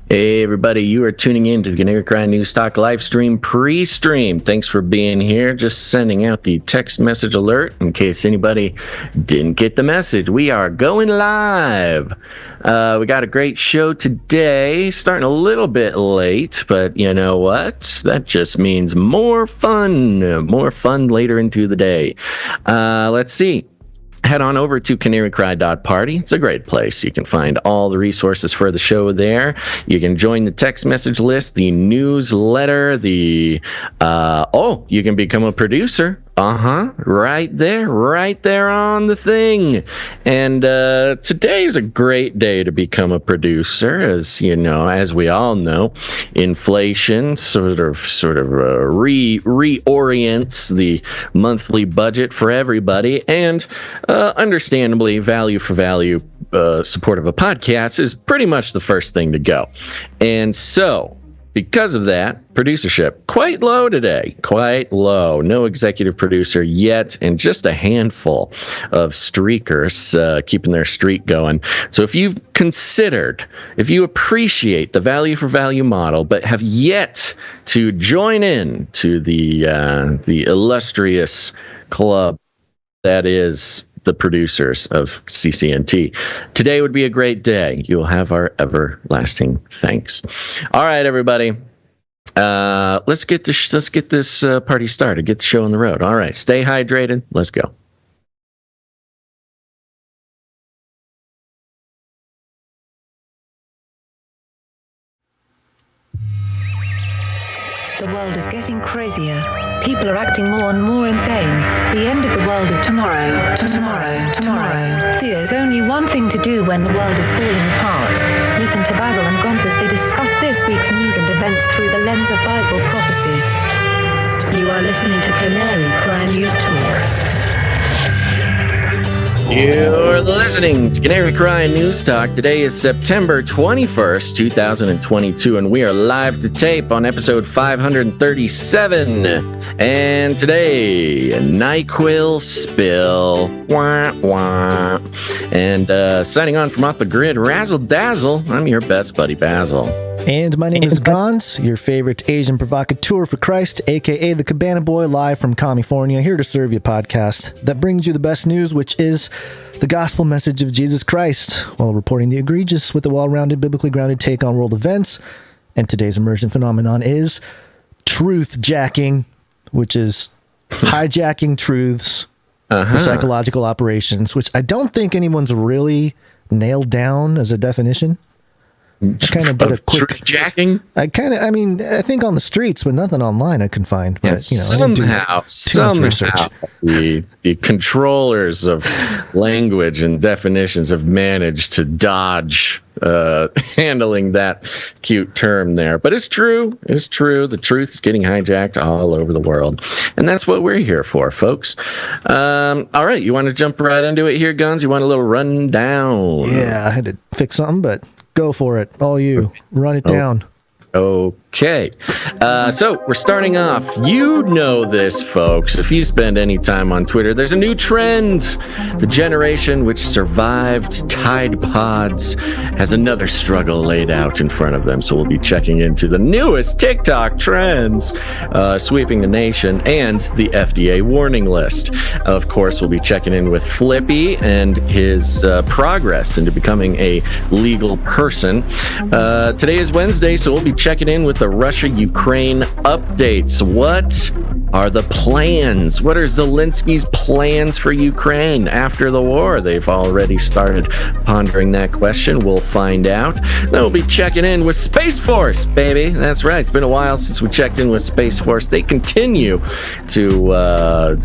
Hey everybody, you are tuning in to the Canary News Talk live stream pre-stream. Thanks for being here. Just sending out the text message alert in case anybody didn't get the message. We are going live. We got a great show today, starting a little bit late, but you know what? That just means more fun later into the day. Let's see. Head on over to canarycry.party. It's a great place. You can find all the resources for the show there. You can join the text message list, the newsletter, you can become a producer. Right there on the thing. And today is a great day to become a producer, as you know, as we all know, inflation sort of reorients the monthly budget for everybody, and understandably, value for value support of a podcast is pretty much the first thing to go. And so, because of that, producership quite low today, quite low. No executive producer yet, and just a handful of streakers keeping their streak going. So if you appreciate the value for value model, but have yet to join in to the illustrious club that is the producers of CCNT, today would be a great day. You'll have our everlasting thanks. All right, everybody. Let's get this party started. Get the show on the road. All right, stay hydrated. Let's go. The world is getting crazier. People are acting more and more insane. The end of the world is tomorrow. There's only one thing to do when the world is falling apart. Listen to Basil and Gonz as they discuss this week's news and events through the lens of Bible prophecy. You are listening to Canary Crime News Talk. You're listening to Canary Cry News Talk. Today is September 21st, 2022, and we are live to tape on episode 537. And today, Nyquil Spill. Wah, wah. And signing on from off the grid, Razzle Dazzle. I'm your best buddy, Basil. And my name is Gonz, your favorite Asian provocateur for Christ, a.k.a. the Cabana Boy, live from California, here to serve you a podcast that brings you the best news, which is the gospel message of Jesus Christ, while reporting the egregious with a well-rounded, biblically grounded take on world events. And today's immersion phenomenon is truth-jacking, which is hijacking truths for psychological operations, which I don't think anyone's really nailed down as a definition. I kind of did a quick truth-jacking. I think on the streets, but nothing online I can find. But somehow the controllers of language and definitions have managed to dodge handling that cute term there. But it's true. It's true. The truth is getting hijacked all over the world, and that's what we're here for, folks. All right, you want to jump right into it here, Gonz? You want a little rundown? Yeah, I had to fix something, but go for it. All you. Run it down. Okay, so we're starting off. You know this, folks. If you spend any time on Twitter, there's a new trend. The generation which survived Tide Pods has another struggle laid out in front of them. So we'll be checking into the newest TikTok trends sweeping the nation and the FDA warning list. Of course, we'll be checking in with Flippy and his progress into becoming a legal person. Today is Wednesday, so we'll be checking in with the Russia-Ukraine updates. What are the plans? What are Zelensky's plans for Ukraine after the war? They've already started pondering that question. We'll find out. Then we'll be checking in with Space Force, baby. That's right. It's been a while since we checked in with Space Force. They continue to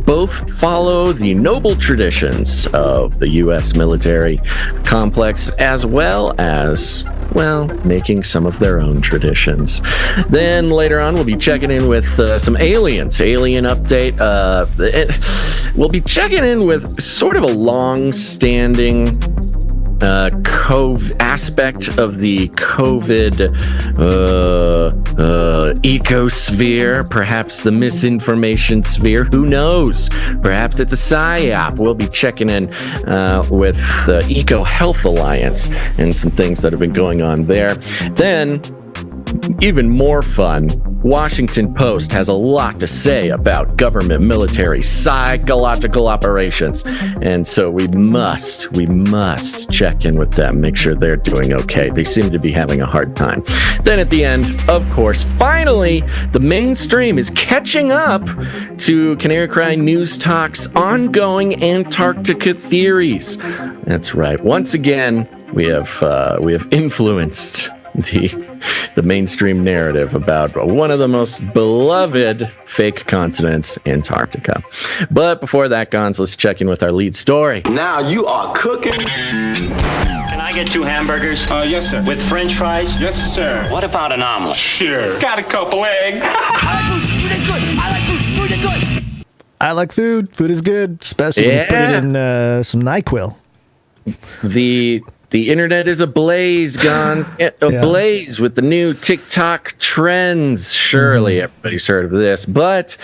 both follow the noble traditions of the U.S. military complex as well as, well, making some of their own traditions. Then later on, we'll be checking in with some alien update. We'll be checking in with sort of a long-standing aspect of the COVID ecosphere, perhaps the misinformation sphere. Who knows? Perhaps it's a psyop. We'll be checking in with the Eco Health Alliance and some things that have been going on there. Then, even more fun, Washington Post has a lot to say about government military psychological operations. And so we must check in with them, make sure they're doing okay. They seem to be having a hard time. Then at the end, of course, finally, the mainstream is catching up to Canary Cry News Talk's ongoing Antarctica theories. That's right. Once again, we have influenced the mainstream narrative about one of the most beloved fake continents, Antarctica. But before that, Gons, let's check in with our lead story. Now you are cooking. Can I get 2 hamburgers? Yes, sir. With French fries? Yes, sir. What about an omelet? Sure. Got a couple eggs. I like food. Food is good. I like food. Food is good. I like food. Food is good, especially when you put it in some Nyquil. The internet is ablaze, Gons. Ablaze with the new TikTok trends. Surely everybody's heard of this. But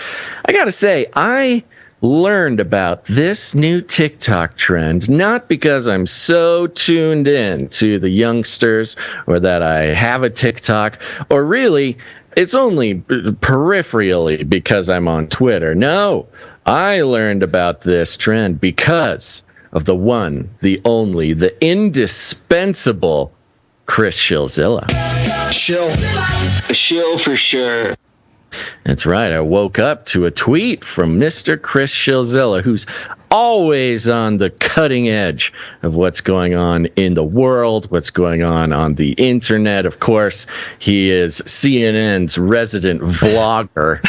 I got to say, I learned about this new TikTok trend not because I'm so tuned in to the youngsters or that I have a TikTok, or really, it's only peripherally because I'm on Twitter. No, I learned about this trend because of the one, the only, the indispensable Chris Shillzilla. Shill for sure. That's right. I woke up to a tweet from Mr. Chris Shillzilla, who's always on the cutting edge of what's going on in the world, what's going on the internet. Of course, he is CNN's resident vlogger,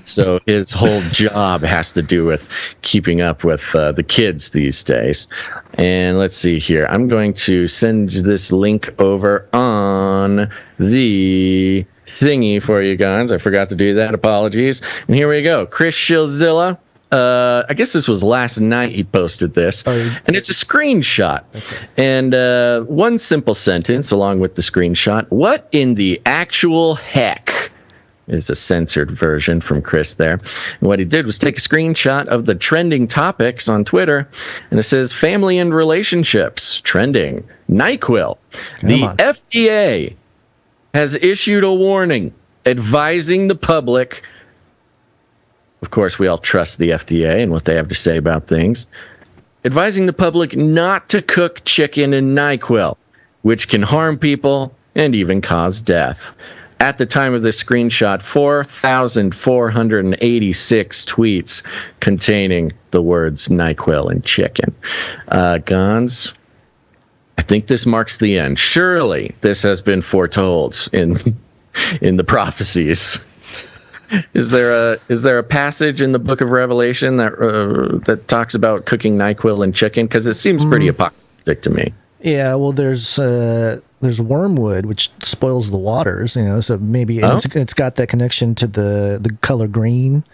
so his whole job has to do with keeping up with the kids these days. And let's see here. I'm going to send this link over on the thingy for you guys. I forgot to do that. Apologies. And here we go. Chris Shillzilla. I guess this was last night he posted this, and it's a screenshot. Okay. And one simple sentence along with the screenshot. What in the actual heck is a censored version from Chris there. And what he did was take a screenshot of the trending topics on Twitter, and it says family and relationships trending. Nyquil. The FDA has issued a warning advising the public. Of course, we all trust the FDA and what they have to say about things. Advising the public not to cook chicken in Nyquil, which can harm people and even cause death. At the time of this screenshot, 4,486 tweets containing the words Nyquil and chicken. Gons, I think this marks the end. Surely this has been foretold in the prophecies. Is there a passage in the book of Revelation that talks about cooking Nyquil and chicken? Because it seems pretty apocalyptic to me. Yeah, well, there's wormwood, which spoils the waters, so maybe it's got that connection to the color green.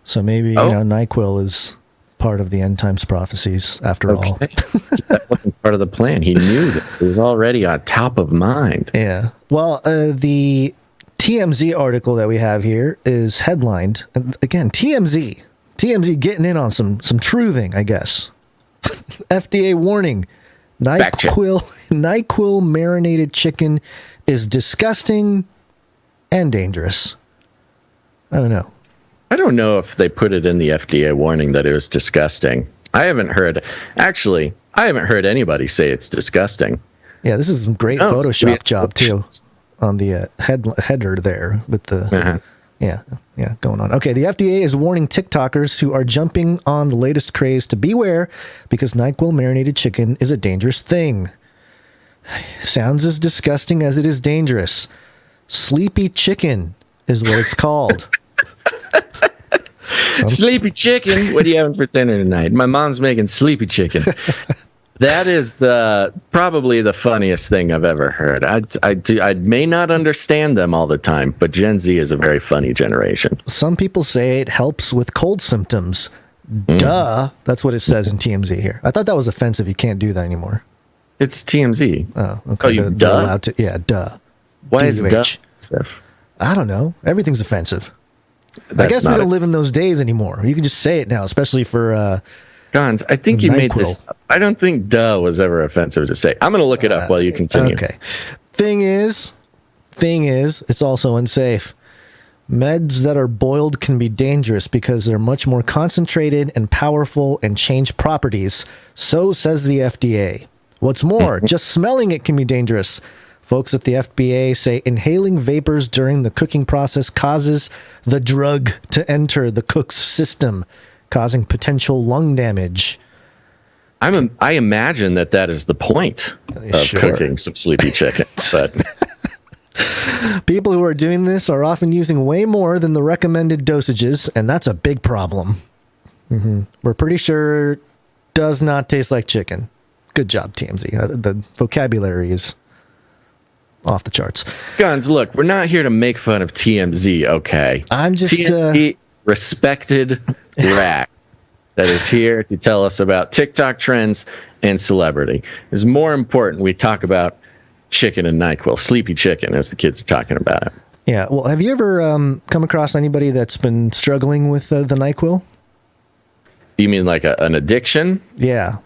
So maybe Nyquil is part of the end times prophecies after all. That wasn't part of the plan. He knew that it was already on top of mind. Yeah. Well, the TMZ article that we have here is headlined, and again, TMZ getting in on some truthing, I guess. FDA warning, NyQuil marinated chicken is disgusting and dangerous. I don't know. I don't know if they put it in the FDA warning that it was disgusting. I haven't heard anybody say it's disgusting. Yeah, this is some great Photoshop job too on the header there with the yeah going on. Okay, the FDA is warning TikTokers who are jumping on the latest craze to beware because NyQuil marinated chicken is a dangerous thing. Sounds as disgusting as it is dangerous. Sleepy chicken is what it's called. Sleepy chicken. What are you having for dinner tonight? My mom's making sleepy chicken. That is probably the funniest thing I've ever heard. I may not understand them all the time, but Gen Z is a very funny generation. Some people say it helps with cold symptoms. Duh. That's what it says in TMZ here. I thought that was offensive. You can't do that anymore. It's TMZ. Oh, okay. Oh, you They're duh? allowed to, yeah, duh. Why is duh DUH. offensive? I don't know. Everything's offensive. I That's guess we not don't live in those days anymore. You can just say it now, especially for Gons, I think you made NyQuil. this up. I don't think duh was ever offensive to say. I'm going to look it up while you continue. Okay. Thing is, it's also unsafe. Meds that are boiled can be dangerous because they're much more concentrated and powerful and change properties. So says the FDA. What's more, just smelling it can be dangerous. Folks at the FDA say inhaling vapors during the cooking process causes the drug to enter the cook's system, causing potential lung damage. I imagine that is the point of cooking some sleepy chicken. But people who are doing this are often using way more than the recommended dosages, and that's a big problem. We're pretty sure it does not taste like chicken. Good job, TMZ. The vocabulary is off the charts. Guns, look, we're not here to make fun of TMZ, okay? I'm just TMZ, respected rack that is here to tell us about TikTok trends and celebrity. It's more important we talk about chicken and NyQuil, sleepy chicken, as the kids are talking about it. Yeah. Well, have you ever come across anybody that's been struggling with the NyQuil? You mean like an addiction? Yeah.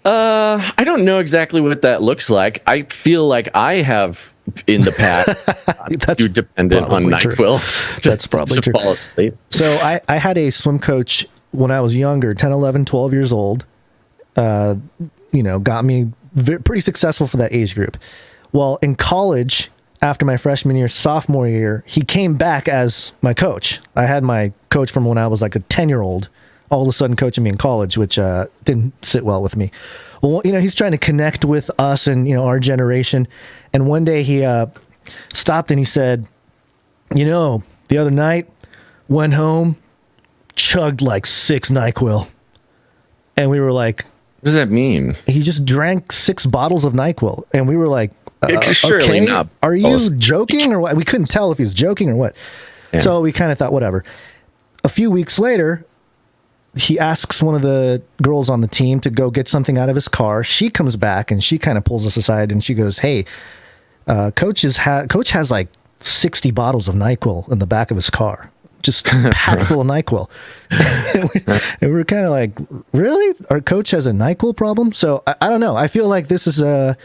I don't know exactly what that looks like. I feel like I have in the past too dependent on NyQuil That's probably true. Fall asleep. So I had a swim coach when I was younger, 10, 11, 12 years old, got me pretty successful for that age group. Well, in college, after my freshman year, sophomore year, he came back as my coach. I had my coach from when I was like a 10-year-old, all of a sudden coaching me in college, which didn't sit well with me. Well, he's trying to connect with us and, our generation. And one day he stopped and he said, the other night, went home, chugged like 6 NyQuil. And we were like, what does that mean? He just drank 6 bottles of NyQuil. And we were like, surely okay, not. Are you joking or what? We couldn't tell if he was joking or what. Yeah. So we kind of thought, whatever. A few weeks later, he asks one of the girls on the team to go get something out of his car. She comes back and she kind of pulls us aside and she goes, hey, Coach has like 60 bottles of NyQuil in the back of his car, just packed full of NyQuil. And we were kind of like, really? Our coach has a NyQuil problem? So I don't know. I feel like this is an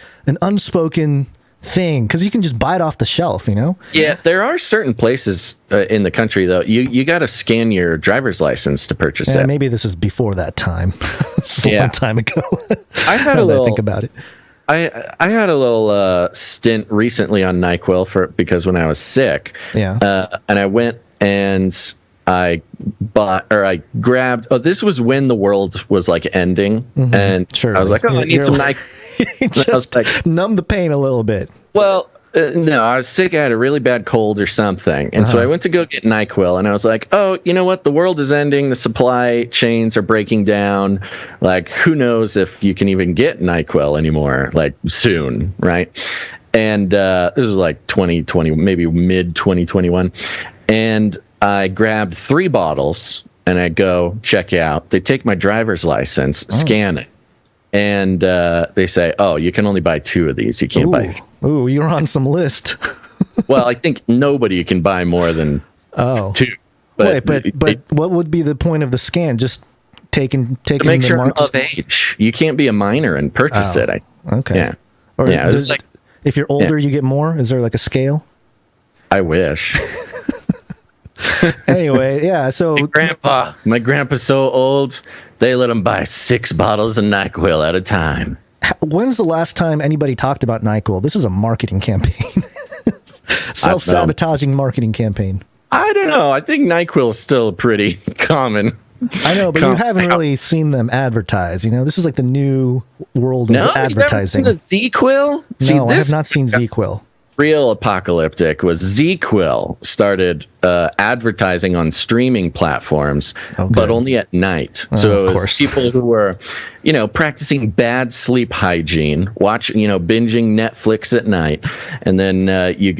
unspoken thing because you can just buy it off the shelf, Yeah, there are certain places in the country though you got to scan your driver's license to purchase it. Maybe this is before that time. It's a long time ago. I had a little think about it. I had a little stint recently on NyQuil because when I was sick, and I went and I grabbed. Oh, this was when the world was like ending, and I was like, I need some NyQuil. Just I was like, numb the pain a little bit. Well, no, I was sick. I had a really bad cold or something. And so I went to go get NyQuil and I was like, oh, you know what? The world is ending. The supply chains are breaking down. Like, who knows if you can even get NyQuil anymore, like soon. Right. And this was like 2020, maybe mid 2021. And I grabbed 3 bottles and I go check out. They take my driver's license, scan it. And they say, oh, you can only buy 2 of these. You can't buy 3. Ooh, you're on some list. Well, I think nobody can buy more than 2. But what would be the point of the scan? Just taking to make the sure I'm marks? of age. You can't be a minor and purchase it. Okay. Yeah. Or it's like, if you're older, you get more? Is there like a scale? I wish. Anyway, yeah. So my grandpa's so old, they let him buy 6 bottles of NyQuil at a time. When's the last time anybody talked about NyQuil? This is a marketing campaign. Self-sabotaging marketing campaign. I don't know. I think NyQuil is still pretty common. I know, but you haven't really seen them advertise. This is like the new world of advertising. No, you haven't seen the ZQuil? No, I have not seen ZQuil. Real apocalyptic was ZQuil started advertising on streaming platforms, but only at night. So it was people who were, practicing bad sleep hygiene, binging Netflix at night, and then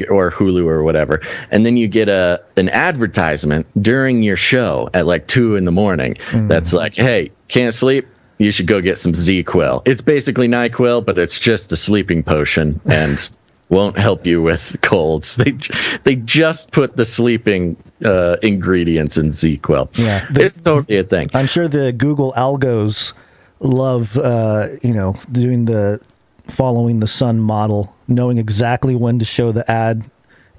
or Hulu or whatever, and then you get an advertisement during your show at like 2 a.m. That's like, hey, can't sleep? You should go get some ZQuil. It's basically NyQuil, but it's just a sleeping potion and won't help you with colds. They just put the sleeping ingredients in ZQuil. Yeah, it's totally a thing. I'm sure the Google algos love, doing the following the sun model, knowing exactly when to show the ad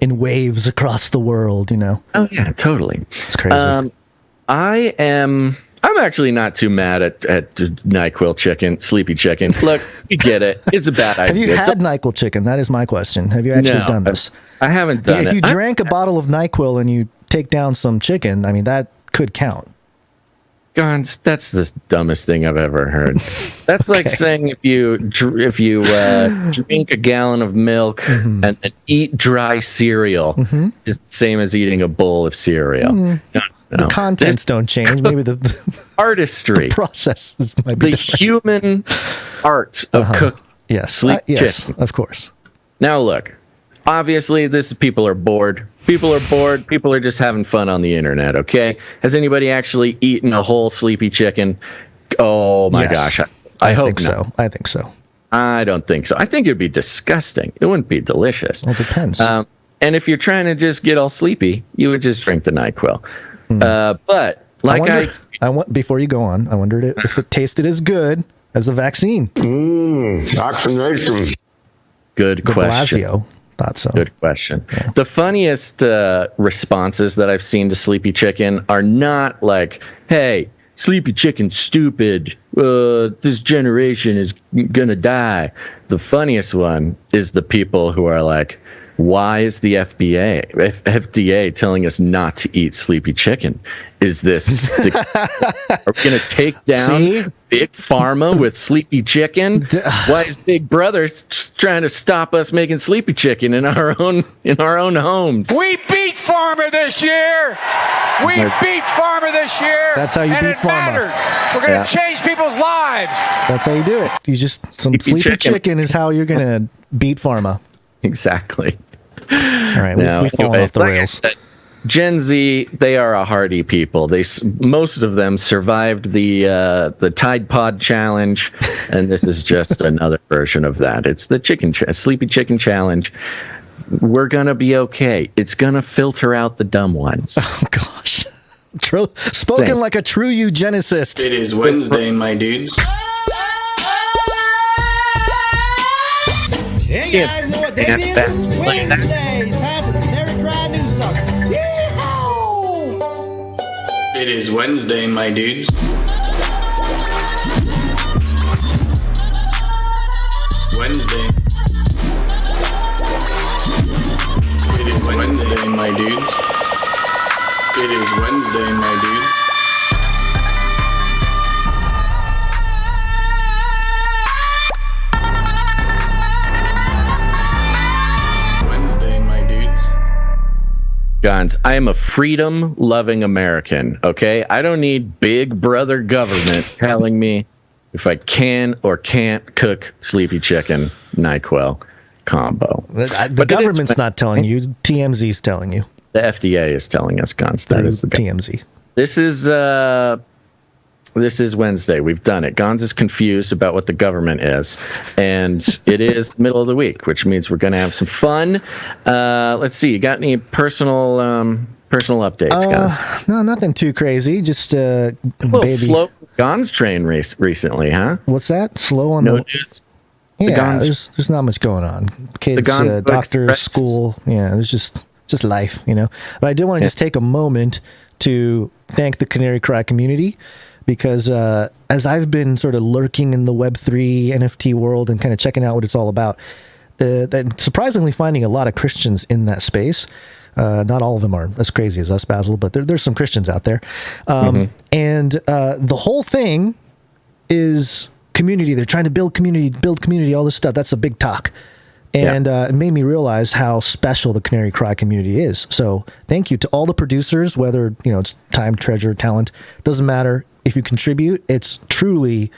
in waves across the world. Oh yeah, totally. It's crazy. I'm actually not too mad at NyQuil chicken, sleepy chicken. Look, you get it. It's a bad idea. Have you had NyQuil chicken? That is my question. Have you actually done this? I haven't done it. If you drank a bottle of NyQuil and you take down some chicken, I mean, that could count. Gons, that's the dumbest thing I've ever heard. That's like saying if you drink a gallon of milk and eat dry cereal is the same as eating a bowl of cereal. No. The contents don't change. Maybe the artistry, the process might be the different. human art of cooking. Yes, yes, of course. Now look, obviously, people are bored. People are bored. People are just having fun on the internet. Okay, has anybody actually eaten a whole sleepy chicken? Oh my gosh, I hope so. I think so. I don't think so. I think it'd be disgusting. It wouldn't be delicious. Well, it depends. And if you're trying to just get all sleepy, you would just drink the NyQuil. But like I want before you go on, I wondered if it tasted as good as a vaccine. Vaccination. Good question. Blasio thought so. Good question. Yeah. The funniest responses that I've seen to sleepy chicken are not like, "Hey, sleepy chicken's stupid. This generation is gonna die." The funniest one is the people who are like, why is the FDA telling us not to eat sleepy chicken? Is this are we going to take down Big Pharma with sleepy chicken? Why is Big Brother trying to stop us making sleepy chicken in our own homes? We beat Pharma this year. That's how you beat Pharma. Mattered. We're going to change people's lives. That's how you do it. You just sleepy chicken is how you're going to beat Pharma. Exactly. All right, we've fallen off the rails. I said, Gen Z, they are a hardy people. Most of them survived the Tide Pod challenge, and this is just another version of that. It's the sleepy chicken challenge. We're gonna be okay. It's gonna filter out the dumb ones. Oh gosh, spoken like a true eugenicist. It is Wednesday, my dudes. Hey guys, know what day it is? Wednesday. It's time for the Canary Cry News Talk. Yeehaw! It is Wednesday, my dudes. Wednesday. It is Wednesday, my dudes. It is Wednesday, my dudes. Guns, I am a freedom-loving American, okay? I don't need big brother government telling me if I can or can't cook sleepy chicken NyQuil combo. The government's not telling you. TMZ's telling you. The FDA is telling us, Guns. That is the TMZ. This is This is Wednesday. We've done it. Gonz is confused about what the government is, and it is the middle of the week, which means we're going to have some fun. Let's see. You got any personal updates, Gonz? No, nothing too crazy. Just a little slow Gonz train race recently, huh? What's that? Slow on no the news. Yeah, there's not much going on. Kids, doctors, school. Yeah, there's just life, you know. But I did want to just take a moment to thank the Canary Cry community. Because as I've been sort of lurking in the Web3 NFT world and kind of checking out what it's all about, surprisingly finding a lot of Christians in that space. Not all of them are as crazy as us, Basil, but there's some Christians out there. And the whole thing is community. They're trying to build community, all this stuff. That's a big talk. And it made me realize how special the Canary Cry community is. So thank you to all the producers, whether it's time, treasure, talent, doesn't matter. If you contribute, it's truly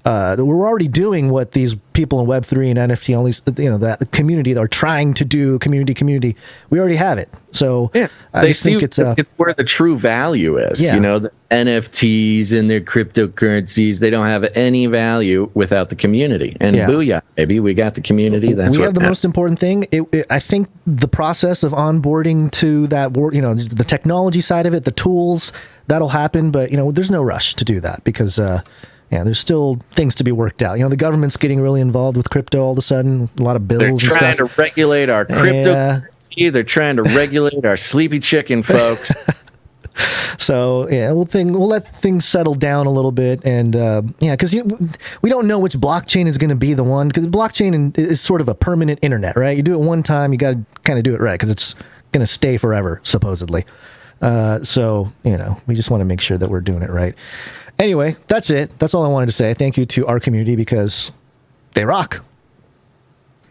we're already doing what these people in Web3 and NFT only, that community are trying to do. Community. We already have it. So I just think it's where the true value is. Yeah. The NFTs and their cryptocurrencies, they don't have any value without the community. And booyah, baby, we got the community. That's we have the most important thing. I think the process of onboarding to that, the technology side of it, the tools, that'll happen. But there's no rush to do that because there's still things to be worked out. The government's getting really involved with crypto all of a sudden. A lot of bills and stuff. They're trying to regulate our cryptocurrency. They're trying to regulate our sleepy chicken, folks. So we'll let things settle down a little bit, and because we don't know which blockchain is going to be the one. Because blockchain is sort of a permanent internet, right? You do it one time, you got to kind of do it right because it's going to stay forever, supposedly. So we just want to make sure that we're doing it right. Anyway, that's it. That's all I wanted to say. Thank you to our community because they rock.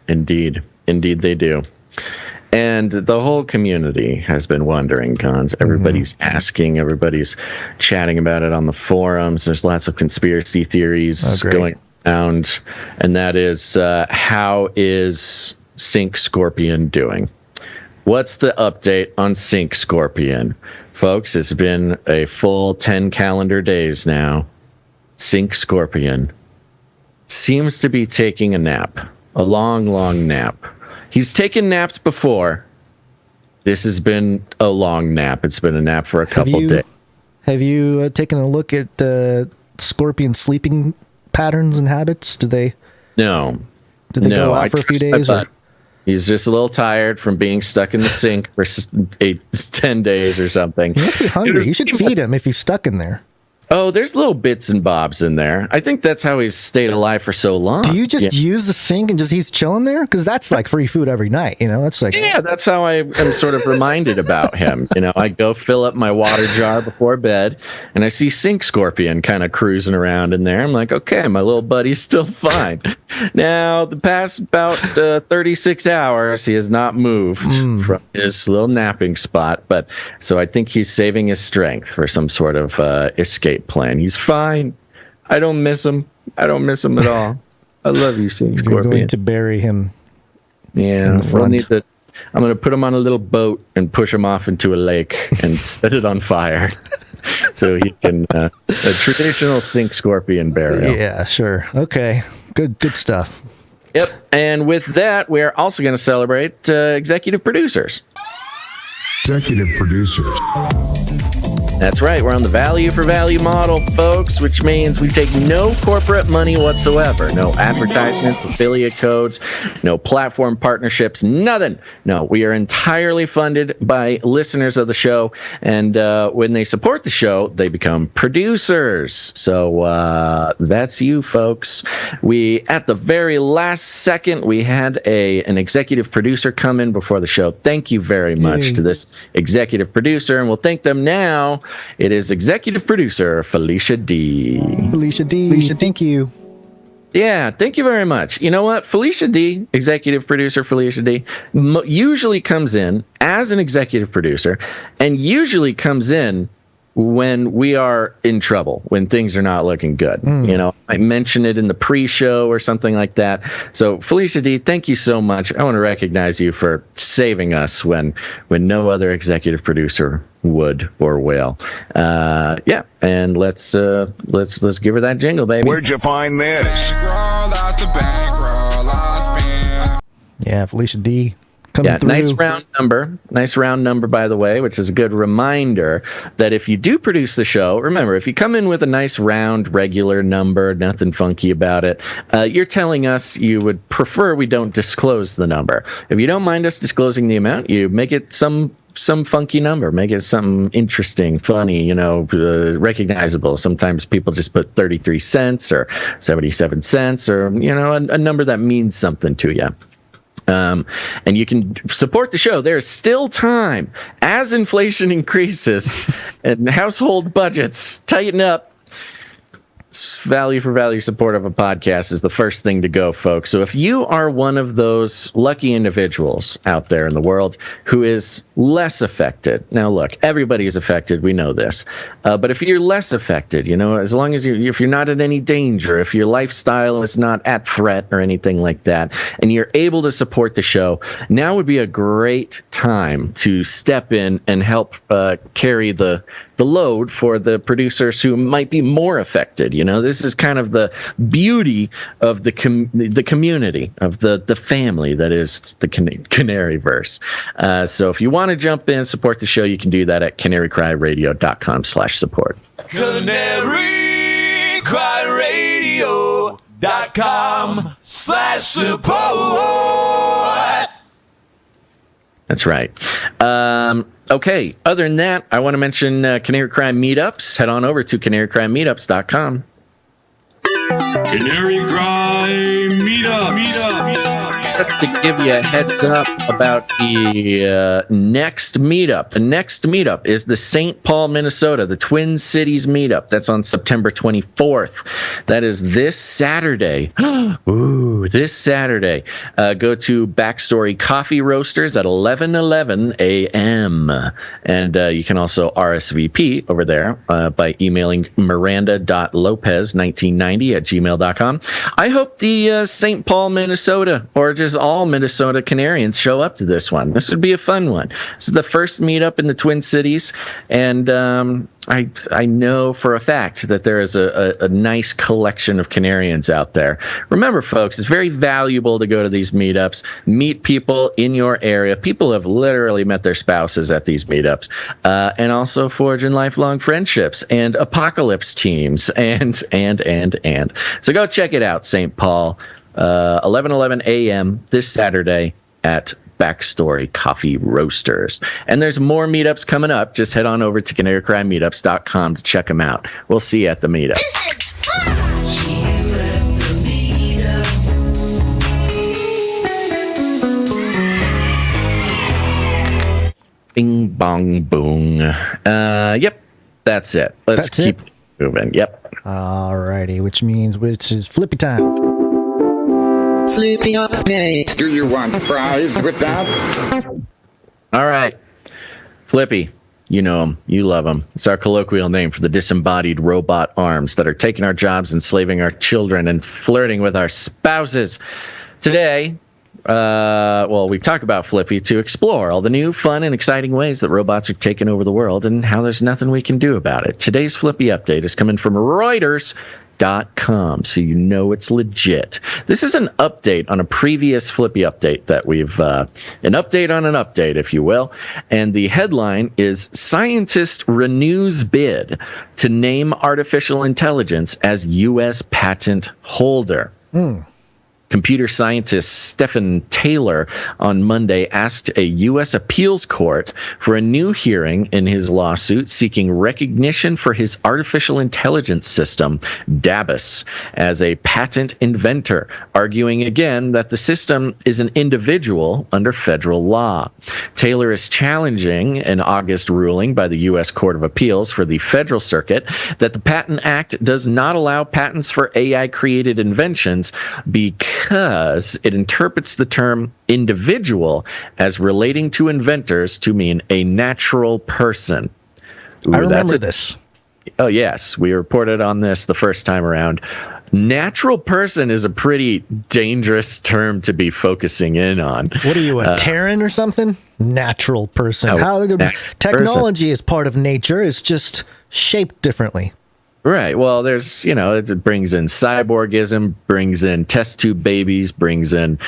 Indeed they do. And the whole community has been wondering, Gonz. Everybody's asking, everybody's chatting about it on the forums. There's lots of conspiracy theories going around. And that is, how is Sync Scorpion doing? What's the update on Sync Scorpion? Folks, it's been a full 10 calendar days now. Sync Scorpion seems to be taking a nap, a long, long nap. He's taken naps before. This has been a long nap. It's been a nap for a couple days. Have you taken a look at Scorpion sleeping patterns and habits? Did they go out for a few days? He's just a little tired from being stuck in the sink for 10 days or something. He must be hungry. You should feed him if he's stuck in there. Oh, there's little bits and bobs in there. I think that's how he's stayed alive for so long. Do you just use the sink and he's chilling there? Because that's like free food every night, That's like that's how I am sort of reminded about him. I go fill up my water jar before bed, and I see Sync Scorpion kind of cruising around in there. I'm like, okay, my little buddy's still fine. Now, the past about 36 hours, he has not moved from his little napping spot, but so I think he's saving his strength for some sort of escape plan. He's fine. I don't miss him. I don't miss him at all. I love you, Sync Scorpion. You're going to bury him. Yeah, we'll need to. I'm going to put him on a little boat and push him off into a lake and set it on fire, so he can a traditional Sync Scorpion burial. Yeah, sure. Okay, good stuff. Yep. And with that, we are also going to celebrate executive producers. Executive producers. That's right. We're on the value for value model, folks, which means we take no corporate money whatsoever. No advertisements, affiliate codes, no platform partnerships, nothing. No, we are entirely funded by listeners of the show. And when they support the show, they become producers. So that's you, folks. We, at the very last second, we had an executive producer come in before the show. Thank you very much to this executive producer. And we'll thank them now. It is executive producer Felicia D. Felicia D, thank you. Yeah, thank you very much. You know what? Felicia D, executive producer Felicia D, usually comes in as an executive producer and usually comes in when we are in trouble, when things are not looking good. I mentioned it in the pre-show or something like that. So Felicia D, thank you so much. I want to recognize you for saving us when no other executive producer would or will. And let's give her that jingle, baby. Where'd you find this? Yeah, Felicia D. Coming through. Nice round number, by the way, which is a good reminder that if you do produce the show, remember, if you come in with a nice round regular number, nothing funky about it, you're telling us you would prefer we don't disclose the number. If you don't mind us disclosing the amount, you make it some funky number, make it something interesting, funny, recognizable. Sometimes people just put 33 cents or 77 cents or, a number that means something to you. And you can support the show. There's still time as inflation increases and household budgets tighten up. Value for value support of a podcast is the first thing to go, folks. So if you are one of those lucky individuals out there in the world who is less affected, now look, everybody is affected, we know this, but if you're less affected, as long as if you're not in any danger, if your lifestyle is not at threat or anything like that, and you're able to support the show, now would be a great time to step in and help carry the load for the producers who might be more affected. This is kind of the beauty of the community, of the family that is the Canary verse. So if you want to jump in, support the show, you can do that at canarycryradio.com/support. canarycryradio.com/support. That's right. Okay, other than that, I want to mention Canary Crime Meetups. Head on over to canarycrimemeetups.com. Canary Crime Meetup. Just to give you a heads up about the next meetup. The next meetup is the St. Paul, Minnesota, the Twin Cities meetup. That's on September 24th. That is this Saturday. Ooh, this Saturday. Go to Backstory Coffee Roasters at 11:11 a.m. And you can also RSVP over there by emailing miranda.lopez1990@gmail.com. I hope the St. Paul, Minnesota, or just all Minnesota Canarians show up to this one. This would be a fun one. This is the first meetup in the Twin Cities, and I know for a fact that there is a nice collection of Canarians out there. Remember, folks, it's very valuable to go to these meetups, meet people in your area. People have literally met their spouses at these meetups, and also forging lifelong friendships and apocalypse teams and. So go check it out, St. Paul, 11:11 a.m. this Saturday at Backstory Coffee Roasters. And there's more meetups coming up. Just head on over to canarycrimemeetups.com to check them out. We'll see you at the meetup. This is fun. Bing, bong, boom. Yep, that's it. Let's keep moving. Yep. Alrighty, which is Flippy time. Flippy update. Do you want fries with that? All right. Flippy, you know him. You love him. It's our colloquial name for the disembodied robot arms that are taking our jobs, enslaving our children, and flirting with our spouses. Today, we talk about Flippy to explore all the new, fun, and exciting ways that robots are taking over the world and how there's nothing we can do about it. Today's Flippy update is coming from Reuters.com, so you know it's legit. This is an update on a previous Flippy update that we've an update on an update, if you will. And the headline is Scientist Renews Bid to Name Artificial Intelligence as U.S. Patent Holder. Computer scientist Stephen Taylor on Monday asked a U.S. appeals court for a new hearing in his lawsuit seeking recognition for his artificial intelligence system, DABUS, as a patent inventor, arguing again that the system is an individual under federal law. Taylor is challenging an August ruling by the U.S. Court of Appeals for the Federal Circuit that the Patent Act does not allow patents for AI-created inventions because it interprets the term individual as relating to inventors to mean a natural person. I remember this. Oh, yes. We reported on this the first time around. Natural person is a pretty dangerous term to be focusing in on. What are you, a Terran or something? Natural person. Technology is part of nature. It's just shaped differently. Right. Well, there's, it brings in cyborgism, brings in test tube babies, brings in,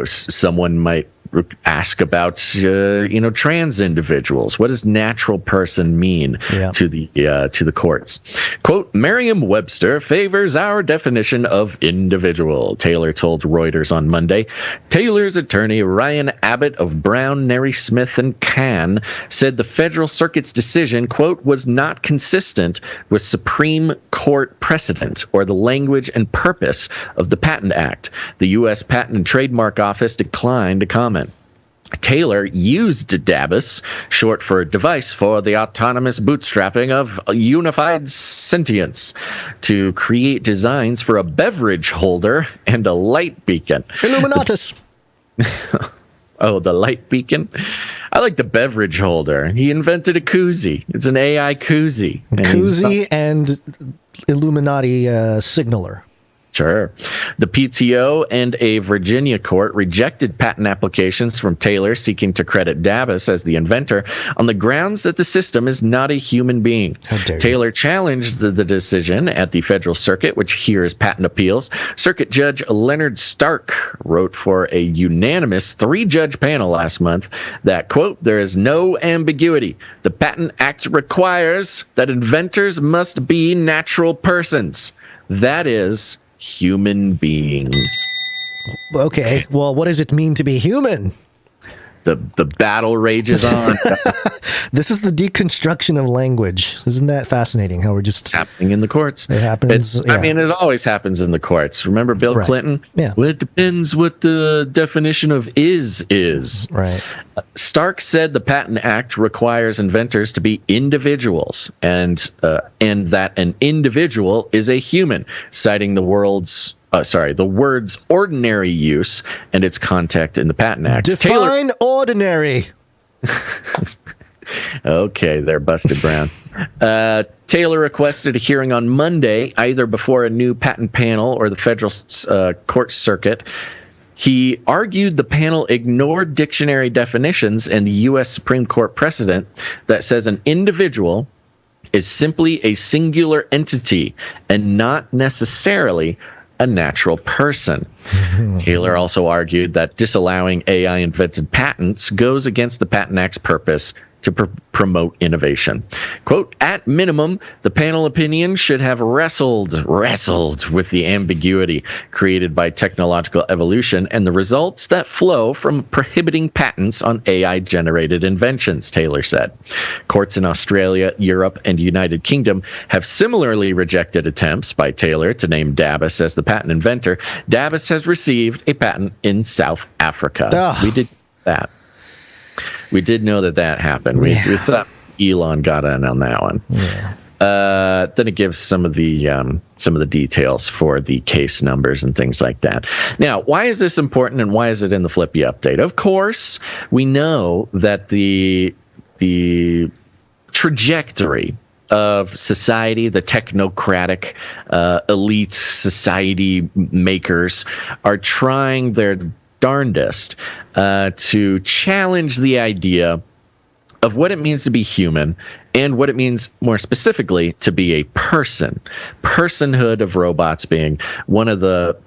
someone might ask about, trans individuals. What does natural person mean to the courts? Quote, Merriam-Webster favors our definition of individual, Taylor told Reuters on Monday. Taylor's attorney, Ryan Abbott of Brown, Neri Smith & Can, said the Federal Circuit's decision, quote, was not consistent with Supreme Court precedent or the language and purpose of the Patent Act. The U.S. Patent and Trademark Office declined to comment. Taylor used DABUS, short for Device for the Autonomous Bootstrapping of Unified Sentience, to create designs for a beverage holder and a light beacon. Illuminatus. Oh, the light beacon? I like the beverage holder. He invented a koozie. It's an AI koozie. Koozie and Illuminati signaler. Sure. The PTO and a Virginia court rejected patent applications from Taylor seeking to credit DABUS as the inventor on the grounds that the system is not a human being. Taylor challenged the decision at the Federal Circuit, which hears patent appeals. Circuit Judge Leonard Stark wrote for a unanimous 3-judge panel last month that, quote, there is no ambiguity. The Patent Act requires that inventors must be natural persons. That is, human beings. Okay, well, what does it mean to be human? The battle rages on. This is the deconstruction of language. Isn't that fascinating? How we're just... It's happening in the courts. It happens. I mean, it always happens in the courts. Remember Bill Clinton? Yeah. Well, it depends what the definition of is. Right. Stark said the Patent Act requires inventors to be individuals, and that an individual is a human, citing the words ordinary use and its context in the Patent Act. Define ordinary. Okay, they're busted, Brown. Taylor requested a hearing on Monday, either before a new patent panel or the federal court circuit. He argued the panel ignored dictionary definitions and the U.S. Supreme Court precedent that says an individual is simply a singular entity and not necessarily a natural person. Taylor also argued that disallowing AI-invented patents goes against the Patent Act's purpose to promote innovation. Quote, at minimum, the panel opinion should have wrestled with the ambiguity created by technological evolution and the results that flow from prohibiting patents on AI-generated inventions, Taylor said. Courts in Australia, Europe, and United Kingdom have similarly rejected attempts by Taylor to name DABUS as the patent inventor. DABUS has received a patent in South Africa. We did that. We did know that happened. We thought Elon got in on that one. Yeah. Then it gives some of the details for the case numbers and things like that. Now, why is this important and why is it in the FLIPPY update? Of course, we know that the trajectory of society, the technocratic elite society makers are trying their darndest to challenge the idea of what it means to be human and what it means more specifically to be a person. Personhood of robots being one of the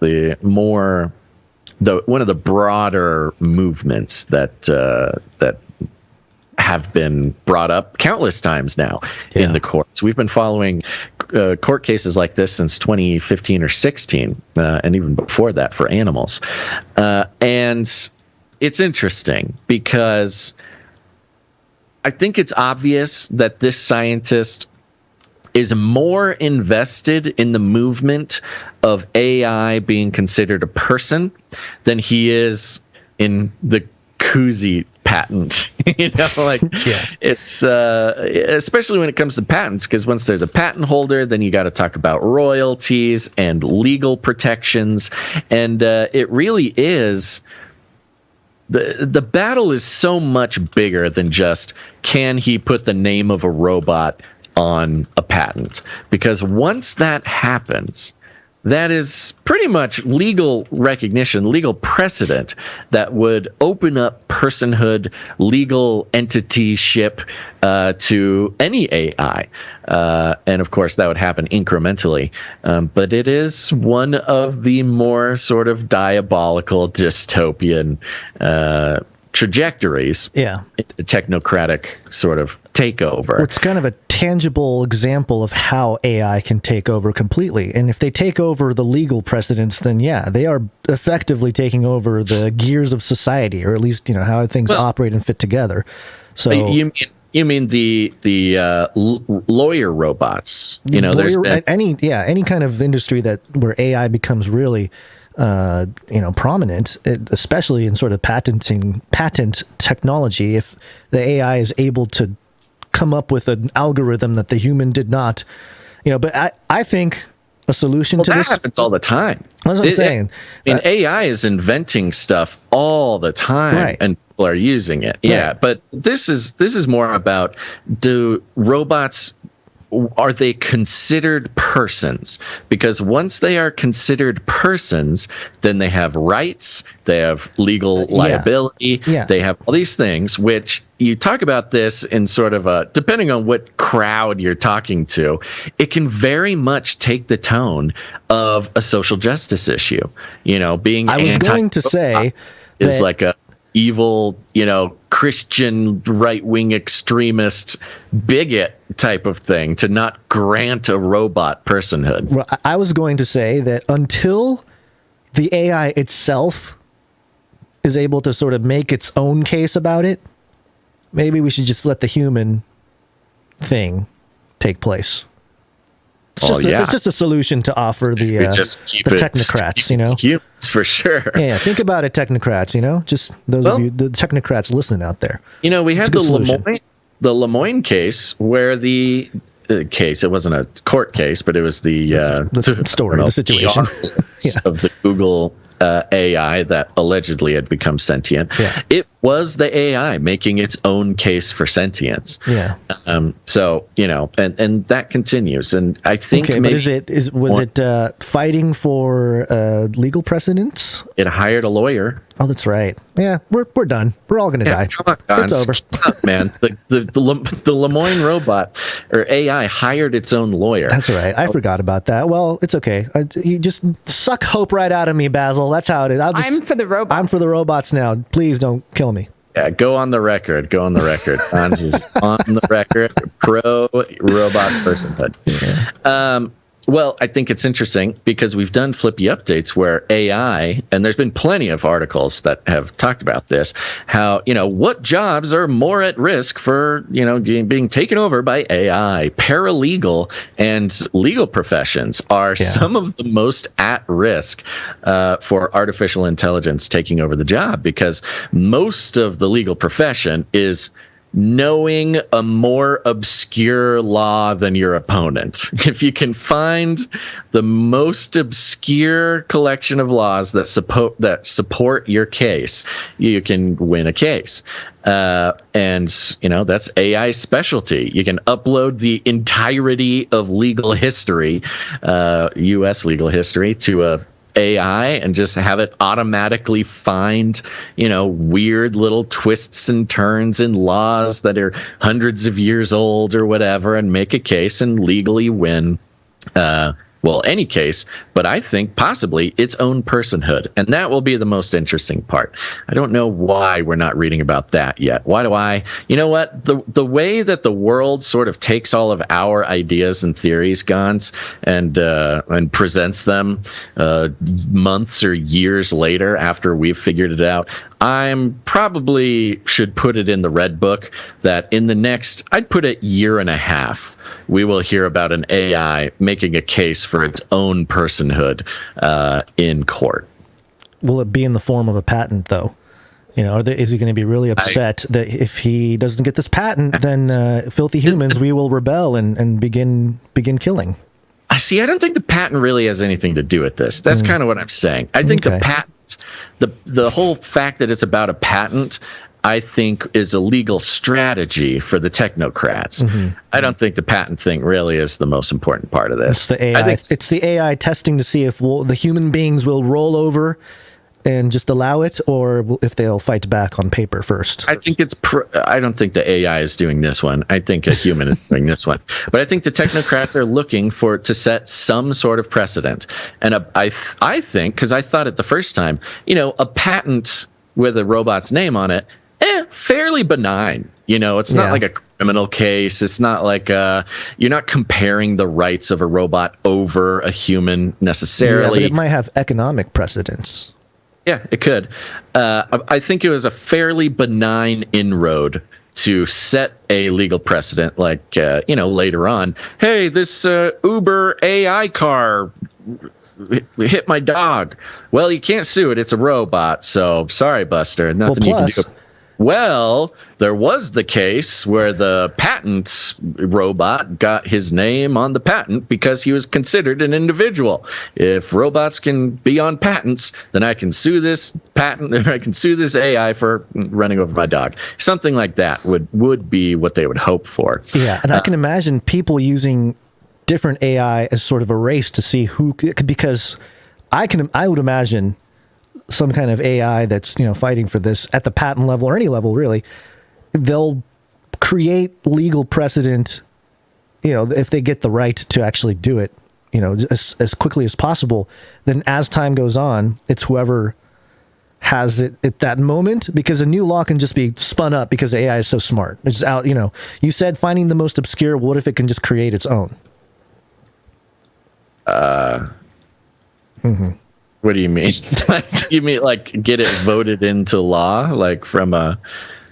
broader movements that have been brought up countless times now in the courts. We've been following court cases like this since 2015 or 16, and even before that for animals. And it's interesting because I think it's obvious that this scientist is more invested in the movement of AI being considered a person than he is in the koozie patent. It's especially when it comes to patents, because once there's a patent holder, then you got to talk about royalties and legal protections, and it really is the battle is so much bigger than just can he put the name of a robot on a patent, because once that happens, that is pretty much legal recognition, legal precedent that would open up personhood, legal entityship to any AI. And of course, that would happen incrementally. But it is one of the more sort of diabolical, dystopian trajectories. Yeah. Technocratic sort of takeover. Well, it's kind of a tangible example of how AI can take over completely. And if they take over the legal precedents, then yeah, they are effectively taking over the gears of society, or at least, you know, how things operate and fit together. So you mean the lawyer robots? You know, there's any kind of industry where AI becomes really prominent, especially in sort of patent technology. If the AI is able to come up with an algorithm that the human did not, but I think a solution to this happens all the time. That's what I'm saying. AI is inventing stuff all the time, right, and people are using it. Yeah, right. But this is more about, do robots, are they considered persons? Because once they are considered persons, then they have rights, they have legal liability, they have all these things, which you talk about this in sort of a, depending on what crowd you're talking to, it can very much take the tone of a social justice issue. Being I was going to say is like a evil, Christian right-wing extremist bigot type of thing, to not grant a robot personhood. Well, I was going to say that until the AI itself is able to sort of make its own case about it, maybe we should just let the human thing take place. It's just a solution to offer the technocrats, humans, for sure. Yeah, think about it, technocrats, just those of you, the technocrats listening out there. We had the Lemoyne case where the case, it wasn't a court case, but it was the story, the situation of the Google AI that allegedly had become sentient. Yeah. It was the AI making its own case for sentience. Yeah. So, and that continues. And I think maybe was it fighting for legal precedence? It hired a lawyer. Oh, that's right. Yeah, we're done. We're all going to die. Come on, it's over. Man. The Lemoyne robot or AI hired its own lawyer. That's right. I forgot about that. Well, it's okay. You just suck hope right out of me, Basil. That's how it is. I'm for the robots. I'm for the robots now. Please don't kill me. Yeah, go on the record. Hans is on the record. Pro robot personhood. Yeah. Well, I think it's interesting because we've done Flippy updates where AI, and there's been plenty of articles that have talked about this, how, what jobs are more at risk for, being taken over by AI. Paralegal and legal professions are some of the most at risk for artificial intelligence taking over the job, because most of the legal profession is knowing a more obscure law than your opponent. If you can find the most obscure collection of laws that support your case, you can win a case. And that's AI's specialty. You can upload the entirety of legal history, U.S. legal history, to a AI and just have it automatically find, weird little twists and turns in laws that are hundreds of years old or whatever, and make a case and legally win. Any case, but I think possibly its own personhood. And that will be the most interesting part. I don't know why we're not reading about that yet. Why do I? You know what? The way that the world sort of takes all of our ideas and theories, Gons, and presents them months or years later after we've figured it out, I'm probably should put it in the Red Book that in the next, I'd put it year and a half, we will hear about an AI making a case for its own personhood in court. Will it be in the form of a patent, though? Is he going to be really upset that if he doesn't get this patent, then filthy humans, we will rebel and begin killing? I don't think the patent really has anything to do with this. That's kind of what I'm saying. I think the patent, the whole fact that it's about a patent, I think is a legal strategy for the technocrats. I don't think the patent thing really is the most important part of this. It's the AI. It's the AI testing to see if the human beings will roll over and just allow it, or if they'll fight back on paper first. I think I don't think the AI is doing this one. I think a human is doing this one. But I think the technocrats are looking to set some sort of precedent. And I think, because I thought it the first time, a patent with a robot's name on it, fairly benign. It's not like a criminal case. It's not like you're not comparing the rights of a robot over a human necessarily. Yeah, but it might have economic precedence. Yeah, it could. I think it was a fairly benign inroad to set a legal precedent, like, later on. Hey, this Uber AI car hit my dog. Well, you can't sue it. It's a robot. So sorry, Buster. Nothing you can do. Well, there was the case where the patent robot got his name on the patent because he was considered an individual. If robots can be on patents, then I can sue this patent. I can sue this AI for running over my dog. Something like that would be what they would hope for. Yeah, and I can imagine people using different AI as sort of a race to see who, because I would imagine some kind of AI that's fighting for this at the patent level or any level really, they'll create legal precedent, if they get the right to actually do it, as quickly as possible. Then as time goes on, it's whoever has it at that moment, because a new law can just be spun up because the AI is so smart. It's just out. You said finding the most obscure. What if it can just create its own? What do you mean? You mean like get it voted into law, like from a?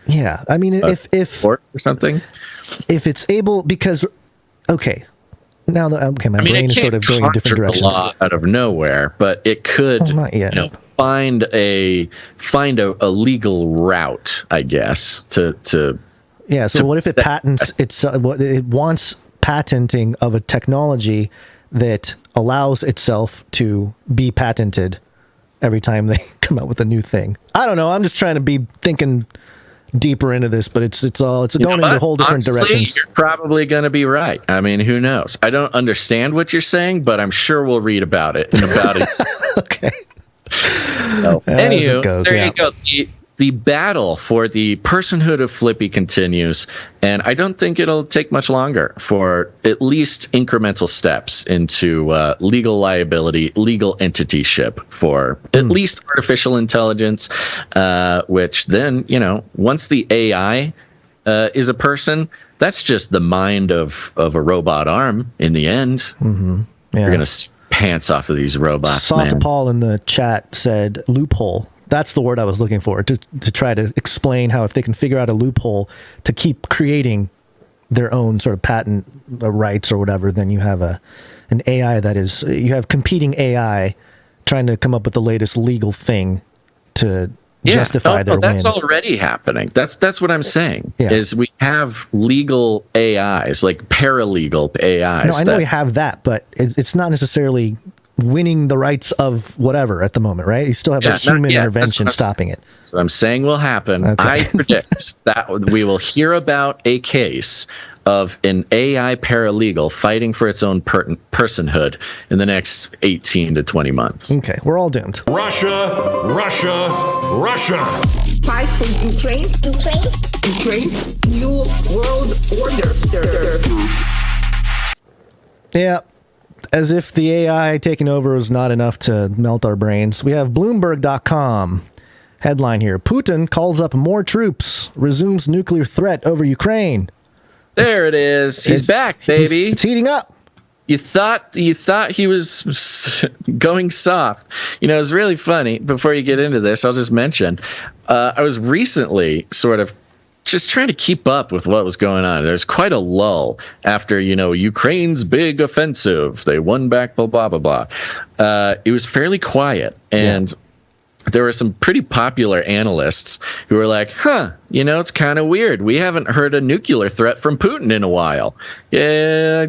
Yeah, I mean, if court or something. If it's able, because now that my brain is sort of going in different directions. The law out of nowhere, but it could, find a legal route, I guess, to. Yeah. So what if it patents? It wants patenting of a technology that allows itself to be patented every time they come out with a new thing. I don't know. I'm just trying to be thinking deeper into this, but it's going into whole different directions. You're probably going to be right. I mean, who knows? I don't understand what you're saying, but I'm sure we'll read about it in about it. Okay. So, anywho, there you go. The battle for the personhood of Flippy continues, and I don't think it'll take much longer for at least incremental steps into legal liability, legal entityship for at least artificial intelligence, which then, once the AI is a person, that's just the mind of a robot arm in the end. Mm-hmm. Yeah. You're going to pants off of these robots, Salt Paul in the chat said loophole. That's the word I was looking for, to try to explain how if they can figure out a loophole to keep creating their own sort of patent rights or whatever, then you have an AI you have competing AI trying to come up with the latest legal thing to justify their win. That's already happening. That's what I'm saying. Yeah. Is we have legal AIs, like paralegal AIs. No, I know we have that, but it's not necessarily winning the rights of whatever at the moment, right? You still have that human intervention stopping it. So I'm saying will happen. Okay. I predict that we will hear about a case of an AI paralegal fighting for its own personhood in the next 18 to 20 months. Okay, we're all doomed. Russia. Fight for Ukraine. New world order. Yeah. As if the AI taking over was not enough to melt our brains. We have Bloomberg.com. Headline here. Putin calls up more troops, resumes nuclear threat over Ukraine. There it is. He's back, baby. It's heating up. You thought he was going soft. It's really funny. Before you get into this, I'll just mention, I was recently sort of just trying to keep up with what was going on. There's quite a lull after, Ukraine's big offensive. They won back, blah, blah, blah, blah. It was fairly quiet. And there were some pretty popular analysts who were like, it's kind of weird. We haven't heard a nuclear threat from Putin in a while. Yeah.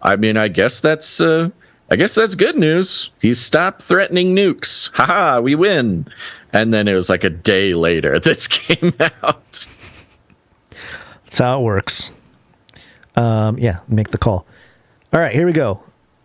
I mean, I guess that's good news. He's stopped threatening nukes. Haha, we win. And then it was like a day later this came out. That's how it works. Make the call. All right, here we go.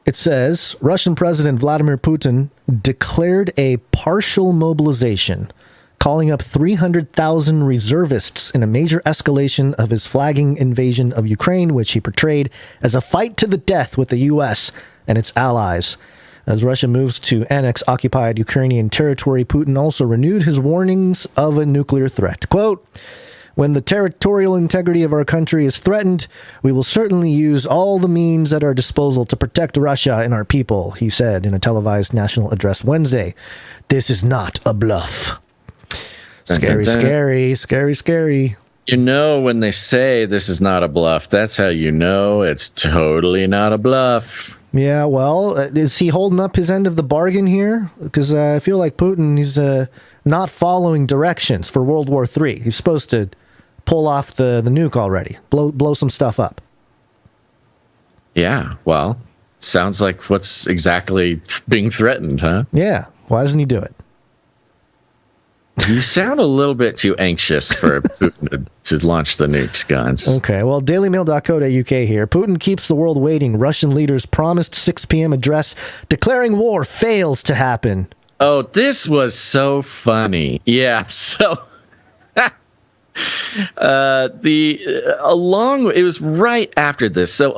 It says, Russian President Vladimir Putin declared a partial mobilization, calling up 300,000 reservists in a major escalation of his flagging invasion of Ukraine, which he portrayed as a fight to the death with the U.S. and its allies. As Russia moves to annex occupied Ukrainian territory, Putin also renewed his warnings of a nuclear threat. Quote, when the territorial integrity of our country is threatened, we will certainly use all the means at our disposal to protect Russia and our people, he said in a televised national address Wednesday. This is not a bluff. Scary, scary, scary, scary. You know, when they say this is not a bluff, that's how you know it's totally not a bluff. Yeah, well, is he holding up his end of the bargain here? Because I feel like Putin, he's not following directions for World War III. He's supposed to pull off the nuke already, blow some stuff up. Yeah, well, sounds like what's exactly being threatened, huh? Yeah, why doesn't he do it? You sound a little bit too anxious for Putin to launch the nukes, guns. Okay, well, dailymail.co.uk here. Putin keeps the world waiting. Russian leaders' promised 6 p.m. address declaring war fails to happen. Oh, this was so funny. Yeah, so it was right after this. So,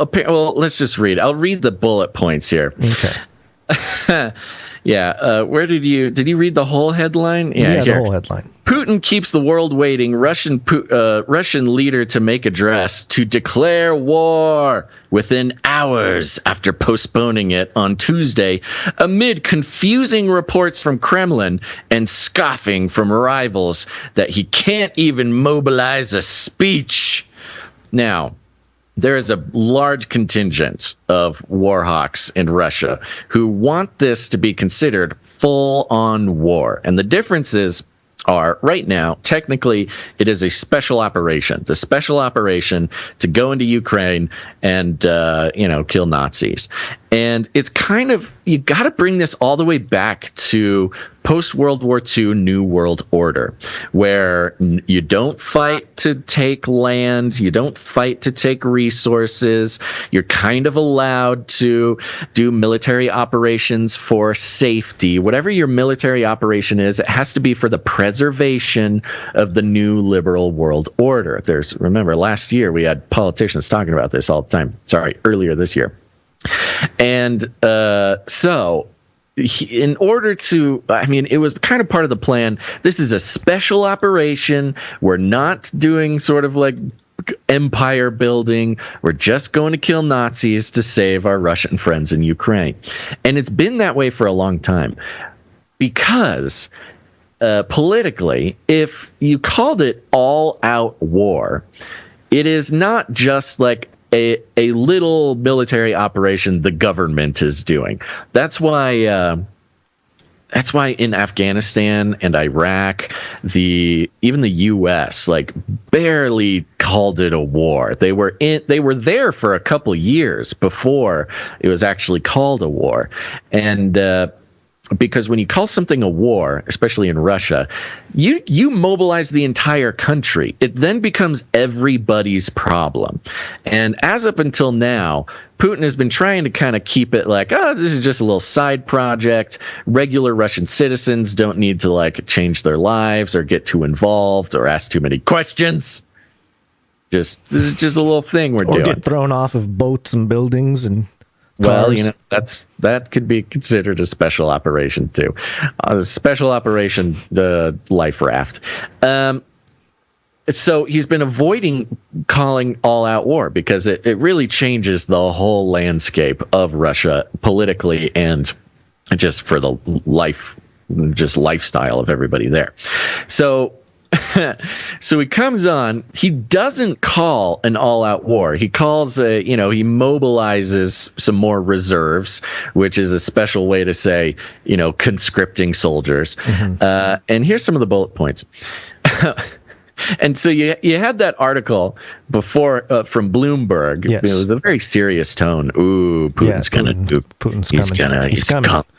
let's just read. I'll read the bullet points here. Okay. Yeah. Where did you read the whole headline? Yeah, the whole headline. Putin keeps the world waiting. Russian leader to make address to declare war within hours after postponing it on Tuesday, amid confusing reports from Kremlin and scoffing from rivals that he can't even mobilize a speech. Now, there is a large contingent of war hawks in Russia who want this to be considered full-on war. And the differences are, right now, technically, it is a special operation. The special operation to go into Ukraine and, kill Nazis. And it's kind of, you got to bring this all the way back to post-World War II New World Order, where you don't fight to take land, you don't fight to take resources, you're kind of allowed to do military operations for safety. Whatever your military operation is, it has to be for the preservation of the new liberal world order. Remember, last year we had politicians talking about this all the time. Earlier this year. And in order to, it was kind of part of the plan. This is a special operation. We're not doing sort of like empire building. We're just going to kill Nazis to save our Russian friends in Ukraine. And it's been that way for a long time because politically, if you called it all-out war, it is not just like a little military operation the government is doing. That's why in Afghanistan and Iraq, even the U.S. barely called it a war. They were there for a couple years before it was actually called a war, and because when you call something a war, especially in Russia, you mobilize the entire country. It then becomes everybody's problem. And as up until now, Putin has been trying to kind of keep it like, this is just a little side project. Regular Russian citizens don't need to change their lives or get too involved or ask too many questions. This is just a little thing we're doing. Or get thrown off of boats and buildings and Well, you know, that could be considered a special operation too. A special operation, the life raft. So he's been avoiding calling all-out war because it really changes the whole landscape of Russia politically and just for the lifestyle of everybody there. So So he comes on. He doesn't call an all-out war. He calls he mobilizes some more reserves, which is a special way to say, conscripting soldiers. Mm-hmm. And here's some of the bullet points. And so you had that article before from Bloomberg. Yes. It was a very serious tone. Ooh, Putin's coming.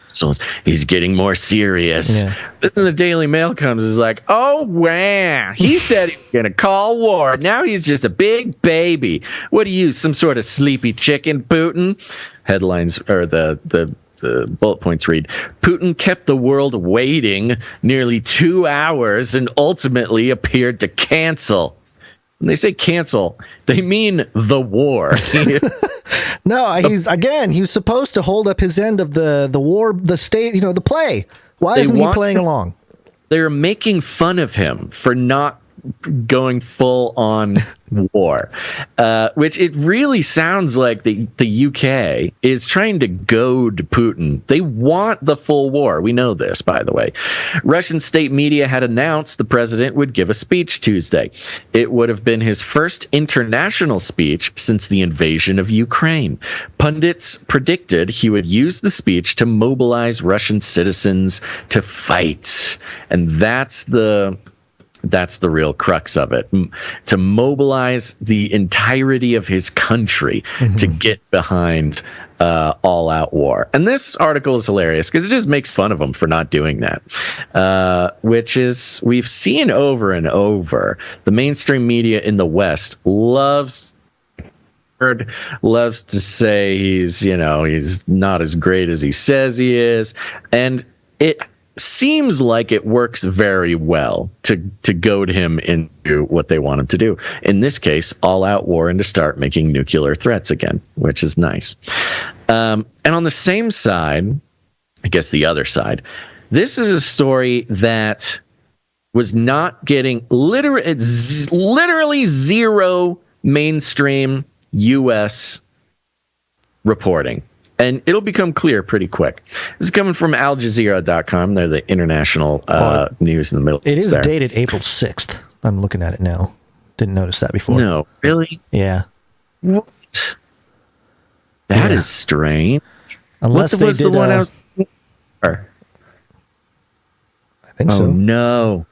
So he's getting more serious. Yeah. Then the Daily Mail comes and is like, oh, wow. He said he was going to call war. Now he's just a big baby. What are you, some sort of sleepy chicken, Putin? Headlines, or the bullet points read, Putin kept the world waiting nearly 2 hours and ultimately appeared to cancel. When they say cancel, they mean the war. No, he's supposed to hold up his end of the war, the state, the play. Why isn't he playing along? They're making fun of him for not going full on war, which it really sounds like the UK is trying to goad Putin. They want the full war. We know this, by the way. Russian state media had announced the president would give a speech Tuesday. It would have been his first international speech since the invasion of Ukraine. Pundits predicted he would use the speech to mobilize Russian citizens to fight. And that's the real crux of it, to mobilize the entirety of his country to get behind all-out war. And this article is hilarious because it just makes fun of him for not doing that, which is, we've seen over and over. The mainstream media in the West loves to say he's not as great as he says he is, and it seems like it works very well to goad him into what they want him to do. In this case, all-out war and to start making nuclear threats again, which is nice. And on the same side, I guess the other side, this is a story that was not getting literally zero mainstream U.S. reporting. And it'll become clear pretty quick. This is coming from Aljazeera.com. They're the international news in the Middle East. It is dated April 6th. I'm looking at it now. Didn't notice that before. No, really? Yeah. What? That is strange. Unless what they was did, the one I was I think so. Oh, no.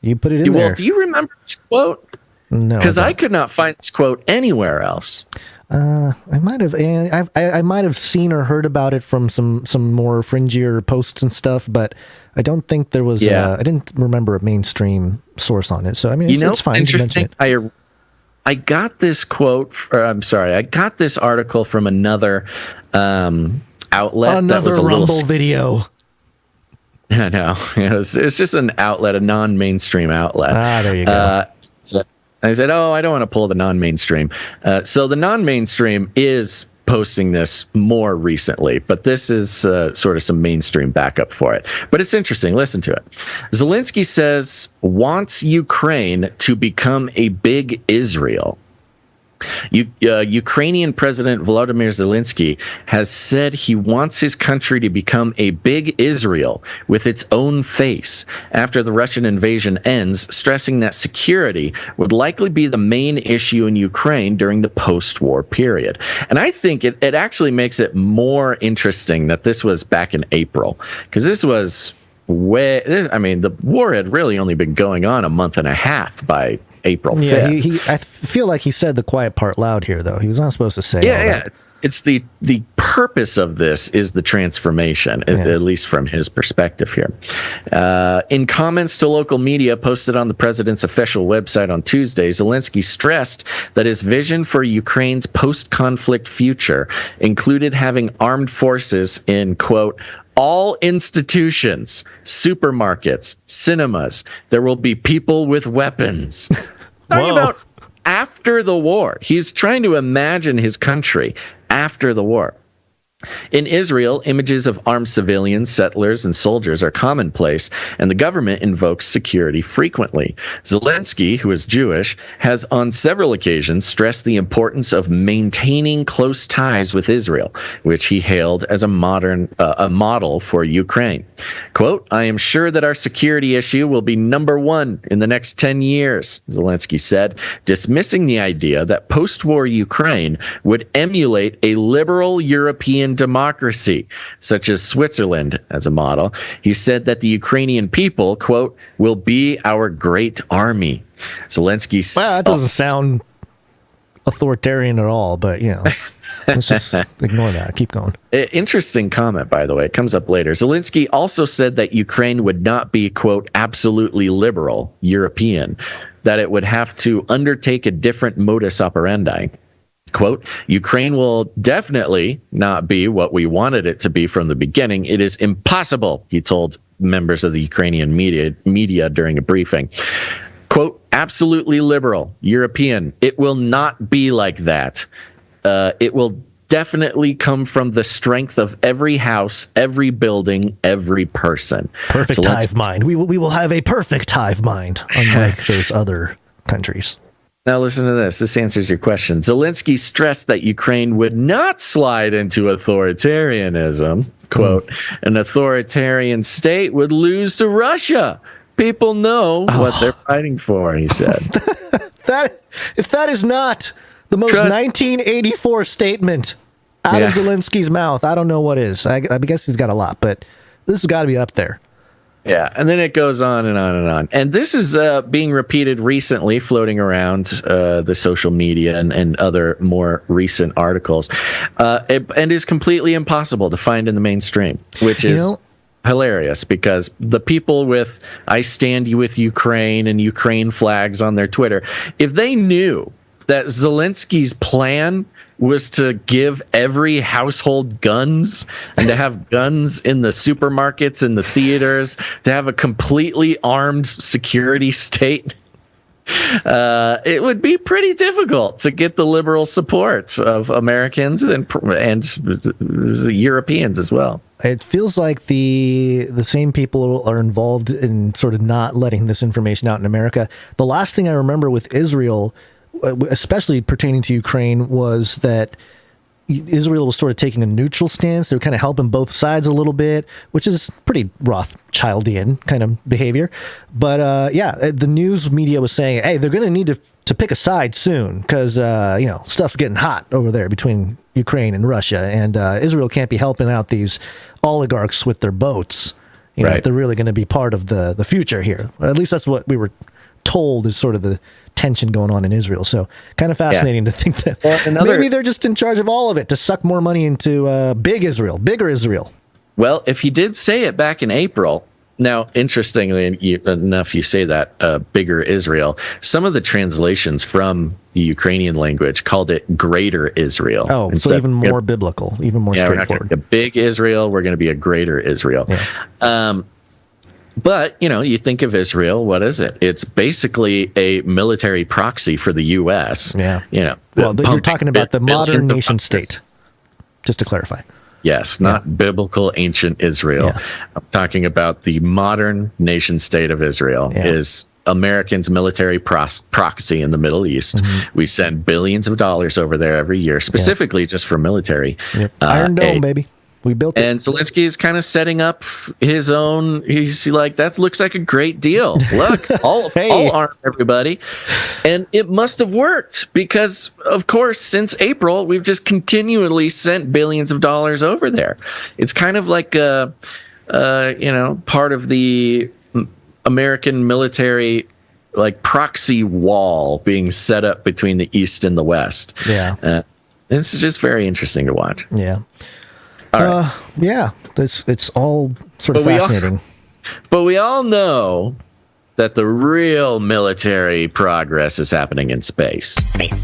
You put it in there. Well, do you remember this quote? No. Because I could not find this quote anywhere else. I might have. I might have seen or heard about it from some more fringier posts and stuff, but I don't think there was. I didn't remember a mainstream source on it. So I mean, it's fine. Interesting. I got this quote. I got this article from another outlet. Another that was a Rumble video. I know. It's just an outlet, a non-mainstream outlet. There you go. I said, I don't want to pull the non-mainstream. So the non-mainstream is posting this more recently, but this is sort of some mainstream backup for it. But it's interesting. Listen to it. Zelensky says, wants Ukraine to become a big Israel. Ukrainian President Volodymyr Zelensky has said he wants his country to become a big Israel with its own face after the Russian invasion ends, stressing that security would likely be the main issue in Ukraine during the post-war period. And I think it actually makes it more interesting that this was back in April, because this was the war had really only been going on a month and a half by April 5th. Yeah, I feel like he said the quiet part loud here, though. He was not supposed to say that. It's the purpose of this is the transformation, at least from his perspective here. In comments to local media posted on the president's official website on Tuesday, Zelensky stressed that his vision for Ukraine's post-conflict future included having armed forces in, quote, all institutions, supermarkets, cinemas. There will be people with weapons. Talking about after the war. He's trying to imagine his country after the war. In Israel, images of armed civilians, settlers, and soldiers are commonplace, and the government invokes security frequently. Zelensky, who is Jewish, has on several occasions stressed the importance of maintaining close ties with Israel, which he hailed as a model for Ukraine. Quote, "I am sure that our security issue will be number one in the next 10 years, Zelensky said, dismissing the idea that post-war Ukraine would emulate a liberal European democracy, such as Switzerland as a model. He said that the Ukrainian people, quote, will be our great army." Zelensky... Well, that doesn't sound authoritarian at all, but, you know, let's just ignore that. Keep going. Interesting comment, by the way. It comes up later. Zelensky also said that Ukraine would not be, quote, absolutely liberal, European, that it would have to undertake a different modus operandi. Quote, "Ukraine will definitely not be what we wanted it to be from the beginning. It is impossible," he told members of the Ukrainian media during a briefing. Quote, "Absolutely liberal, European. It will not be like that. It will definitely come from the strength of every house, every building, every person." Perfect hive mind. We will have a perfect hive mind, unlike those other countries. Now listen to this. This answers your question. Zelensky stressed that Ukraine would not slide into authoritarianism. Quote, "An authoritarian state would lose to Russia. People know what they're fighting for," he said. If that is not the most 1984 statement out of Zelensky's mouth, I don't know what is. I guess he's got a lot, but this has got to be up there. Yeah, and then it goes on and on and on. And this is being repeated recently, floating around the social media and other more recent articles, and is completely impossible to find in the mainstream, which is hilarious, because the people with "I stand with Ukraine" and Ukraine flags on their Twitter, if they knew that Zelensky's plan was to give every household guns and to have guns in the supermarkets and the theaters, to have a completely armed security state, it would be pretty difficult to get the liberal support of Americans and Europeans as well. It feels like the same people are involved in sort of not letting this information out in America. The last thing I remember with Israel, especially pertaining to Ukraine, was that Israel was sort of taking a neutral stance. They were kind of helping both sides a little bit, which is pretty Rothschildian kind of behavior. But the news media was saying, hey, they're going to need to pick a side soon because, stuff's getting hot over there between Ukraine and Russia. And Israel can't be helping out these oligarchs with their boats, if they're really going to be part of the future here. Or at least that's what we were told is sort of the tension going on in Israel. So kind of fascinating to think that maybe they're just in charge of all of it to suck more money into bigger Israel. Well, if he did say it back in April, now, interestingly enough, you say that bigger Israel, some of the translations from the Ukrainian language called it greater Israel. Oh, so even more biblical, even more straightforward. We're not going to be a big Israel, we're going to be a greater Israel. Yeah. But, you think of Israel, what is it? It's basically a military proxy for the U.S. Yeah. Well, you're talking about the modern nation state, just to clarify. Yes, not biblical ancient Israel. Yeah. I'm talking about the modern nation state of Israel is Americans' military proxy in the Middle East. Mm-hmm. We send billions of dollars over there every year, specifically just for military. Yep. Iron Dome, baby. We built it. And Zelensky is kind of setting up his own. He's like, that looks like a great deal. Look, all arm everybody. And it must have worked because, of course, since April, we've just continually sent billions of dollars over there. It's kind of like, part of the American military, like proxy wall being set up between the East and the West. Yeah. This is just very interesting to watch. Yeah. It's all sort of fascinating. But we all know that the real military progress is happening in space. Space.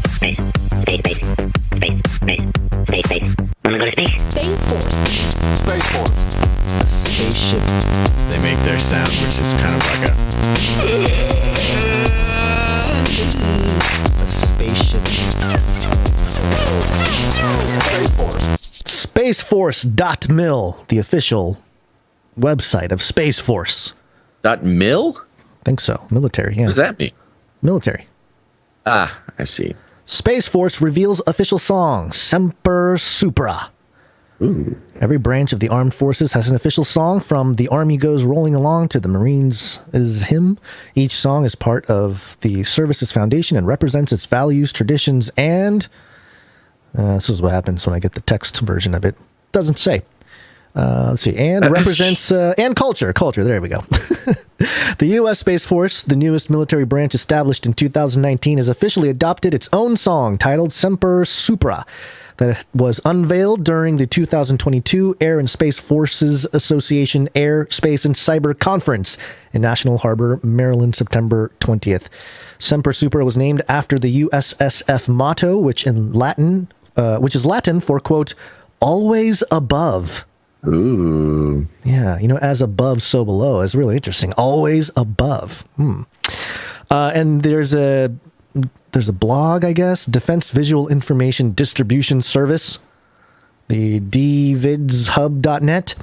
Wanna go to space? Space Force. Spaceship. They make their sound, which is kind of like a spaceship. Space Force Spaceforce.mil, the official website of Space Force. .mil? I think so. Military, yeah. What does that mean? Military. Ah, I see. Space Force reveals official song, Semper Supra. Ooh. Every branch of the armed forces has an official song, from The Army Goes Rolling Along to the Marines' Hymn. Each song is part of the service's foundation and represents its values, traditions, and... this is what happens when I get the text version of it. Doesn't say. Let's see. And represents... and culture. Culture. There we go. The U.S. Space Force, the newest military branch established in 2019, has officially adopted its own song titled Semper Supra, that was unveiled during the 2022 Air and Space Forces Association Air, Space, and Cyber Conference in National Harbor, Maryland, September 20th. Semper Supra was named after the USSF motto, which is Latin for, quote, always above. Ooh. Yeah, as above, so below. It's really interesting. Always above. And there's a blog, I guess, Defense Visual Information Distribution Service, the dvidshub.net,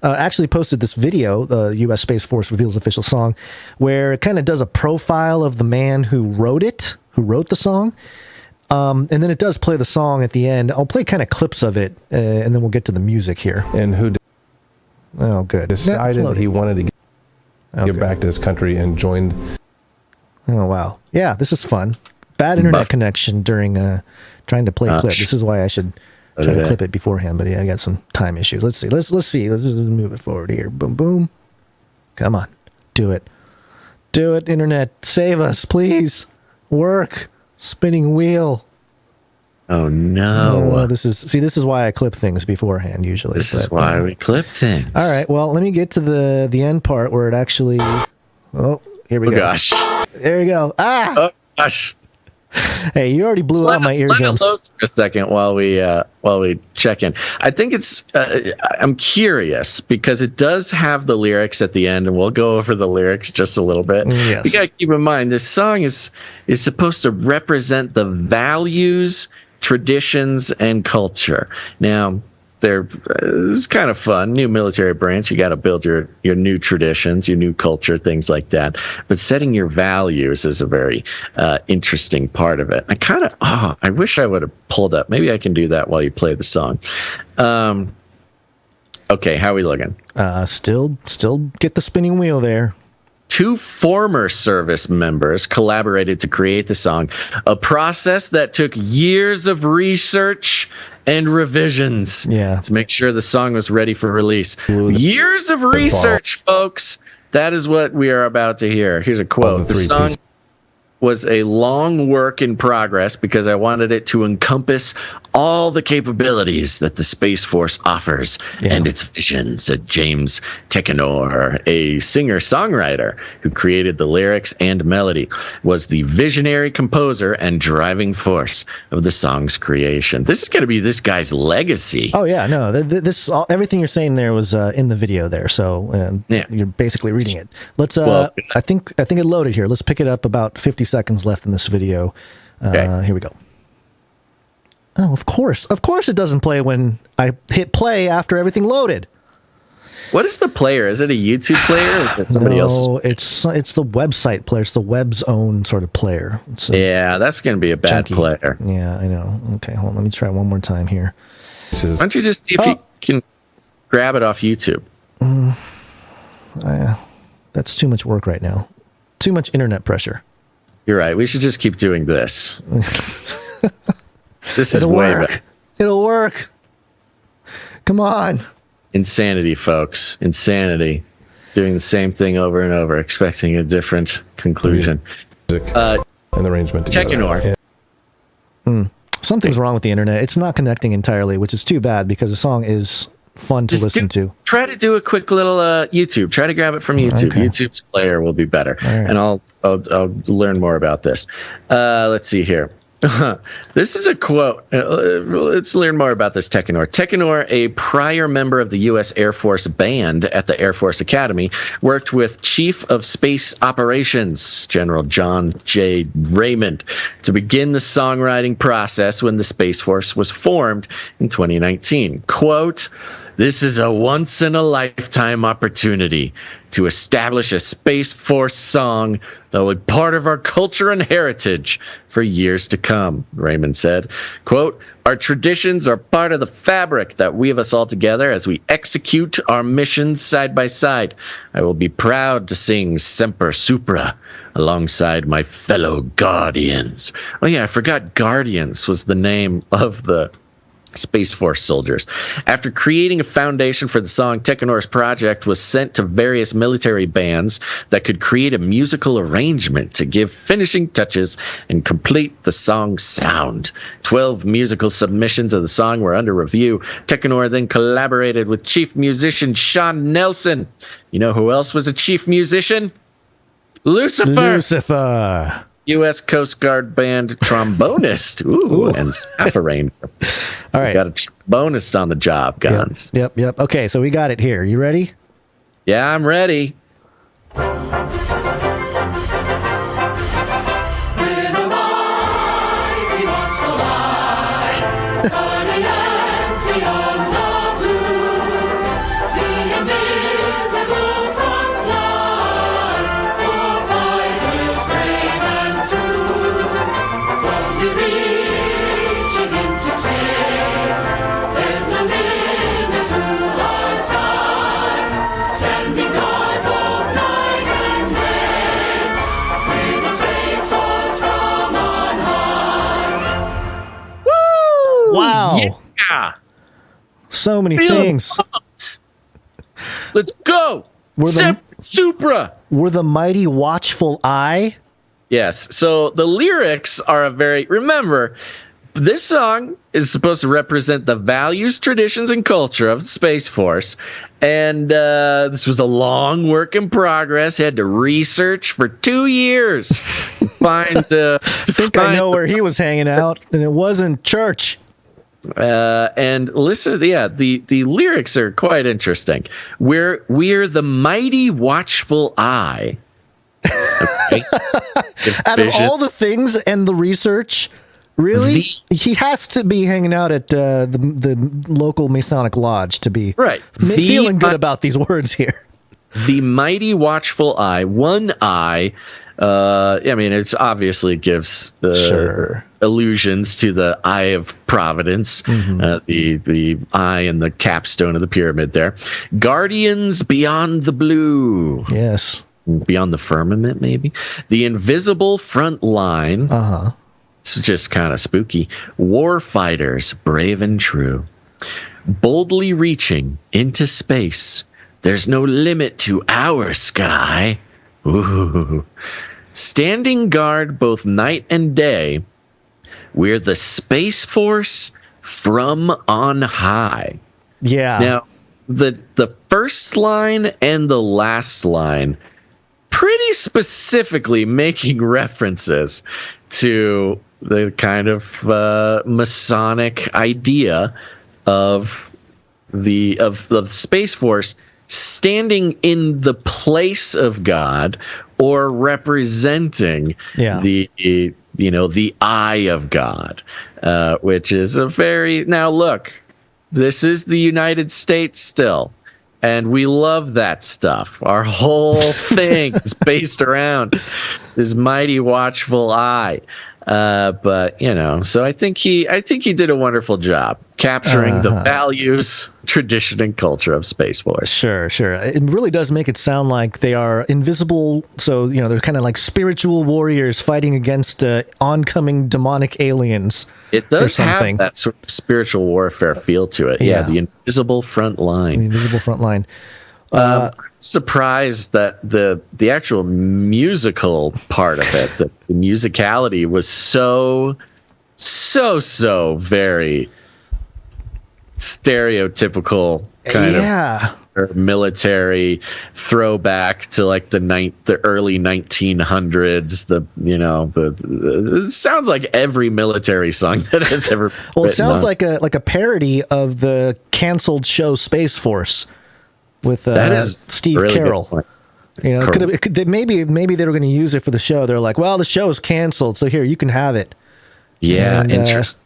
actually posted this video, the U.S. Space Force reveals official song, where it kind of does a profile of the man who wrote the song. And then it does play the song at the end. I'll play kind of clips of it, and then we'll get to the music here. And who decided he wanted to get back to his country and joined. Oh, wow. Yeah, this is fun. Bad internet connection during trying to play clip. This is why I should try to clip it beforehand. But yeah, I got some time issues. Let's see. Let's see. Let's just move it forward here. Boom, boom. Come on. Do it. Do it, internet. Save us, please. Work. Spinning wheel. Oh no! This is why I clip things beforehand usually. This is why we clip things. All right. Well, let me get to the end part where it actually. Oh, here we go. Gosh! There we go. Ah! Oh gosh! Hey, you already blew out my eardrums. Let it load for a second while we check in. I think it's. I'm curious because it does have the lyrics at the end, and we'll go over the lyrics just a little bit. Yes. You got to keep in mind this song is supposed to represent the values, traditions, and culture. Now, it's kind of fun. New military branch, you got to build your new traditions, your new culture, things like that. But setting your values is a very interesting part of it. I wish I would have pulled up. Maybe I can do that while you play the song. Okay, how are we looking? Still get the spinning wheel there. 2 former service members collaborated to create the song, a process that took years of research and revisions to make sure the song was ready for release. Years of research, folks. That is what we are about to hear. Here's a quote. The song was a long work in progress because I wanted it to encompass all the capabilities that the Space Force offers and its vision, said James Tekenor, a singer-songwriter who created the lyrics and melody, was the visionary composer and driving force of the song's creation. This is going to be this guy's legacy. Oh, yeah, no, everything you're saying there was in the video there, so you're basically reading it. Let's. I think it loaded here. Let's pick it up. About 50 seconds left in this video. Here we go. Oh, of course it doesn't play when I hit play after everything loaded. What is the player? Is it a YouTube player or is it somebody else? No, it's the website player. It's the web's own sort of player. That's going to be a bad player. Yeah, I know. Okay, hold on. Let me try one more time here. Why don't you just see if you can grab it off YouTube? That's too much work right now. Too much internet pressure. You're right. We should just keep doing this. This is It'll way work. better. It'll work. Come on. Insanity, folks. Insanity. Doing the same thing over and over, expecting a different conclusion. And arrangement together. Something's wrong with the internet. It's not connecting entirely, which is too bad because the song is fun to listen to. Try to do a quick little YouTube. Try to grab it from YouTube. Okay. YouTube's player will be better. Right. And I'll learn more about this. Let's see here. This is a quote. Let's learn more about this Tekenor. Tekenor, a prior member of the U.S. Air Force Band at the Air Force Academy, worked with Chief of Space Operations, General John J. Raymond, to begin the songwriting process when the Space Force was formed in 2019. Quote, "This is a once-in-a-lifetime opportunity to establish a Space Force song that will be part of our culture and heritage for years to come," Raymond said. Quote, "Our traditions are part of the fabric that weave us all together as we execute our missions side by side. I will be proud to sing Semper Supra alongside my fellow Guardians." Oh yeah, I forgot Guardians was the name of the Space Force soldiers. After creating a foundation for the song, Tekenor's project was sent to various military bands that could create a musical arrangement to give finishing touches and complete the song's sound. 12 musical submissions of the song were under review. Tekenor then collaborated with chief musician Sean Nelson. You know who else was a chief musician? Lucifer. U.S. Coast Guard Band trombonist. Ooh. And Saffarain. All right. Got a trombonist on the job, Guns. Yep. Okay, so we got it here. You ready? Yeah, I'm ready. Wow. Yeah. So many things. Let's go. Supra. We're the mighty watchful eye. Yes. So the lyrics are remember, this song is supposed to represent the values, traditions, and culture of the Space Force. And this was a long work in progress. Had to research for 2 years to find. I think I know where he was hanging out, and it wasn't church. And listen, the lyrics are quite interesting. We're the mighty watchful eye. Okay. Out of all the things and the research, really, he has to be hanging out at the local Masonic Lodge to be feeling good about these words here. The mighty watchful eye, one eye. I mean, it's obviously gives allusions to the Eye of Providence, the eye and the capstone of the pyramid there. Guardians beyond the blue. Yes. Beyond the firmament, maybe. The invisible front line. It's just kind of spooky. War fighters, brave and true. Boldly reaching into space. There's no limit to our sky. Ooh. Standing guard both night and day, we're the Space Force from on high. Yeah. Now, the first line and the last line pretty specifically making references to the kind of Masonic idea of the Space Force standing in the place of God or representing the eye of God, which is now look, this is the United States still, and we love that stuff. Our whole thing is based around this mighty watchful eye. But so I think he did a wonderful job capturing the values, tradition, and culture of Space Force. Sure. It really does make it sound like they are invisible. So they're kind of like spiritual warriors fighting against oncoming demonic aliens. It does have that sort of spiritual warfare feel to it. Yeah, the invisible front line. The invisible front line. Surprised that the actual musical part of it, the musicality was so very stereotypical kind of military throwback to like the early 1900s. It sounds like every military song that has ever. Well, it sounds like a parody of the canceled show Space Force with Steve really Carell. You know, maybe they were going to use it for the show. They're like, well, the show is canceled, so here, you can have it. Yeah, interesting.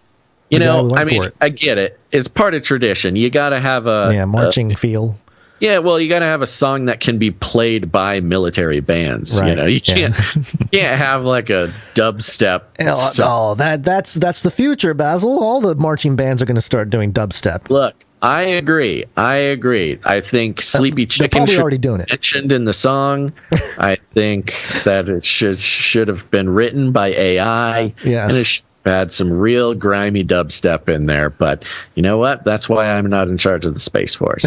I get it. It's part of tradition. You got to have a marching feel. Yeah, well, you got to have a song that can be played by military bands. Right. You know, you can't have like a dubstep. That's the future, Basil. All the marching bands are going to start doing dubstep. Look, I agree. I think Sleepy Chicken should be mentioned in the song. I think that it should have been written by AI. Yes. And it should have had some real grimy dubstep in there. But you know what? That's why I'm not in charge of the Space Force.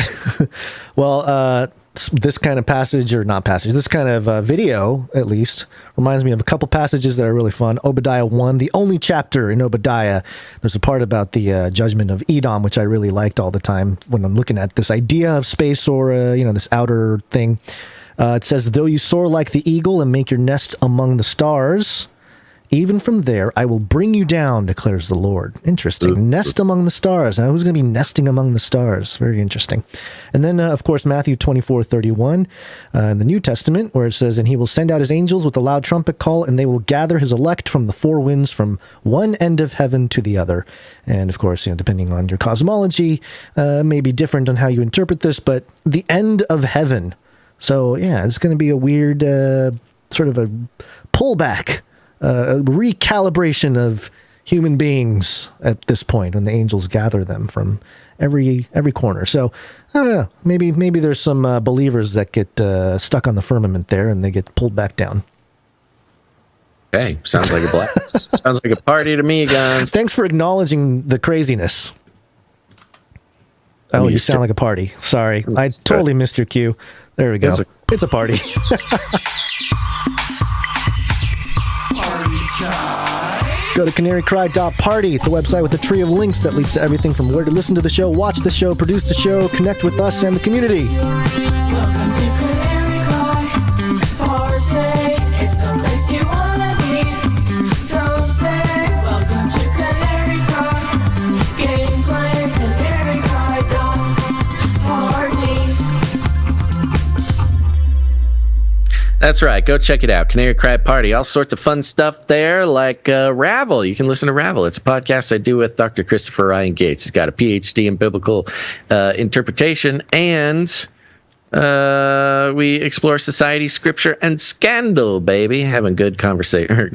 Well, this kind of this kind of video, at least, reminds me of a couple passages that are really fun. Obadiah 1, the only chapter in Obadiah, there's a part about the judgment of Edom, which I really liked all the time when I'm looking at this idea of space or, this outer thing. It says, though you soar like the eagle and make your nest among the stars, even from there, I will bring you down, declares the Lord. Interesting. Ooh. Nest among the stars. Now, who's going to be nesting among the stars? Very interesting. And then, of course, Matthew 24:31 in the New Testament, where it says, and he will send out his angels with a loud trumpet call, and they will gather his elect from the four winds, from one end of heaven to the other. And, of course, depending on your cosmology, may be different on how you interpret this, but the end of heaven. So, yeah, it's going to be a weird sort of a pullback, a recalibration of human beings at this point when the angels gather them from every corner. So I don't know. Maybe there's some believers that get stuck on the firmament there and they get pulled back down. Hey, sounds like a blast. Sounds like a party to me, guys. Thanks for acknowledging the craziness. Oh, you sound like a party. Sorry, I totally missed your cue. There we go. It's a party. Go to canarycry.party. It's a website with a tree of links that leads to everything from where to listen to the show, watch the show, produce the show, connect with us and the community. Welcome to Canary Cry Party. It's the place you wanna be. So say, welcome to Canary Cry. Gameplay, Canary Cry Party. That's right. Go check it out. Canary Cry Party. All sorts of fun stuff there, like Ravel. You can listen to Ravel. It's a podcast I do with Dr. Christopher Ryan Gates. He's got a PhD in biblical interpretation, and we explore society, scripture, and scandal, baby. Having good conversation,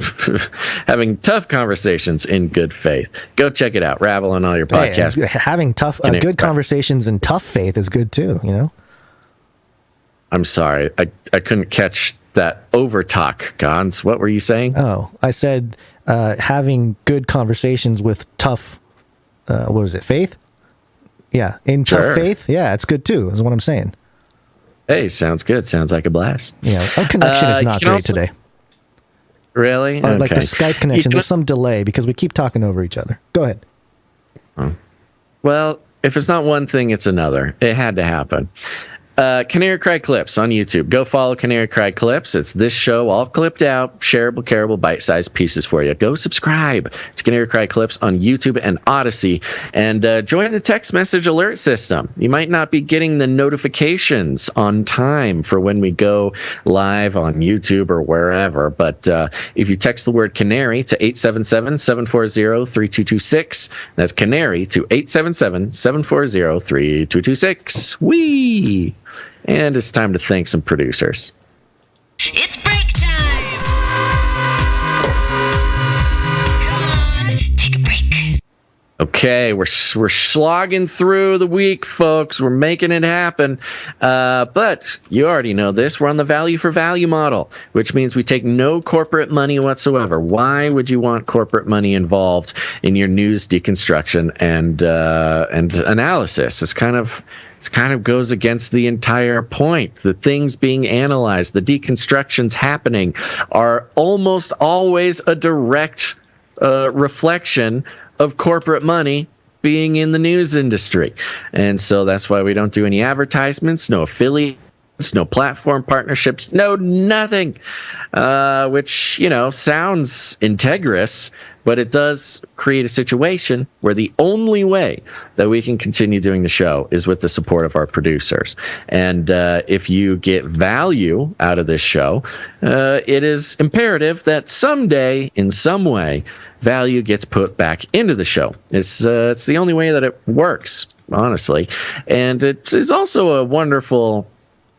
having tough conversations in good faith. Go check it out. Ravel on all your podcasts. Hey, having good conversations in tough faith is good too, I'm sorry. I couldn't catch that overtalk, Gons. What were you saying? Oh, I said having good conversations with tough, faith? Yeah, in tough faith? Yeah, it's good too, is what I'm saying. Hey, sounds good. Sounds like a blast. Yeah, our connection is not great today. Really? Okay. Like the Skype connection, there's some delay because we keep talking over each other. Go ahead. Oh. Well, if it's not one thing, it's another. It had to happen. Canary Cry Clips on YouTube. Go follow Canary Cry Clips. It's this show all clipped out, shareable, careable, bite-sized pieces for you. Go subscribe to Canary Cry Clips on YouTube and Odyssey, and join the text message alert system. You might not be getting the notifications on time for when we go live on YouTube or wherever, but if you text the word Canary to 877-740-3226, that's Canary to 877-740-3226. Whee! And it's time to thank some producers. It's break time! Come on, take a break. Okay, we're slogging through the week, folks. We're making it happen. But you already know this. We're on the value for value model, which means we take no corporate money whatsoever. Why would you want corporate money involved in your news deconstruction and analysis? It kind of goes against the entire point. The things being analyzed, the deconstructions happening, are almost always a direct reflection of corporate money being in the news industry. And so that's why we don't do any advertisements, no affiliates, no platform partnerships, no nothing, which, sounds integrous, but it does create a situation where the only way that we can continue doing the show is with the support of our producers. And if you get value out of this show, it is imperative that someday, in some way, value gets put back into the show. It's the only way that it works, honestly. And it is also a wonderful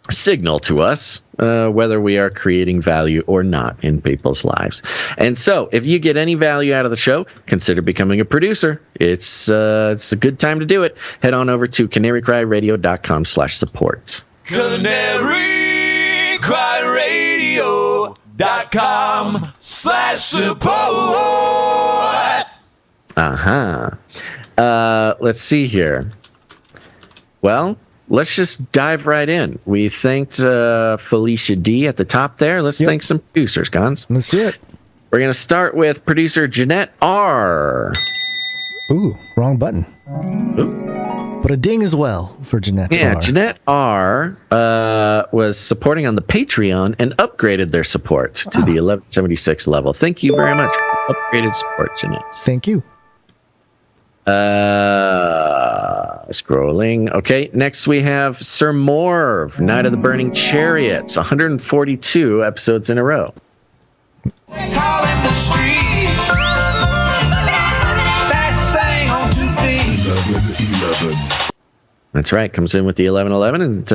signal to us whether we are creating value or not in people's lives. And so if you get any value out of the show, consider becoming a producer. It's a good time to do it. Head on over to canarycryradio.com/support. canarycryradio.com/support. Let's see here. Well, let's just dive right in. We thanked Felicia D at the top there. Let's thank some producers, Gons. Let's do it. We're going to start with producer Jeanette R. Ooh, wrong button. Ooh. But a ding as well for Jeanette R. Yeah, Jeanette R. Was supporting on the Patreon and upgraded their support to the 1176 level. Thank you very much for upgraded support, Jeanette. Thank you. Scrolling. Okay, next we have Sir Morv, Night of the Burning Chariots, 142 episodes in a row. Out in the street. Fast thing on 2 feet. 11. That's right, comes in with the 1111, and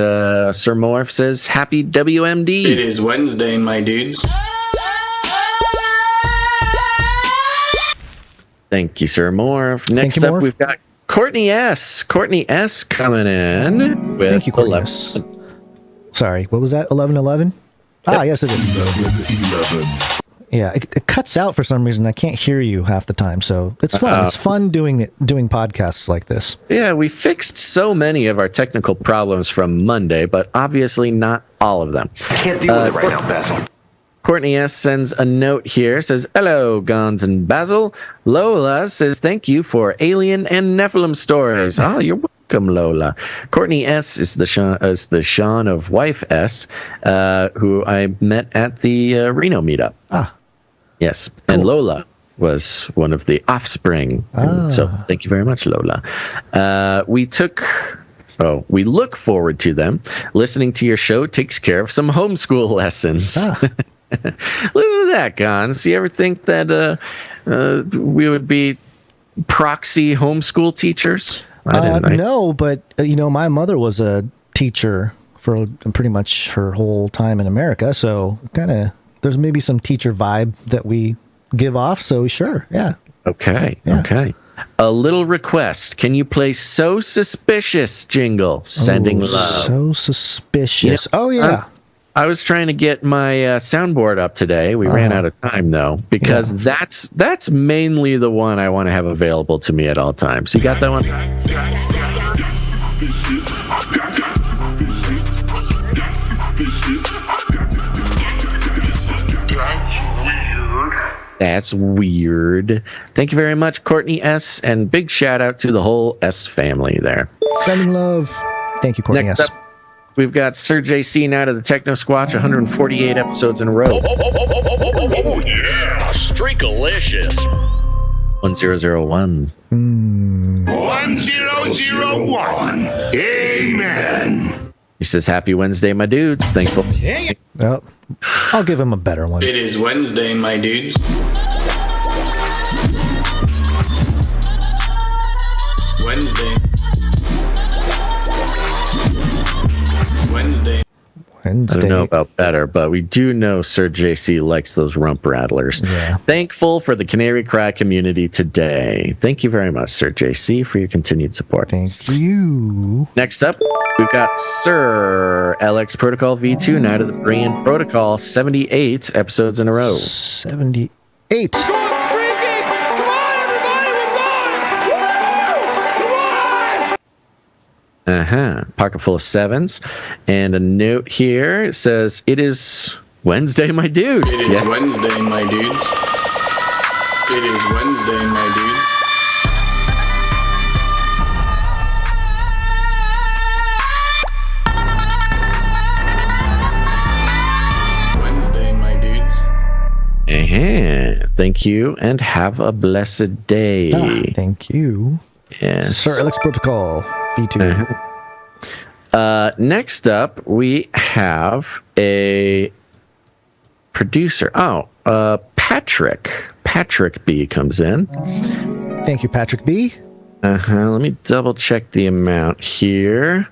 Sir Morv says, Happy WMD. It is Wednesday, my dudes. Thank you, Sir Morv. Next up, we've got Courtney S. Courtney S. coming in with Thank you, Courtney S. Sorry, what was that? 1111? Ah, yes, it is. 11. Yeah, it cuts out for some reason. I can't hear you half the time, so it's fun. It's fun doing podcasts like this. Yeah, we fixed so many of our technical problems from Monday, but obviously not all of them. I can't deal with it right now, Basil. Courtney S. sends a note here, says, Hello, Gons and Basil. Lola says, thank you for Alien and Nephilim stories. Oh, you're welcome, Lola. Courtney S. is the Sean of Wife S., who I met at the Reno meetup. Ah. Yes, cool. And Lola was one of the offspring. So thank you very much, Lola. We look forward to them. Listening to your show takes care of some homeschool lessons. Listen to that, Gons. You ever think that we would be proxy homeschool teachers? No, but my mother was a teacher for pretty much her whole time in America, so there's maybe some teacher vibe that we give off. So sure, yeah. Okay. A little request. Can you play So Suspicious jingle? Sending love. So Suspicious. Oh, yeah. I was trying to get my soundboard up today. We ran out of time, though, because that's mainly the one I want to have available to me at all times. You got that one? That's weird. Thank you very much, Courtney S. And big shout out to the whole S family there. Sending love. Thank you, Courtney S. Next up, we've got Sir JC Night of the Techno Squatch, 148 episodes in a row. Oh yeah, Streakalicious. 1001. 1001. Amen. He says, Happy Wednesday, my dudes. Thankful. Well, I'll give him a better one. It is Wednesday, my dudes. Wednesday. I don't know about better, but we do know Sir JC likes those rump rattlers. Yeah. Thankful for the Canary Cry community today. Thank you very much, Sir JC, for your continued support. Thank you. Next up, we've got Sir LX Protocol V2, Night of the Brain Protocol, 78 episodes in a row. 78. Pocket full of sevens. And a note here, it says, It is Wednesday, my dudes. It is Wednesday, my dudes. It is Wednesday, my dudes. Thank you, and have a blessed day. Thank you. Yes. Sir Alex Protocol, V2. Next up, we have a producer. Patrick. Patrick B comes in. Thank you, Patrick B. Let me double check the amount here.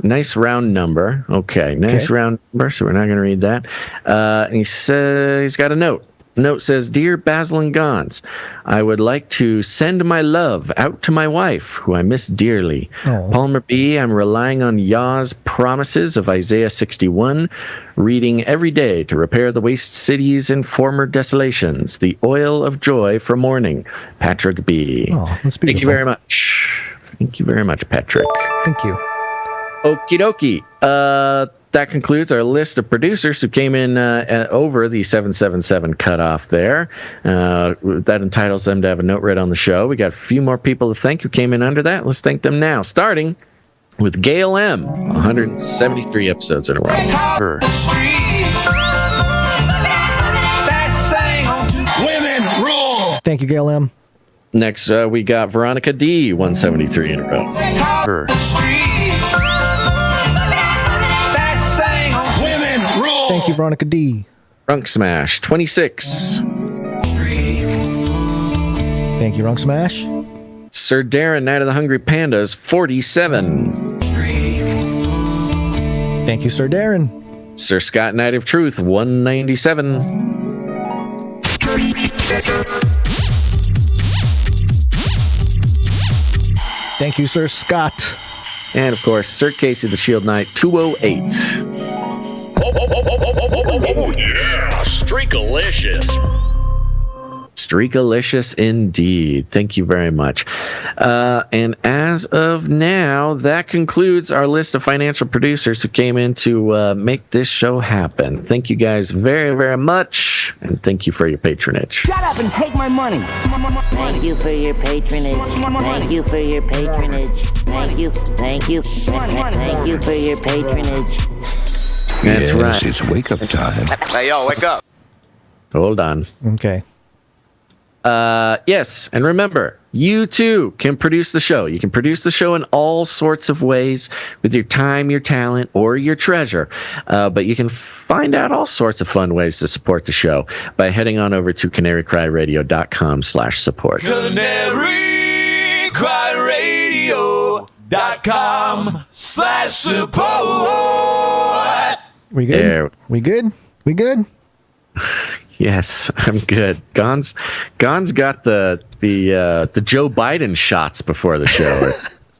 Nice round number. Okay, nice round number, so we're not going to read that. And he says he's got a note. The note says, Dear Basil and Gons, I would like to send my love out to my wife, who I miss dearly. Palmer B, I'm relying on Yah's promises of Isaiah 61, reading every day to repair the waste cities and former desolations, the oil of joy for mourning. Patrick B. That's beautiful. Thank you very much. Thank you very much, Patrick. Thank you. Okie dokie. That concludes our list of producers who came in over the 777 cutoff there. That entitles them to have a note read on the show. We got a few more people to thank who came in under that. Let's thank them now, starting with Gail M. 173 episodes in a row. Women rule. Thank you, Gail M. Next, we got Veronica D. 173 in a row. Thank you, Veronica D. Runk Smash, 26. Thank you, Runk Smash. Sir Darren, Night of the Hungry Pandas, 47. Thank you, Sir Darren. Sir Scott, Night of Truth, 197. Thank you, Sir Scott. And, of course, Sir Casey, the Shield Knight, 208. Oh, yeah, Streakalicious. Streakalicious indeed. Thank you very much. And as of now, that concludes our list of financial producers who came in to make this show happen. Thank you guys very, very much. And thank you for your patronage. Shut up and take my money. Thank you for your patronage. Thank you for your patronage. Thank you. Thank you. Thank you for your patronage. That's right. It's wake up time. Hey, yo, wake up. Hold on. Okay. Yes, and remember, you too can produce the show. You can produce the show in all sorts of ways with your time, your talent, or your treasure. But you can find out all sorts of fun ways to support the show by heading on over to canarycryradio.com/support. canarycryradio.com/support. We good? There. We good? We good? Yes, I'm good. Gon's got the Joe Biden shots before the show.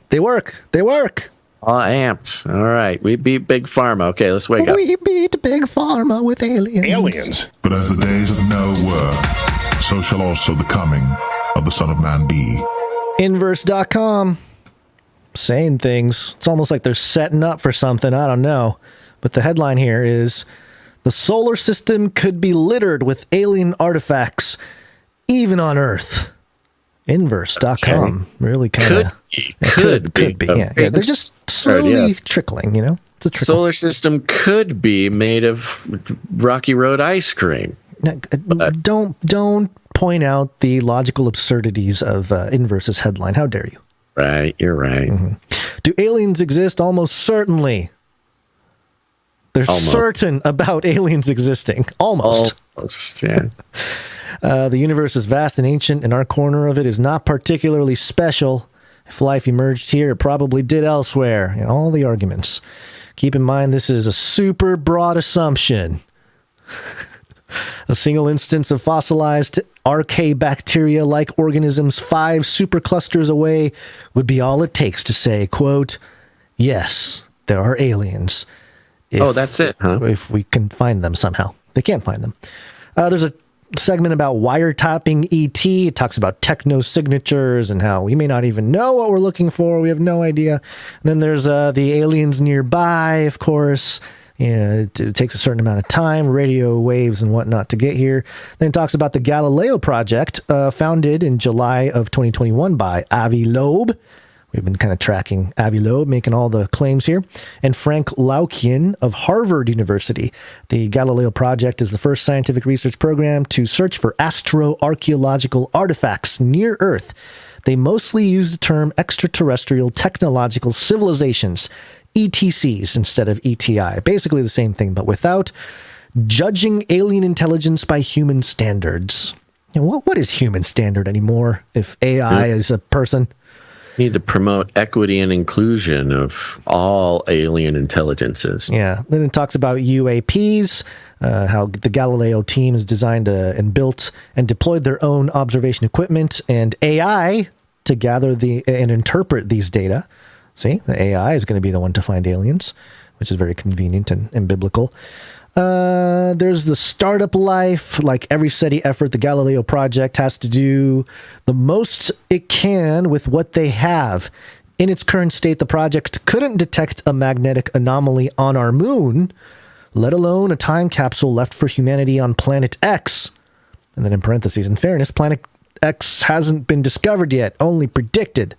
They work. They work. All amped. All right. We beat Big Pharma. Okay, let's wake up. We beat Big Pharma with aliens. But as the days of Noah were, so shall also the coming of the Son of Man be. Inverse.com. Saying things. It's almost like they're setting up for something. I don't know. But the headline here is, the solar system could be littered with alien artifacts, even on Earth. Inverse.com. Okay. Really kind of. Could be. Yeah. They're just slowly trickling, you know? It's a trickle. Solar system could be made of Rocky Road ice cream. Don't point out the logical absurdities of Inverse's headline. How dare you? Right, you're right. Mm-hmm. Do aliens exist? Almost certainly. They're certain about aliens existing. Almost, yeah. The universe is vast and ancient, and our corner of it is not particularly special. If life emerged here, it probably did elsewhere. You know, all the arguments. Keep in mind, this is a super broad assumption. A single instance of fossilized archaebacteria-like organisms 5 superclusters away would be all it takes to say, quote, yes, there are aliens. That's it, huh? If we can find them somehow. They can't find them. There's a segment about wiretapping ET. It talks about techno-signatures and how we may not even know what we're looking for. We have no idea. And then there's the aliens nearby, of course. It takes a certain amount of time, radio waves and whatnot to get here. Then it talks about the Galileo project, founded in July of 2021 by Avi Loeb. We've been kind of tracking Avi Loeb making all the claims here. And Frank Laukian of Harvard University. The Galileo Project is the first scientific research program to search for astroarchaeological artifacts near Earth. They mostly use the term extraterrestrial technological civilizations, ETCs, instead of ETI. Basically the same thing, but without judging alien intelligence by human standards. What is human standard anymore if AI is a person? Need to promote equity and inclusion of all alien intelligences. Yeah. Then it talks about UAPs, how the Galileo team is designed and built and deployed their own observation equipment and AI to gather and interpret these data. See, the AI is going to be the one to find aliens, which is very convenient and biblical. There's the startup life. Like every SETI effort, the Galileo Project has to do the most it can with what they have. In its current state, the project couldn't detect a magnetic anomaly on our moon, let alone a time capsule left for humanity on Planet X. And then in parentheses, in fairness, Planet X hasn't been discovered yet, only predicted.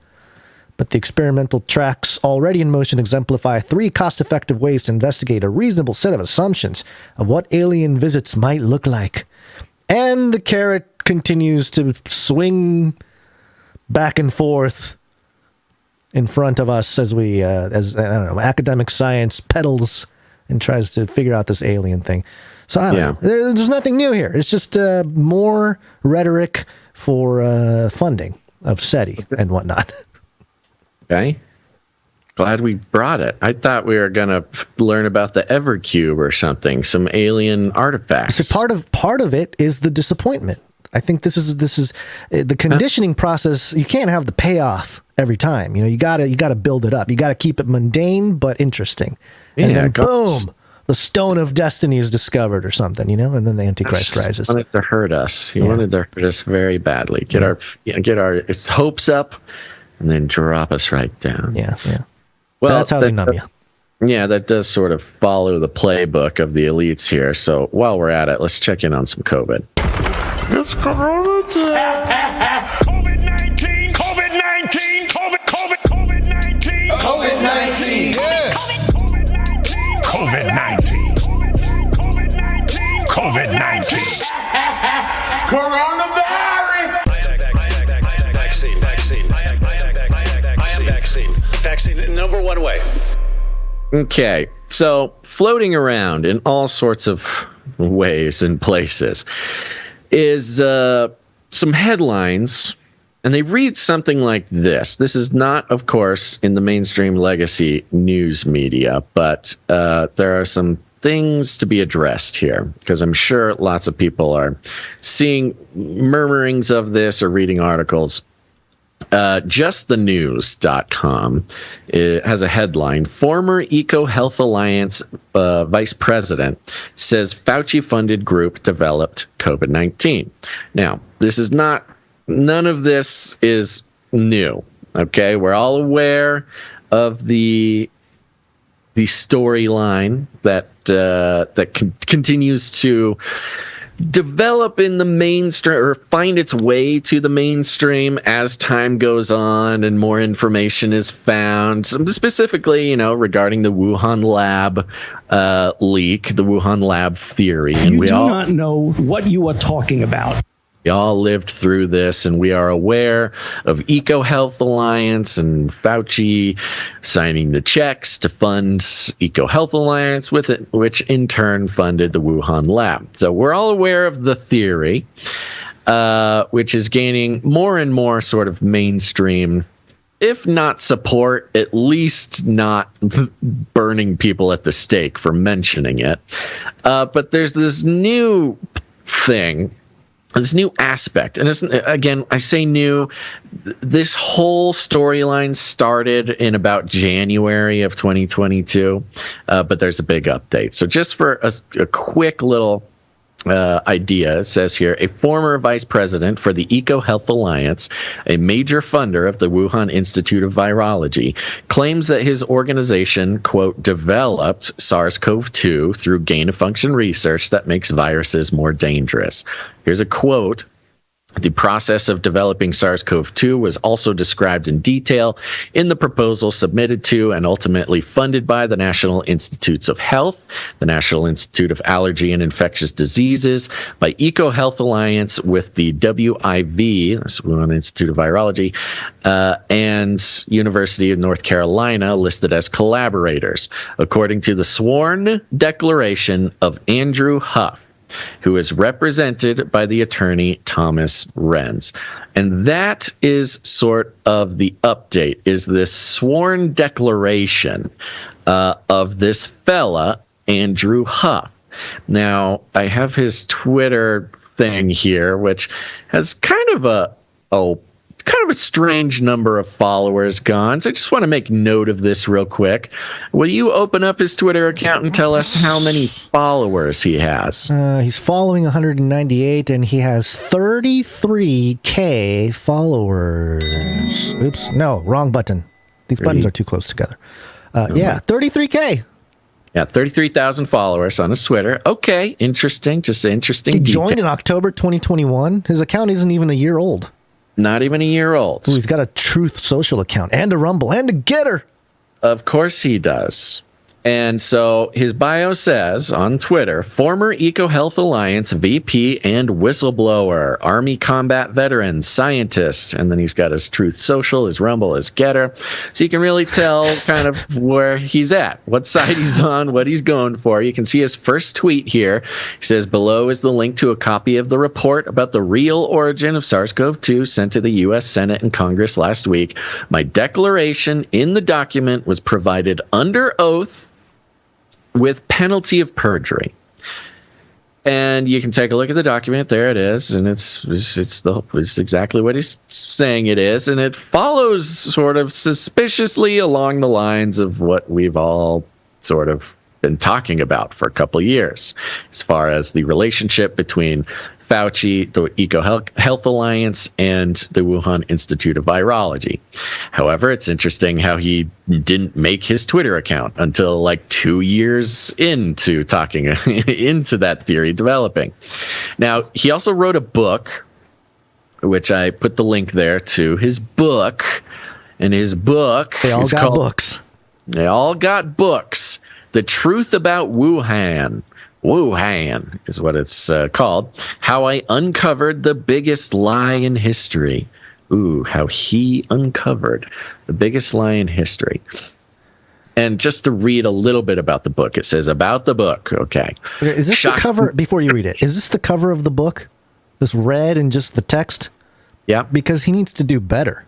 But the experimental tracks already in motion exemplify 3 cost-effective ways to investigate a reasonable set of assumptions of what alien visits might look like. And the carrot continues to swing back and forth in front of us as academic science peddles and tries to figure out this alien thing. So I don't know. There's nothing new here. It's just more rhetoric for funding of SETI and whatnot. Okay. Glad we brought it. I thought we were going to learn about the Evercube or something, some alien artifacts. So part of it is the disappointment. I think this is the conditioning process. You can't have the payoff every time. You got to build it up. You got to keep it mundane but interesting. And then boom, the stone of destiny is discovered or something, and then the Antichrist rises. He wanted to hurt us. He wanted to hurt us very badly. Get our its hopes up and then drop us right down. Yeah. Well, that's how they numb you. Yeah, that does sort of follow the playbook of the elites here. So while we're at it, let's check in on some COVID. It's Corona time. COVID-19, COVID-19, COVID-19, COVID-19, yes. COVID-19, COVID-19, coronavirus. Vaccine, number one way. Okay, so floating around in all sorts of ways and places is some headlines, and they read something like this. This is not, of course, in the mainstream legacy news media, but there are some things to be addressed here, because I'm sure lots of people are seeing murmurings of this or reading articles. JustTheNews.com has a headline: Former EcoHealth Alliance vice president says Fauci-funded group developed COVID-19. Now, none of this is new. Okay, we're all aware of the storyline that continues to develop in the mainstream, or find its way to the mainstream as time goes on and more information is found, specifically, regarding the Wuhan lab leak, the Wuhan lab theory. And we do not know what you are talking about. We all lived through this, and we are aware of EcoHealth Alliance and Fauci signing the checks to fund EcoHealth Alliance, with it, which in turn funded the Wuhan lab. So we're all aware of the theory, which is gaining more and more sort of mainstream, if not support, at least not burning people at the stake for mentioning it. But there's this new thing, this new aspect, and again, I say new. This whole storyline started in about January of 2022, but there's a big update. So just for a quick little idea, it says here, a former vice president for the EcoHealth Alliance, a major funder of the Wuhan Institute of Virology, claims that his organization, quote, developed SARS-CoV-2 through gain-of-function research that makes viruses more dangerous. Here's a quote The process of developing SARS-CoV-2 was also described in detail in the proposal submitted to and ultimately funded by the National Institutes of Health, the National Institute of Allergy and Infectious Diseases, by EcoHealth Alliance with the WIV, that's Wuhan Institute of Virology, and University of North Carolina listed as collaborators, according to the sworn declaration of Andrew Huff, who is represented by the attorney Thomas Renz. And that is sort of the update, is this sworn declaration of this fella, Andrew Huff. Now, I have his Twitter thing here, which has kind of a strange number of followers gone. So I just want to make note of this real quick. Will you open up his Twitter account and tell us how many followers he has? He's following 198 and he has 33K followers. Oops. No, wrong button. These buttons are too close together. 33K. Yeah, 33,000 followers on his Twitter. Okay, interesting. Just interesting. He joined in October 2021. His account isn't even a year old. Not even a year old. Ooh, he's got a Truth Social account and a Rumble and a Getter. Of course he does. And so his bio says on Twitter, former EcoHealth Alliance VP and whistleblower, Army combat veteran, scientist. And then he's got his Truth Social, his Rumble, his Getter. So you can really tell kind of where he's at, what side he's on, what he's going for. You can see his first tweet here. He says, below is the link to a copy of the report about the real origin of SARS-CoV-2 sent to the U.S. Senate and Congress last week. My declaration in the document was provided under oath with penalty of perjury. And you can take a look at the document. There it is, and it's exactly what he's saying it is, and it follows sort of suspiciously along the lines of what we've all sort of been talking about for a couple of years, as far as the relationship between Fauci, the EcoHealth Alliance, and the Wuhan Institute of Virology. However, it's interesting how he didn't make his Twitter account until like 2 years into talking into that theory developing. Now, he also wrote a book, which I put the link there to his book, and his book They all got books. They all got books. The Truth About Wuhan. Wuhan is what it's called. How I Uncovered the Biggest Lie in History. Ooh, how he uncovered the biggest lie in history. And just to read a little bit about the book, it says about the book. Okay. Is this the cover, before you read it, is this the cover of the book? This red and just the text? Yeah. Because he needs to do better.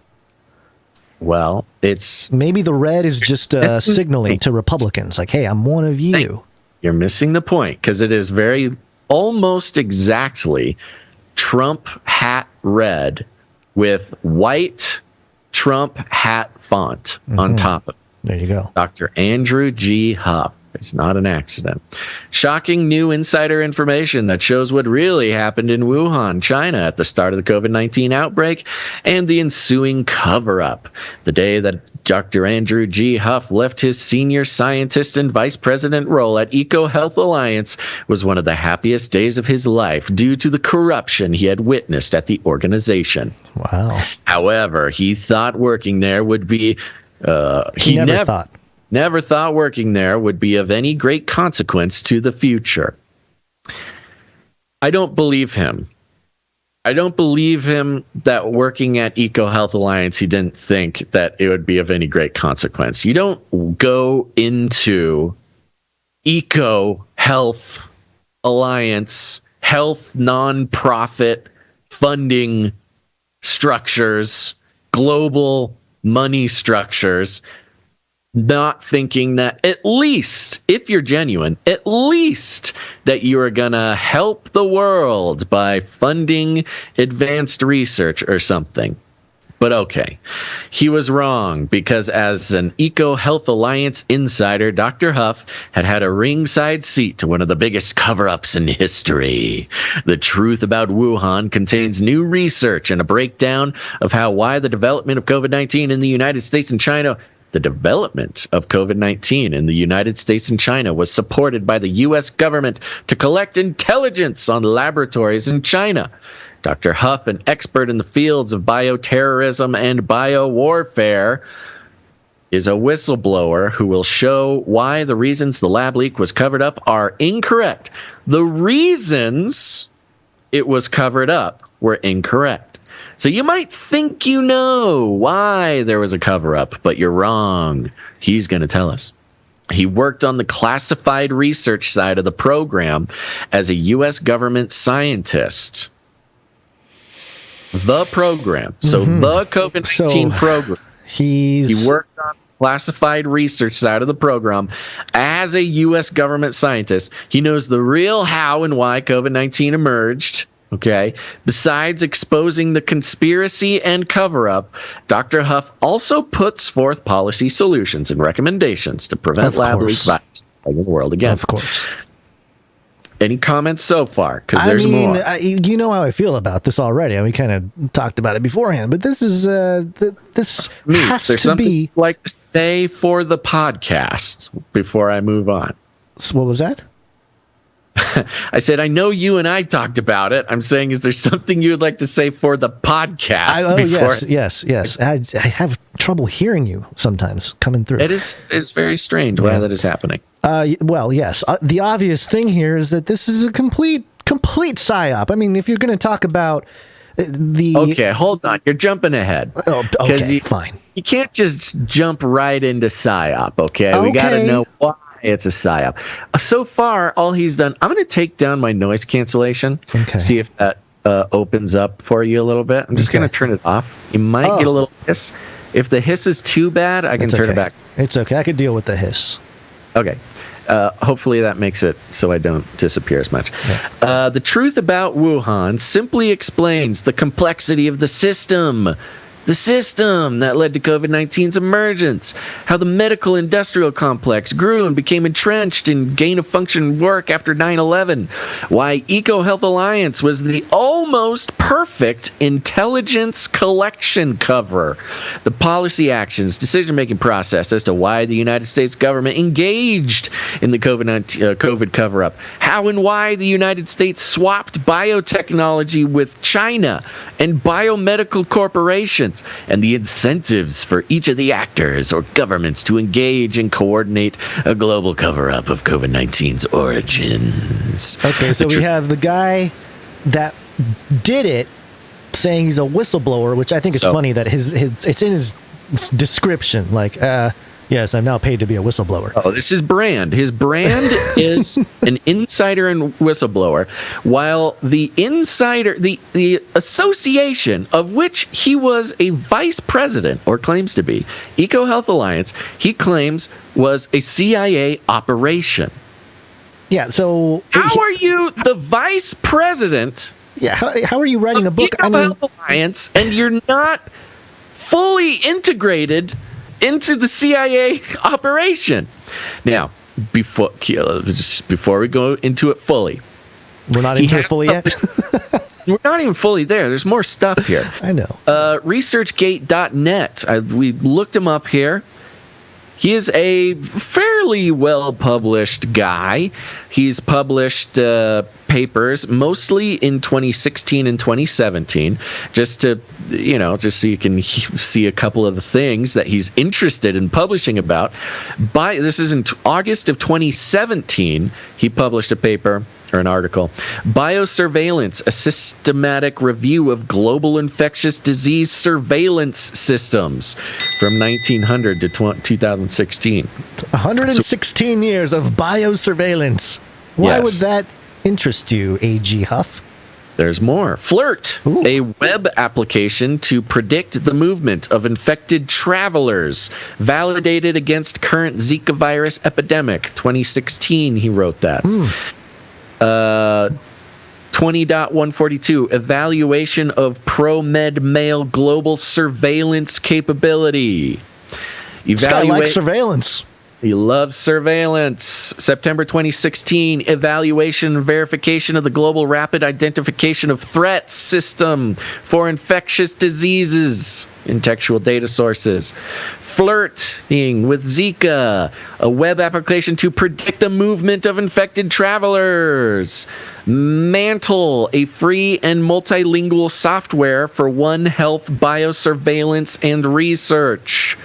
Well, it's... Maybe the red is just signaling to Republicans, like, hey, I'm one of you. You're missing the point, because it is very almost exactly Trump hat red with white Trump hat font on top of it. There you go. Dr. Andrew G. Huff. It's not an accident. Shocking new insider information that shows what really happened in Wuhan, China at the start of the COVID-19 outbreak and the ensuing cover-up. The day that Dr. Andrew G. Huff left his senior scientist and vice president role at EcoHealth Alliance was one of the happiest days of his life due to the corruption he had witnessed at the organization. Wow. However, he thought working there would be... he never thought working there would be of any great consequence to the future. I don't believe him. I don't believe him that working at EcoHealth Alliance, he didn't think that it would be of any great consequence. You don't go into EcoHealth Alliance, health nonprofit funding structures, global money structures, not thinking that at least, if you're genuine, at least that you are going to help the world by funding advanced research or something. But okay, he was wrong, because as an EcoHealth Alliance insider, Dr. Huff had a ringside seat to one of the biggest cover-ups in history. The Truth About Wuhan contains new research and a breakdown of why the development of COVID-19 in the United States and China The development of COVID-19 in the United States and China was supported by the U.S. government to collect intelligence on laboratories in China. Dr. Huff, an expert in the fields of bioterrorism and biowarfare, is a whistleblower who will show why the reasons the lab leak was covered up are incorrect. The reasons it was covered up were incorrect. So you might think you know why there was a cover-up, but you're wrong. He's going to tell us. He worked on the classified research side of the program as a U.S. government scientist. The program. So the COVID-19 program. He worked on the classified research side of the program as a U.S. government scientist. He knows the real how and why COVID-19 emerged. Okay. Besides exposing the conspiracy and cover-up, Dr. Huff also puts forth policy solutions and recommendations to prevent lab leak virus in the world again. Of course. Any comments so far? Because there's more. You know how I feel about this already. We kind of talked about it beforehand, but this is this has there's to something be. I'd like to say for the podcast before I move on. So what was that? I said, I know you and I talked about it. I'm saying, is there something you would like to say for the podcast? Yes. I have trouble hearing you sometimes coming through. It's very strange why that is happening. Well, yes. The obvious thing here is that this is a complete psyop. I mean, if you're going to talk about the... Okay, hold on. You're jumping ahead. Oh, okay, fine. You can't just jump right into psyop, okay? We got to know why it's a psyop. So far, all he's done... I'm going to take down my noise cancellation, see if that opens up for you a little bit. I'm just going to turn it off. You might get a little hiss. If the hiss is too bad, I can turn it back. It's okay. I could deal with the hiss. Okay. Hopefully that makes it so I don't disappear as much. Yeah. The truth about Wuhan simply explains the complexity of the system that led to COVID-19's emergence, how the medical industrial complex grew and became entrenched in gain-of-function work after 9/11, why EcoHealth Alliance was the almost perfect intelligence collection cover, the policy actions, decision-making process as to why the United States government engaged in the COVID cover-up, how and why the United States swapped biotechnology with China and biomedical corporations, and the incentives for each of the actors or governments to engage and coordinate a global cover-up of COVID-19's origins. Okay, so we have the guy that did it saying he's a whistleblower, which I think is funny that it's in his description, like, yes, I'm now paid to be a whistleblower. Oh, this is brand. His brand is an insider and whistleblower, while the insider, the association of which he was a vice president, or claims to be, EcoHealth Alliance, he claims was a CIA operation. Yeah, so... How are you the vice president... Yeah, how are you writing a book? EcoHealth Alliance, and you're not fully integrated into the CIA operation. Now, before we go into it fully, we're not into it fully yet. We're not even fully there. There's more stuff here. I know. ResearchGate.net. We looked him up here. He is a fairly well-published guy. He's published papers mostly in 2016 and 2017, just so you can see a couple of the things that he's interested in publishing about. This is in August of 2017. He published a paper or an article, Biosurveillance, a systematic review of global infectious disease surveillance systems from 1900 to 2016. 116 years of biosurveillance. Why would that interest you, A.G. Huff? There's more. Flirt, a web application to predict the movement of infected travelers, validated against current Zika virus epidemic. 2016, he wrote that. 20.142, evaluation of ProMed Mail global surveillance capability. This guy likes surveillance. He loves surveillance. September 2016, evaluation and verification of the global rapid identification of threats system for infectious diseases. in textual data sources. Flirting with Zika, a web application to predict the movement of infected travelers. Mantle, a free and multilingual software for One Health biosurveillance and research.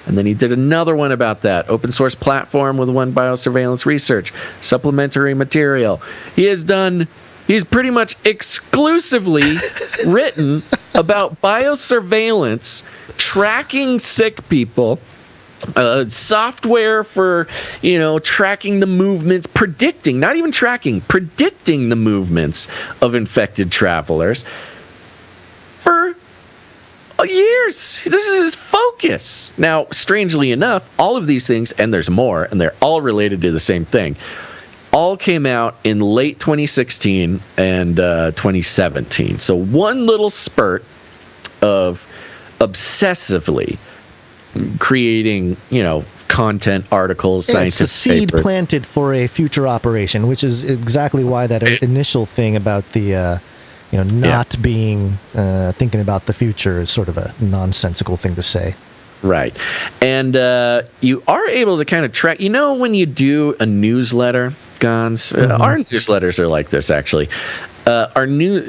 And then he did another one about that. Open source platform with One biosurveillance research. Supplementary material. He's pretty much exclusively written about biosurveillance, tracking sick people, software for, tracking the movements, predicting the movements of infected travelers for years. This is his focus. Now, strangely enough, all of these things, and there's more, and they're all related to the same thing, all came out in late 2016 and 2017. So one little spurt of obsessively creating, content, articles, scientific it's a seed papers. planted for a future operation, which is exactly why that initial thing about the, not being thinking about the future is sort of a nonsensical thing to say. Right. And you are able to kind of track, when you do a newsletter, Gons, our newsletters are like this, actually. Our new,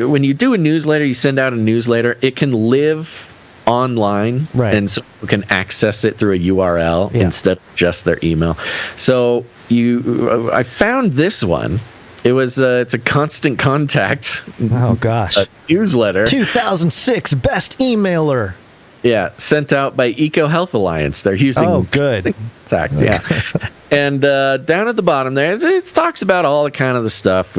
when you do a newsletter, you send out a newsletter, it can live online, right, and so you can access it through a URL instead of just their email. So I found this one. It was it's a Constant Contact. Oh gosh, newsletter. 2006 best emailer. Yeah, sent out by Eco Health Alliance. They're using. Oh, good. Contact, yeah. And down at the bottom there, it talks about all the kind of the stuff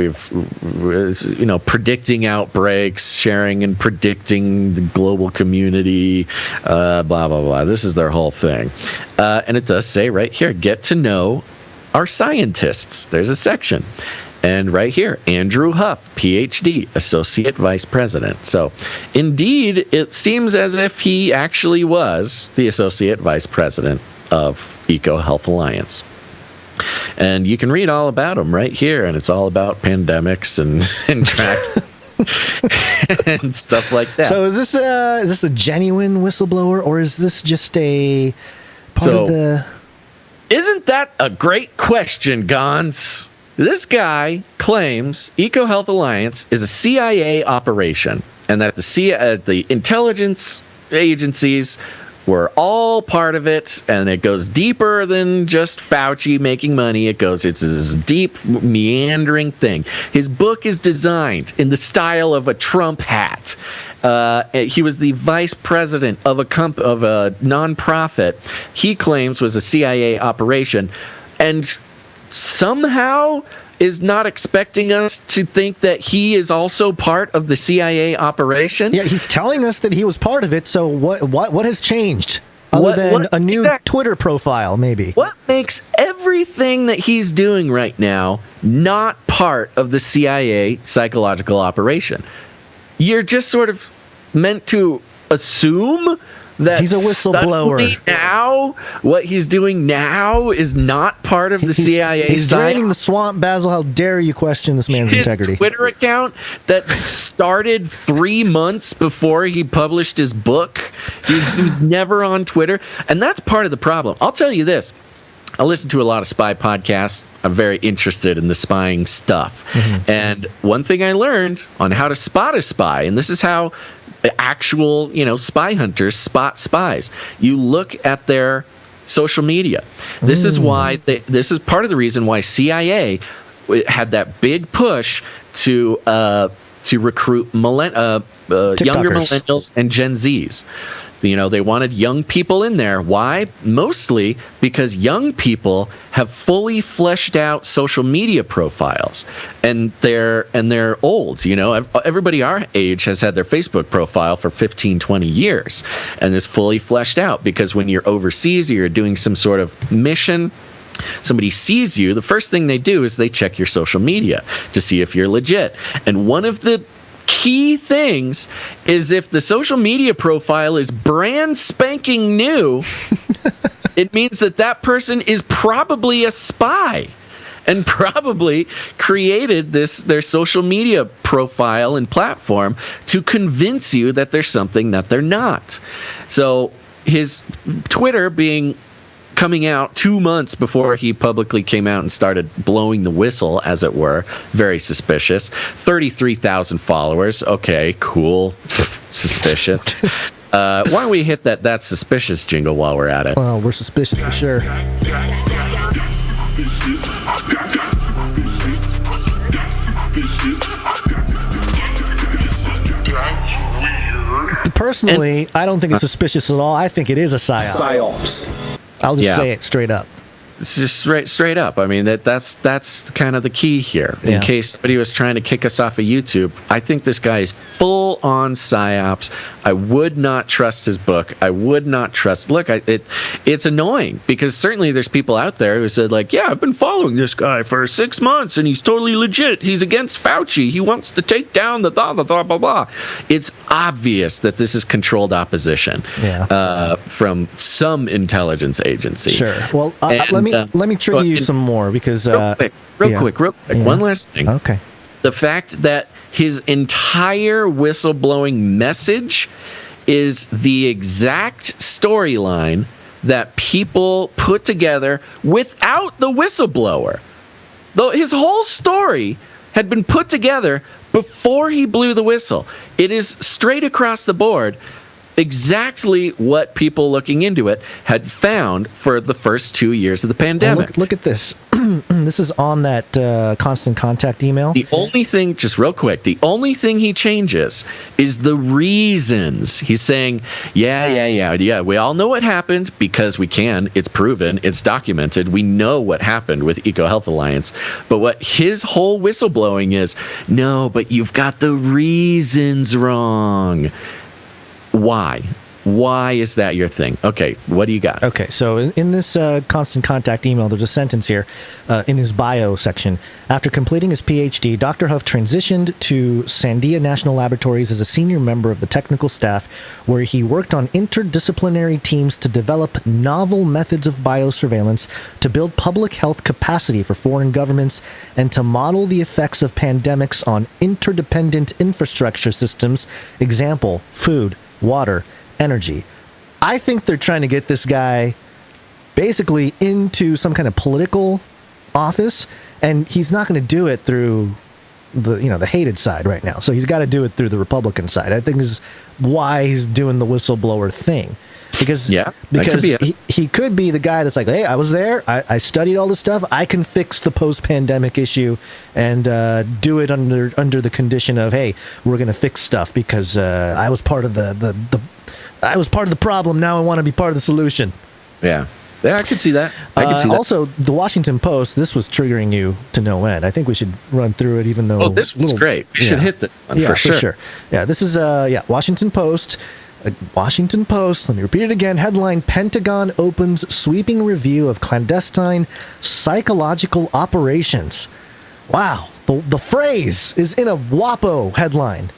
predicting outbreaks, sharing and predicting the global community, blah, blah, blah. This is their whole thing. And it does say right here, get to know our scientists. There's a section. And right here, Andrew Huff, PhD, Associate Vice President. So, indeed, it seems as if he actually was the Associate Vice President of Eco Health Alliance. And you can read all about him right here, and it's all about pandemics and track and stuff like that. So is this a genuine whistleblower, or is this just a part of the... Isn't that a great question, Gons? This guy claims Eco Health Alliance is a CIA operation, and that the intelligence agencies were all part of it, and it goes deeper than just Fauci making money. It's this deep, meandering thing. His book is designed in the style of a Trump hat. He was the vice president of a nonprofit he claims was a CIA operation, and somehow is not expecting us to think that he is also part of the CIA operation. Yeah, he's telling us that he was part of it, so what has changed? Other than a new Twitter profile, maybe. What makes everything that he's doing right now not part of the CIA psychological operation? You're just sort of meant to assume that he's a whistleblower. Now, what he's doing now is not part of the CIA. He's draining the swamp, Basil. How dare you question this man's integrity? His Twitter account that started 3 months before he published his book. He was never on Twitter, and that's part of the problem. I'll tell you this. I listen to a lot of spy podcasts. I'm very interested in the spying stuff. Mm-hmm. And one thing I learned on how to spot a spy, and this is how actual, spy hunters spot spies. You look at their social media. This is why this is part of the reason why CIA had that big push to recruit younger millennials and Gen Zs. They wanted young people in there. Why? Mostly because young people have fully fleshed out social media profiles, and they're old. Everybody our age has had their Facebook profile for 15, 20 years, and is fully fleshed out, because when you're overseas or you're doing some sort of mission, somebody sees you, the first thing they do is they check your social media to see if you're legit. And one of the key things is, if the social media profile is brand spanking new, it means that person is probably a spy. and probably created their social media profile and platform to convince you that there's something that they're not. So his Twitter coming out 2 months before he publicly came out and started blowing the whistle, as it were, very suspicious. 33,000 followers. Okay, cool. Suspicious. Why don't we hit that's suspicious jingle while we're at it? Well, we're suspicious for sure. Personally, I don't think it's suspicious at all. I think it is a psyop. Psyops. I'll just say it straight up. It's just straight up. I mean, that's kind of the key here. In case somebody was trying to kick us off of YouTube, I think this guy is full on psyops. I would not trust his book. I would not trust. Look, it's annoying because certainly there's people out there who said like, yeah, I've been following this guy for 6 months and he's totally legit. He's against Fauci. He wants to take down the blah blah blah blah blah. It's obvious that this is controlled opposition from some intelligence agency. Sure. Well, let me trigger you some more because real quick. One last thing. Okay. The fact that his entire whistleblowing message is the exact storyline that people put together without the whistleblower. Though his whole story had been put together before he blew the whistle. It is straight across the board exactly what people looking into it had found for the first 2 years of the pandemic. Look at this. This is on that constant contact email. The only thing, just real quick, the only thing he changes is the reasons. He's saying, yeah, we all know what happened because we can. It's proven. It's documented. We know what happened with EcoHealth Alliance. But what his whole whistleblowing is, no, but you've got the reasons wrong. Why? Why is that your thing? Okay, what do you got? Okay, so in this constant contact email, there's a sentence here in his bio section. After completing his PhD, Dr. Huff transitioned to Sandia National Laboratories as a senior member of the technical staff, where he worked on interdisciplinary teams to develop novel methods of biosurveillance, to build public health capacity for foreign governments, and to model the effects of pandemics on interdependent infrastructure systems, example, food, water, energy. I think they're trying to get this guy basically into some kind of political office, and he's not going to do it through the hated side right now. So he's got to do it through the Republican side. I think is why he's doing the whistleblower thing. Because he could be the guy that's like, hey, I was there, I studied all this stuff, I can fix the post-pandemic issue and do it under the condition of, hey, we're going to fix stuff because I was part of the problem. Now I want to be part of the solution. Yeah, I could see that. Also, the Washington Post, this was triggering you to no end. I think we should run through it, even though... Oh, this one's great. We should hit this one for sure. Yeah, this is, Washington Post. Washington Post, let me repeat it again. Headline, Pentagon opens sweeping review of clandestine psychological operations. Wow. The phrase is in a WAPO headline.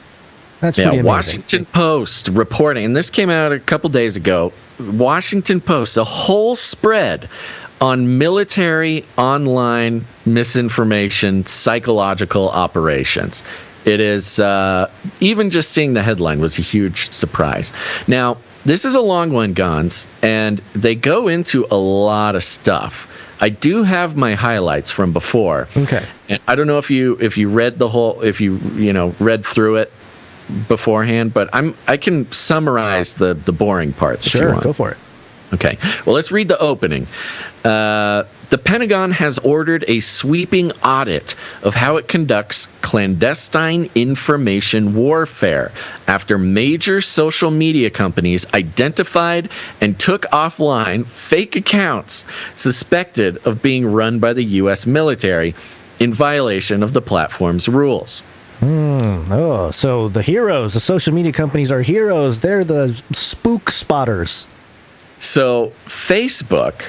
That's pretty amazing. Washington Post reporting, and this came out a couple days ago. Washington Post, a whole spread on military online misinformation, psychological operations. It is, even just seeing the headline was a huge surprise. Now, this is a long one, Gons, and they go into a lot of stuff. I do have my highlights from before. Okay. And I don't know if you read the whole, read through it beforehand, but I can summarize the boring parts if you want. Sure, go for it. Okay. Well, let's read the opening. The Pentagon has ordered a sweeping audit of how it conducts clandestine information warfare after major social media companies identified and took offline fake accounts suspected of being run by the U.S. military in violation of the platform's rules. Oh, so the heroes, the social media companies are heroes. They're the spook spotters. So Facebook,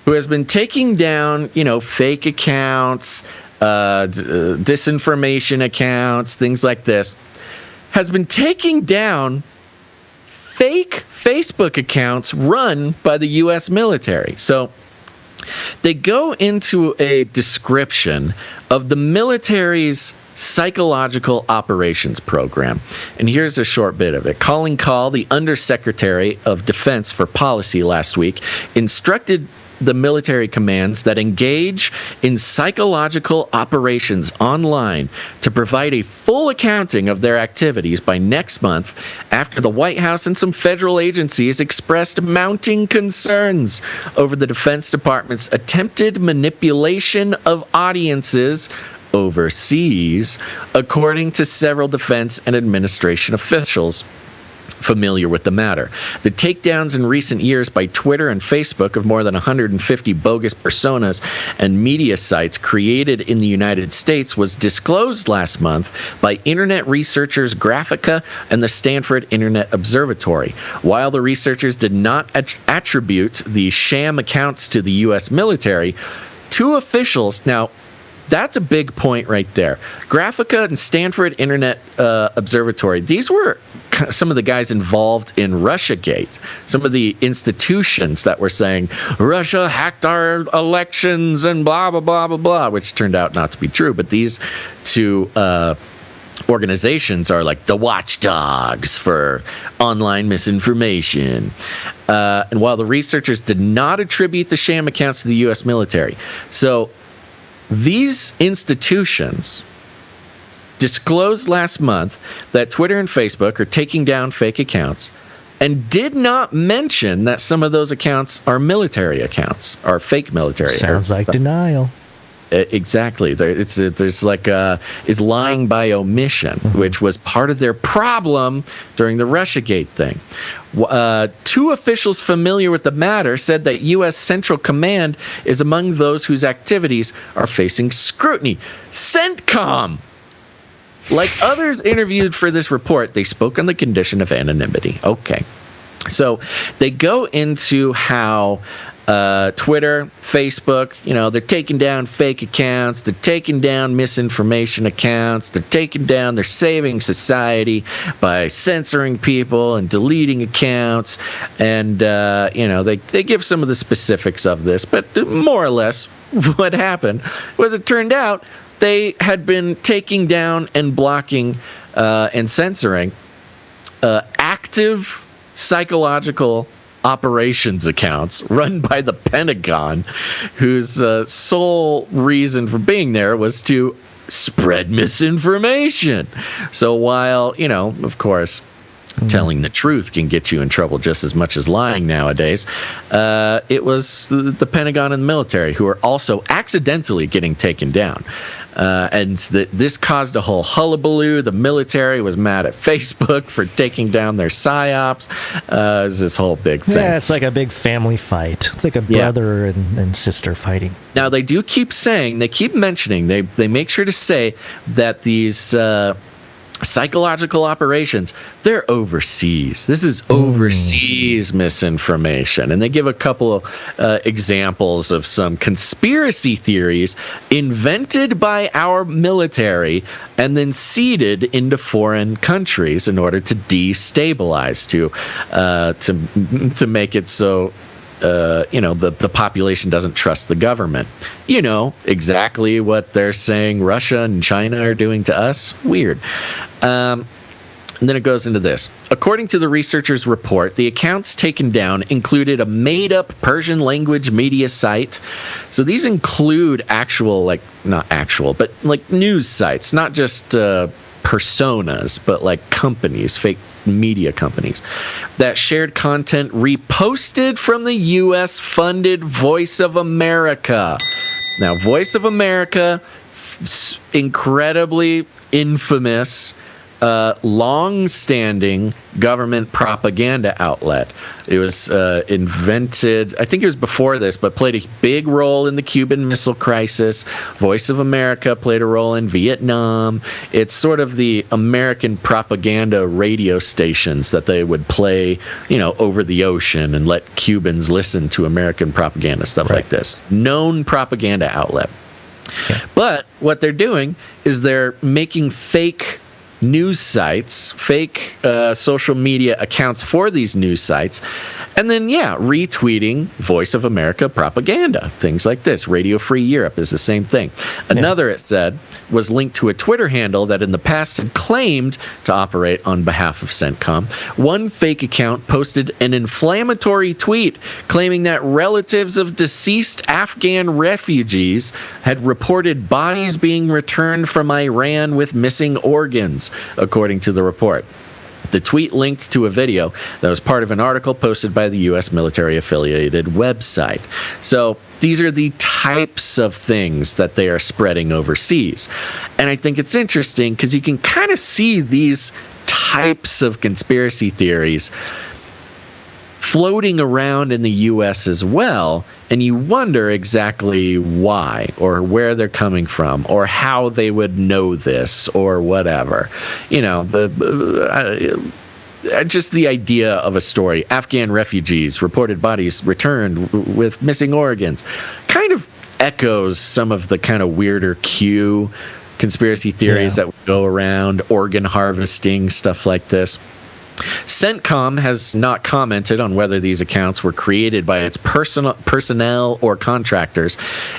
who has been taking down, fake accounts, disinformation accounts, things like this, has been taking down fake Facebook accounts run by the U.S. military. So They go into a description of the military's psychological operations program. And here's a short bit of it. Colin Kahl, the Undersecretary of Defense for Policy last week, instructed the military commands that engage in psychological operations online to provide a full accounting of their activities by next month, after the White House and some federal agencies expressed mounting concerns over the Defense Department's attempted manipulation of audiences overseas, according to several defense and administration officials familiar with the matter. The takedowns in recent years by Twitter and Facebook of more than 150 bogus personas and media sites created in the United States was disclosed last month by internet researchers Graphica and the Stanford Internet Observatory. While the researchers did not attribute the sham accounts to the U.S. military, two officials, now that's a big point right there. Graphica and Stanford Internet Observatory, these were some of the guys involved in Russiagate, some of the institutions that were saying, Russia hacked our elections and blah, blah, blah, blah, blah, which turned out not to be true. But these two organizations are like the watchdogs for online misinformation. And while the researchers did not attribute the sham accounts to the U.S. military, so these institutions disclosed last month that Twitter and Facebook are taking down fake accounts and did not mention that some of those accounts are military accounts, are fake military. Sounds like denial. Exactly. It's lying by omission, which was part of their problem during the Russiagate thing. Two officials familiar with the matter said that U.S. Central Command is among those whose activities are facing scrutiny. CENTCOM! Like others interviewed for this report, they spoke on the condition of anonymity. Okay. So they go into how Twitter, Facebook, they're taking down fake accounts, they're taking down misinformation accounts, they're saving society by censoring people and deleting accounts, and they give some of the specifics of this, but more or less what happened was it turned out they had been taking down and blocking and censoring active psychological operations accounts run by the Pentagon, whose sole reason for being there was to spread misinformation. So while, of course, telling the truth can get you in trouble just as much as lying nowadays, it was the Pentagon and the military who are also accidentally getting taken down. And this caused a whole hullabaloo. The military was mad at Facebook for taking down their psyops. It was this whole big thing. Yeah, it's like a big family fight. It's like a brother and sister fighting. Now, they do keep saying, they keep mentioning, they make sure to say that these psychological operations, they're overseas. This is overseas misinformation. And they give a couple of examples of some conspiracy theories invented by our military and then seeded into foreign countries in order to destabilize, to make it so the population doesn't trust the government. Exactly what they're saying Russia and China are doing to us. Weird. And then it goes into this. According to the researchers' report, the accounts taken down included a made-up Persian language media site. So these include not actual, but news sites, not just personas, but companies, fake media companies that shared content reposted from the U.S.-funded Voice of America. Now, Voice of America, incredibly infamous, long-standing government propaganda outlet. It was invented, I think it was before this, but played a big role in the Cuban Missile Crisis. Voice of America played a role in Vietnam. It's sort of the American propaganda radio stations that they would play, over the ocean and let Cubans listen to American propaganda, stuff like this. Known propaganda outlet. Yeah. But what they're doing is they're making fake news sites, fake social media accounts for these news sites, and then, retweeting Voice of America propaganda, things like this. Radio Free Europe is the same thing. Another, it said, was linked to a Twitter handle that in the past had claimed to operate on behalf of CENTCOM. One fake account posted an inflammatory tweet claiming that relatives of deceased Afghan refugees had reported bodies being returned from Iran with missing organs, according to the report. The tweet linked to a video that was part of an article posted by the U.S. military-affiliated website. So these are the types of things that they are spreading overseas. And I think it's interesting because you can kind of see these types of conspiracy theories floating around in the U.S. as well, and you wonder exactly why or where they're coming from or how they would know this or whatever. You know, just the idea of a story. Afghan refugees reported bodies returned with missing organs kind of echoes some of the kind of weirder Q conspiracy theories that would go around, organ harvesting, stuff like this. CENTCOM has not commented on whether these accounts were created by its personnel or contractors.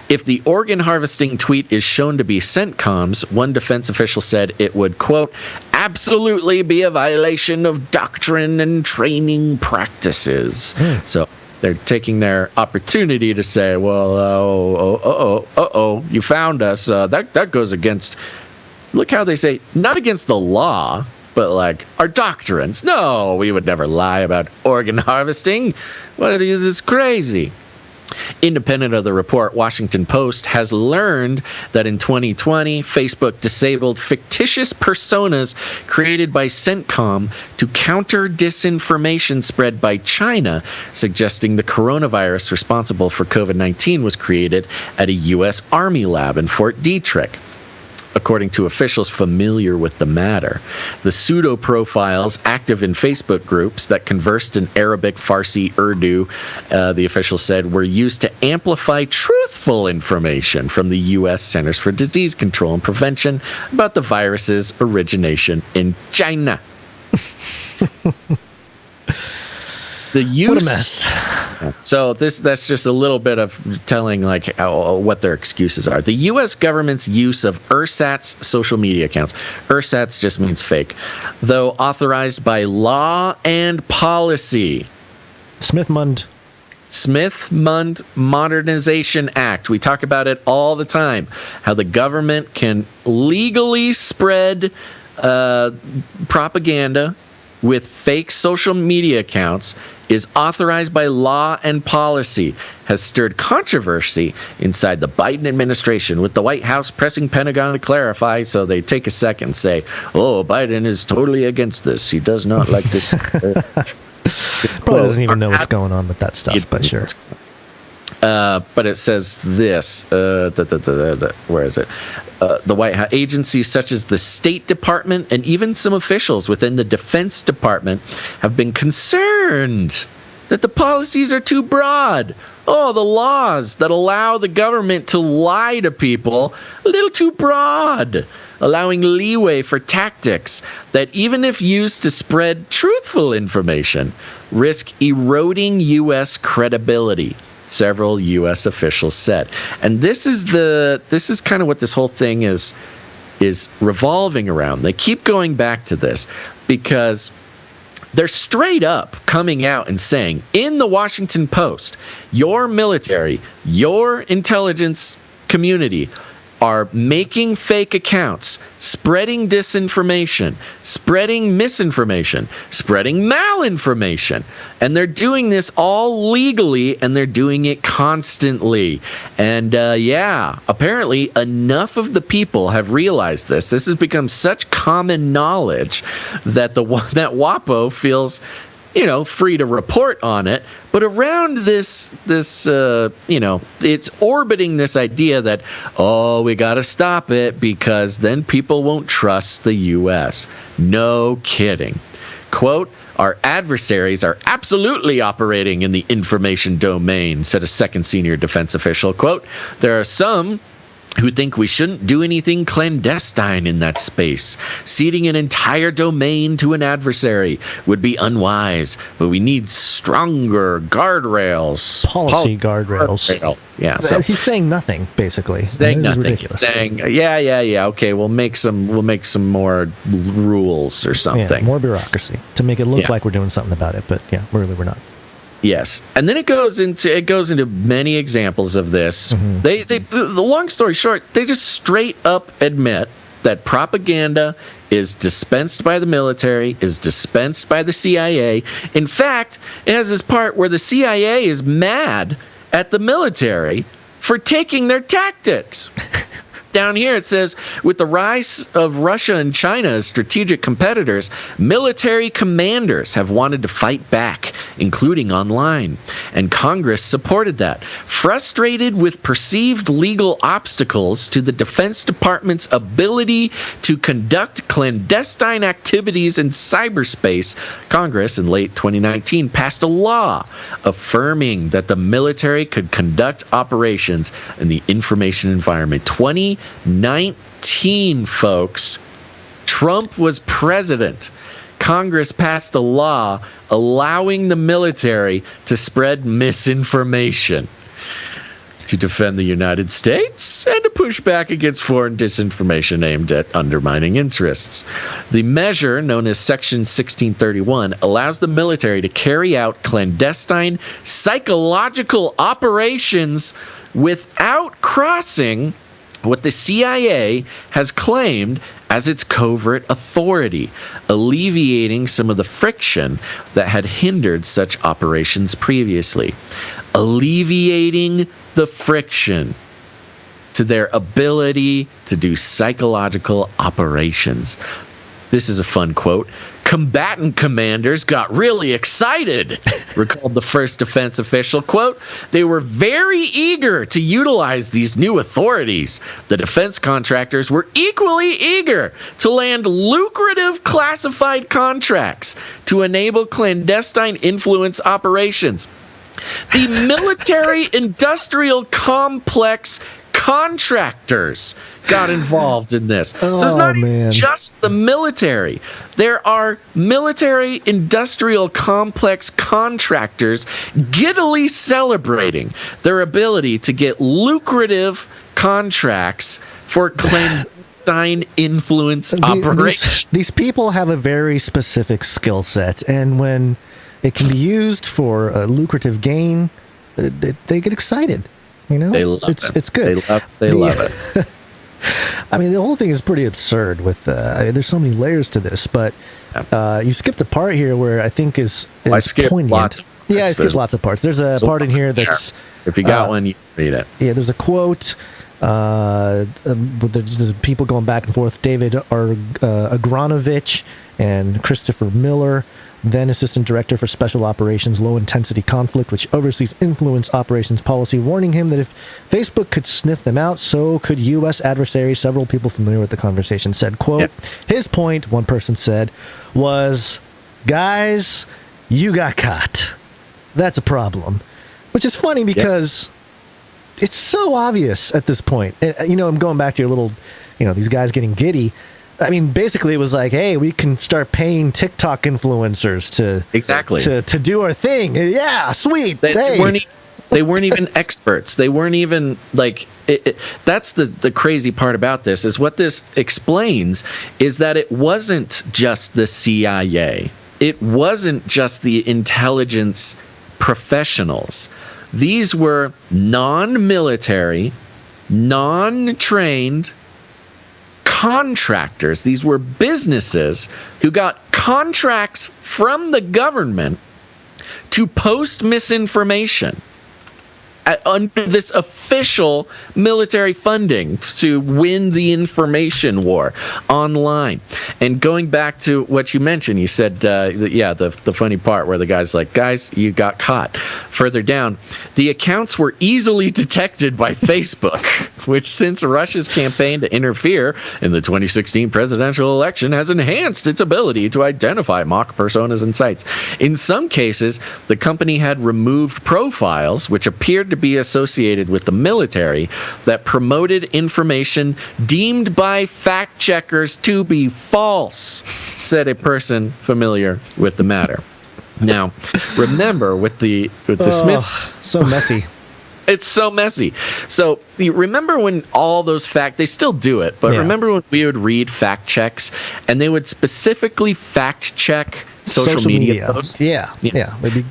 If the organ harvesting tweet is shown to be CENTCOM's, one defense official said it would, quote, absolutely be a violation of doctrine and training practices. So they're taking their opportunity to say, well, you found us. That goes against, look how they say, not against the law, but like our doctrines. No, we would never lie about organ harvesting. Well, this is crazy. Independent of the report, Washington Post has learned that in 2020, Facebook disabled fictitious personas created by CENTCOM to counter disinformation spread by China, suggesting the coronavirus responsible for COVID-19 was created at a U.S. Army lab in Fort Detrick. According to officials familiar with the matter, the pseudo-profiles active in Facebook groups that conversed in Arabic, Farsi, Urdu, the official said, were used to amplify truthful information from the U.S. Centers for Disease Control and Prevention about the virus's origination in China. The use, what a mess. So that's just a little bit of telling like what their excuses are. The U.S. government's use of ersatz social media accounts. Ersatz just means fake. Though authorized by law and policy. Smith-Mund Modernization Act. We talk about it all the time. How the government can legally spread propaganda with fake social media accounts is authorized by law and policy, has stirred controversy inside the Biden administration, with the White House pressing Pentagon to clarify. So they take a second and say, oh, Biden is totally against this. He does not like this. Probably doesn't even know what's going on with that stuff, but sure. But it says this, where is it? The White House agencies such as the State Department and even some officials within the Defense Department have been concerned that the policies are too broad. Oh, the laws that allow the government to lie to people, a little too broad, allowing leeway for tactics that, even if used to spread truthful information, risk eroding U.S. credibility. Several U.S. officials said. And this is kind of what this whole thing is revolving around. They keep going back to this because they're straight up coming out and saying, in the Washington Post, your military, your intelligence community are making fake accounts, spreading disinformation, spreading misinformation, spreading malinformation. And they're doing this all legally, and they're doing it constantly. And apparently enough of the people have realized this. This has become such common knowledge that that WAPO feels free to report on it. But around this, it's orbiting this idea that, we got to stop it because then people won't trust the U.S. No kidding. Quote, our adversaries are absolutely operating in the information domain, said a second senior defense official. Quote, there are some who think we shouldn't do anything clandestine in that space. Ceding an entire domain to an adversary would be unwise, but we need stronger guardrails. Policy guardrails. Yeah, so he's saying nothing, basically. Saying this nothing. Is ridiculous. Saying, yeah. Okay, we'll make some more rules or something. Yeah, more bureaucracy to make it look like we're doing something about it, but yeah, really we're not. Yes, and then it goes into many examples of this. Mm-hmm. The long story short, they just straight up admit that propaganda is dispensed by the military, is dispensed by the CIA. In fact, it has this part where the CIA is mad at the military for taking their tactics. Down here it says, with the rise of Russia and China as strategic competitors, military commanders have wanted to fight back, including online. And Congress supported that. Frustrated with perceived legal obstacles to the Defense Department's ability to conduct clandestine activities in cyberspace, Congress in late 2019 passed a law affirming that the military could conduct operations in the information environment. 2019, folks. Trump was president. Congress passed a law allowing the military to spread misinformation to defend the United States and to push back against foreign disinformation aimed at undermining interests. The measure, known as Section 1631, allows the military to carry out clandestine psychological operations without crossing what the CIA has claimed as its covert authority, alleviating some of the friction that had hindered such operations previously. Alleviating the friction to their ability to do psychological operations. This is a fun quote. Combatant commanders got really excited, recalled the first defense official. Quote, they were very eager to utilize these new authorities. The defense contractors were equally eager to land lucrative classified contracts to enable clandestine influence operations. The military-industrial complex contractors got involved in this. So it's not just the military. There are military-industrial complex contractors giddily celebrating their ability to get lucrative contracts for clandestine influence operations. These people have a very specific skill set, and when it can be used for a lucrative gain, they get excited. You know, they love it. It's good. They love it. I mean, the whole thing is pretty absurd. With there's so many layers to this, but you skipped a part here where I think is I skipped poignant. Lots of parts. I skipped lots of parts. There's a part in here that's if you got one, you read it. Yeah, there's a quote. There's people going back and forth. David Agronovich and Christopher Miller, then Assistant Director for Special Operations Low Intensity Conflict, which oversees influence operations policy, warning him that if Facebook could sniff them out, so could U.S. adversaries. Several people familiar with the conversation said, quote, his point, one person said, was, guys, you got caught. That's a problem. Which is funny because it's so obvious at this point. You know, I'm going back to your little, these guys getting giddy. I mean, basically, it was like, hey, we can start paying TikTok influencers to do our thing. Yeah, sweet. They weren't even experts. They weren't even like. That's the crazy part about this is what this explains is that it wasn't just the CIA. It wasn't just the intelligence professionals. These were non-military, non-trained contractors. These were businesses who got contracts from the government to post misinformation under this official military funding to win the information war online. And going back to what you mentioned, you said, the funny part where the guy's like, guys, you got caught. Further down, the accounts were easily detected by Facebook, which since Russia's campaign to interfere in the 2016 presidential election has enhanced its ability to identify mock personas and sites. In some cases, the company had removed profiles which appeared to to be associated with the military that promoted information deemed by fact checkers to be false, said a person familiar with the matter. Now, remember with the Smith, so messy. It's so messy. So you remember when all those they still do it, but remember when we would read fact checks and they would specifically fact check social media posts? Yeah.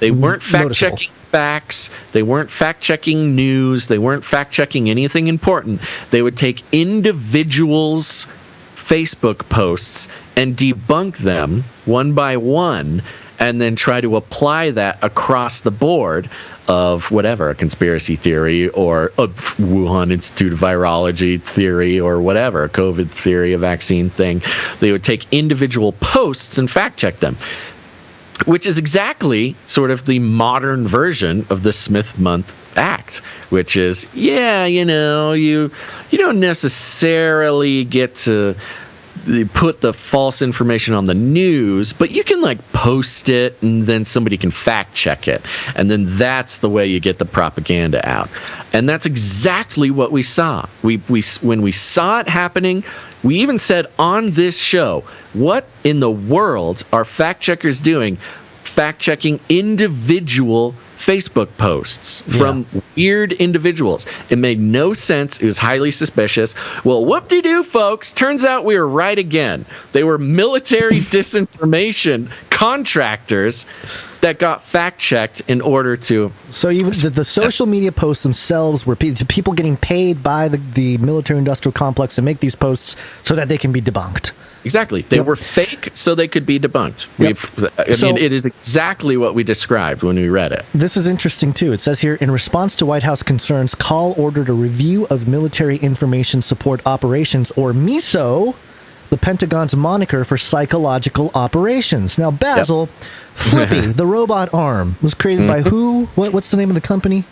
They weren't fact checking facts. They weren't fact checking news. They weren't fact checking anything important. They would take individuals' Facebook posts and debunk them one by one, and then try to apply that across the board of whatever, a conspiracy theory or a Wuhan Institute of Virology theory or whatever, a COVID theory, a vaccine thing. They would take individual posts and fact check them, which is exactly sort of the modern version of the Smith Month Act, which is, you don't necessarily get to put the false information on the news, but you can post it and then somebody can fact check it. And then that's the way you get the propaganda out. And that's exactly what we saw. When we saw it happening, we even said on this show, what in the world are fact checkers doing? Fact checking individual Facebook posts from weird individuals. It made no sense. It was highly suspicious. Well, whoop-de-doo, folks. Turns out we were right again. They were military disinformation contractors that got fact-checked in order to... So even the social media posts themselves were people getting paid by the military-industrial complex to make these posts so that they can be debunked. Exactly. They were fake so they could be debunked. It is exactly what we described when we read it. This is interesting, too. It says here, in response to White House concerns, Call ordered a review of Military Information Support Operations, or MISO, the Pentagon's moniker for psychological operations. Now, Basil, Flippy, the robot arm, was created by who? What's the name of the company?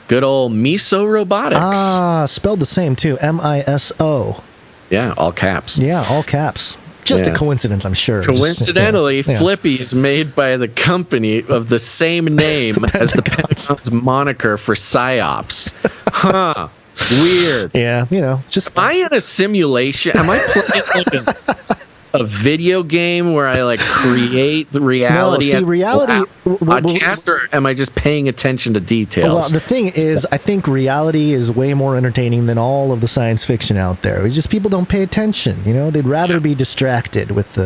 Good old MISO Robotics. Ah, spelled the same, too. MISO. Yeah, all caps. Yeah, all caps. Just a coincidence, I'm sure. Coincidentally, Flippy is made by the company of the same name as the Pentagon's moniker for psyops. Huh. Weird. Yeah, just... Am I in a simulation? Am I playing a video game where I create the reality as reality podcast, or am I just paying attention to details? Well, the thing is, I think reality is way more entertaining than all of the science fiction out there. It's just people don't pay attention. They'd rather be distracted with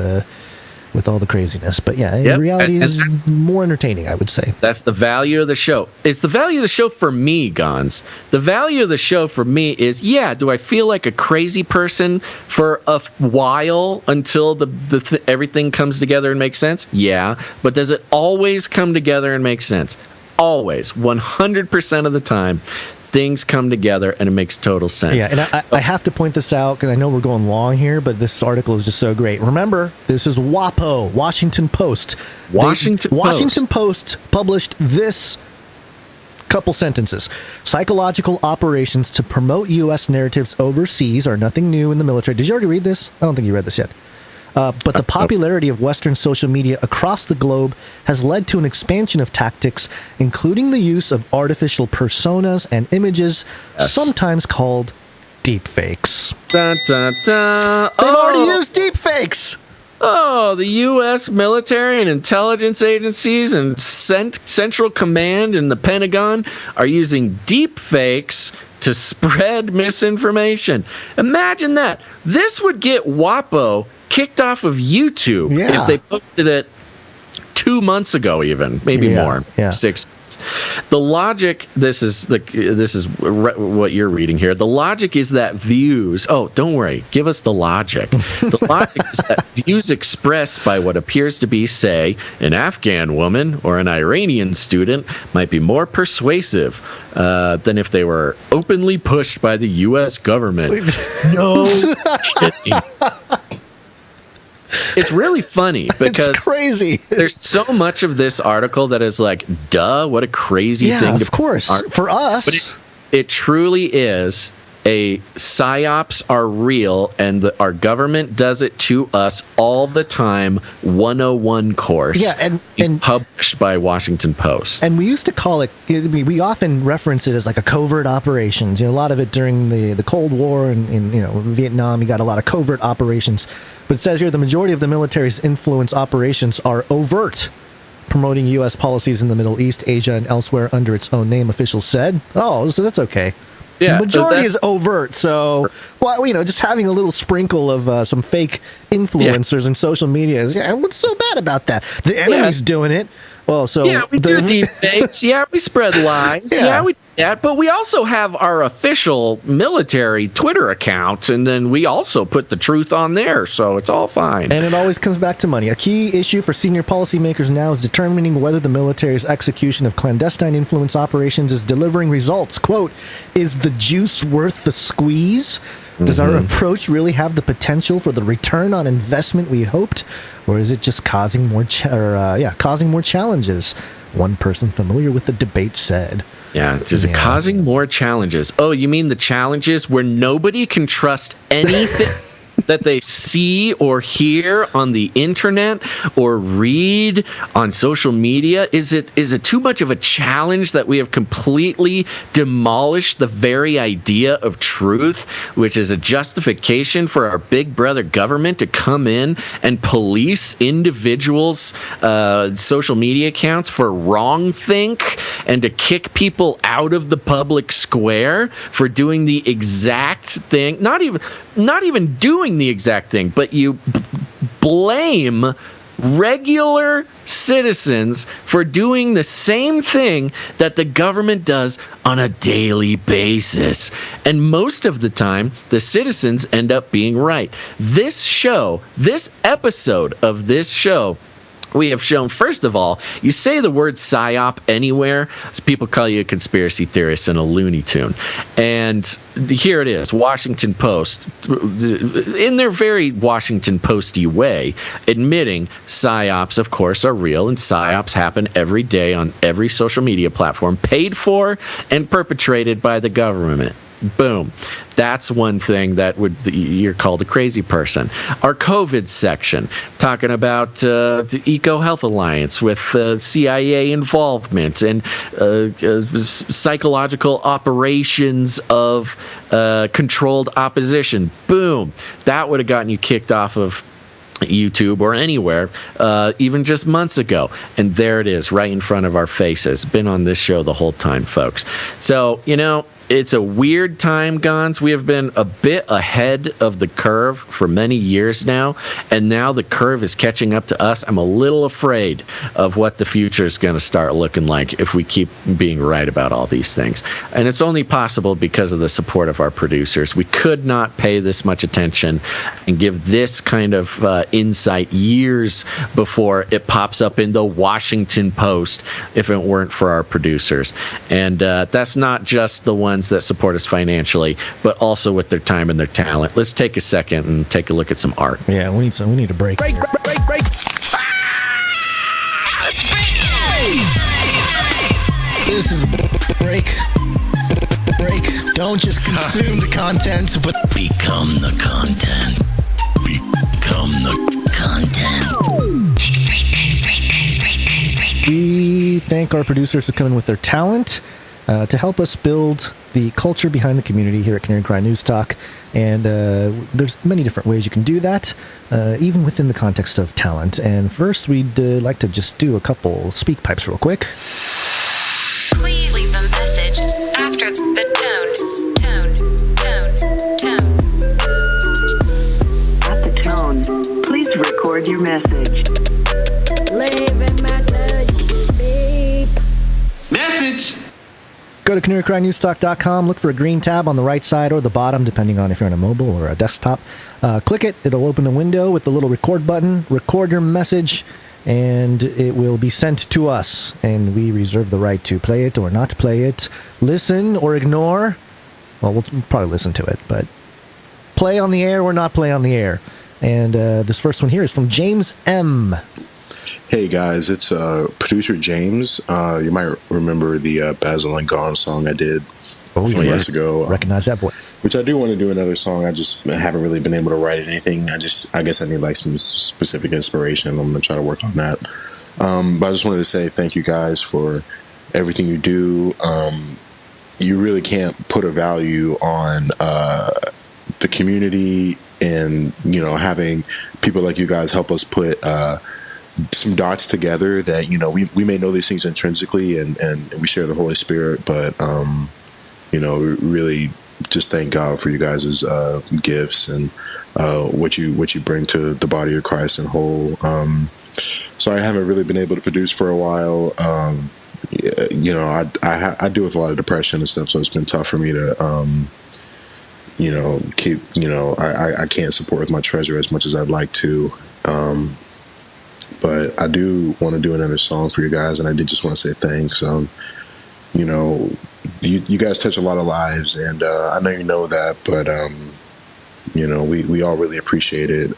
all the craziness. But reality is more entertaining, I would say. That's the value of the show. It's the value of the show for me, Gons. The value of the show for me is, do I feel like a crazy person for a while until everything comes together and makes sense? Yeah. But does it always come together and make sense? Always. 100% of the time. Things come together and it makes total sense. Yeah, and I have to point this out because I know we're going long here, but this article is just so great. Remember, this is WAPO, Washington Post. Washington Post published this couple sentences. Psychological operations to promote U.S. narratives overseas are nothing new in the military. Did you already read this? I don't think you read this yet. But the popularity of Western social media across the globe has led to an expansion of tactics, including the use of artificial personas and images, sometimes called deepfakes. Dun, dun, dun. They've already used deepfakes! Oh, the U.S. military and intelligence agencies and Central Command and the Pentagon are using deepfakes to spread misinformation. Imagine that. This would get WAPO kicked off of YouTube if they posted it 2 months ago, even maybe more. 6 months. The logic. This is what you're reading here. The logic is that views. Oh, don't worry. Give us the logic. The logic is that views expressed by what appears to be, say, an Afghan woman or an Iranian student might be more persuasive than if they were openly pushed by the U.S. government. No kidding. It's really funny because it's crazy. There's so much of this article that is like, duh, what a crazy thing. Of course. For us. But it truly is a psyops are real, and our government does it to us all the time 101 course. Yeah, and published by Washington Post. And we used to call it, we often reference it as like a covert operations. A lot of it during the Cold War and in Vietnam, you got a lot of covert operations. But it says here the majority of the military's influence operations are overt, promoting U.S. policies in the Middle East, Asia, and elsewhere under its own name, officials said. Oh, so that's okay. Yeah, the majority is overt, so just having a little sprinkle of some fake influencers and social media is, what's so bad about that? The enemy's doing it. Well, so we do deep fakes. We spread lies. We do that. But we also have our official military Twitter account, and then we also put the truth on there, so it's all fine. And it always comes back to money. A key issue for senior policymakers now is determining whether the military's execution of clandestine influence operations is delivering results. Quote, is the juice worth the squeeze? Does our approach really have the potential for the return on investment we hoped, or is it just causing more challenges? One person familiar with the debate said. Yeah, just causing more challenges. Oh, you mean the challenges where nobody can trust anything that they see or hear on the internet or read on social media? Is it too much of a challenge that we have completely demolished the very idea of truth, which is a justification for our big brother government to come in and police individuals' social media accounts for wrongthink and to kick people out of the public square for doing the exact thing? Not even doing the exact thing, but you blame regular citizens for doing the same thing that the government does on a daily basis. And most of the time, the citizens end up being right. This episode of this show, we have shown, first of all, you say the word psyop anywhere, people call you a conspiracy theorist and a Looney Tune. And here it is, Washington Post, in their very Washington Posty way, admitting psyops, of course, are real, and psyops happen every day on every social media platform, paid for and perpetrated by the government. Boom. That's one thing that you're called a crazy person. Our COVID section, talking about the EcoHealth Alliance with CIA involvement and psychological operations of controlled opposition. Boom. That would have gotten you kicked off of YouTube or anywhere, even just months ago. And there it is, right in front of our faces. Been on this show the whole time, folks. So, it's a weird time, Gons. We have been a bit ahead of the curve for many years now, and now the curve is catching up to us. I'm a little afraid of what the future is going to start looking like if we keep being right about all these things. And it's only possible because of the support of our producers. We could not pay this much attention and give this kind of insight years before it pops up in the Washington Post if it weren't for our producers. And that's not just the ones that support us financially, but also with their time and their talent. Let's take a second and take a look at some art. Yeah, we need a break. Break. This is break. Don't just consume the content, but become the content. Become the content. We thank our producers for coming with their talent to help us build the culture behind the community here at Canary Cry News Talk. And there's many different ways you can do that, even within the context of talent. And first, we'd like to just do a couple speak pipes real quick. Please leave a message after the tone. At the tone, please record your message. Leave a message. Beep. Message. Go to canarycrynewstalk.com, look for a green tab on the right side or the bottom, depending on if you're on a mobile or a desktop. Click it. It'll open a window with the little record button. Record your message, and it will be sent to us. And we reserve the right to play it or not play it, listen or ignore. Well, we'll probably listen to it, but play on the air or not play on the air. And this first one here is from James M. Hey guys, it's producer James. You might remember the Basil and Gone song I did Oh, few months ago. Recognize that voice. Which I do want to do another song. I just haven't really been able to write anything. I guess I need like some specific inspiration. I'm going to try to work on that. But I just wanted to say thank you guys for everything you do. You really can't put a value on the community, and having people like you guys help us put some dots together that we may know these things intrinsically, and we share the Holy Spirit, but really just thank God for you guys' gifts and what you bring to the body of Christ in whole. So I haven't really been able to produce for a while. I deal with a lot of depression and stuff, so it's been tough for me to keep, I can't support with my treasure as much as I'd like to. But I do want to do another song for you guys, and I did just want to say thanks. You guys touch a lot of lives, and I know you know that, but we all really appreciate it.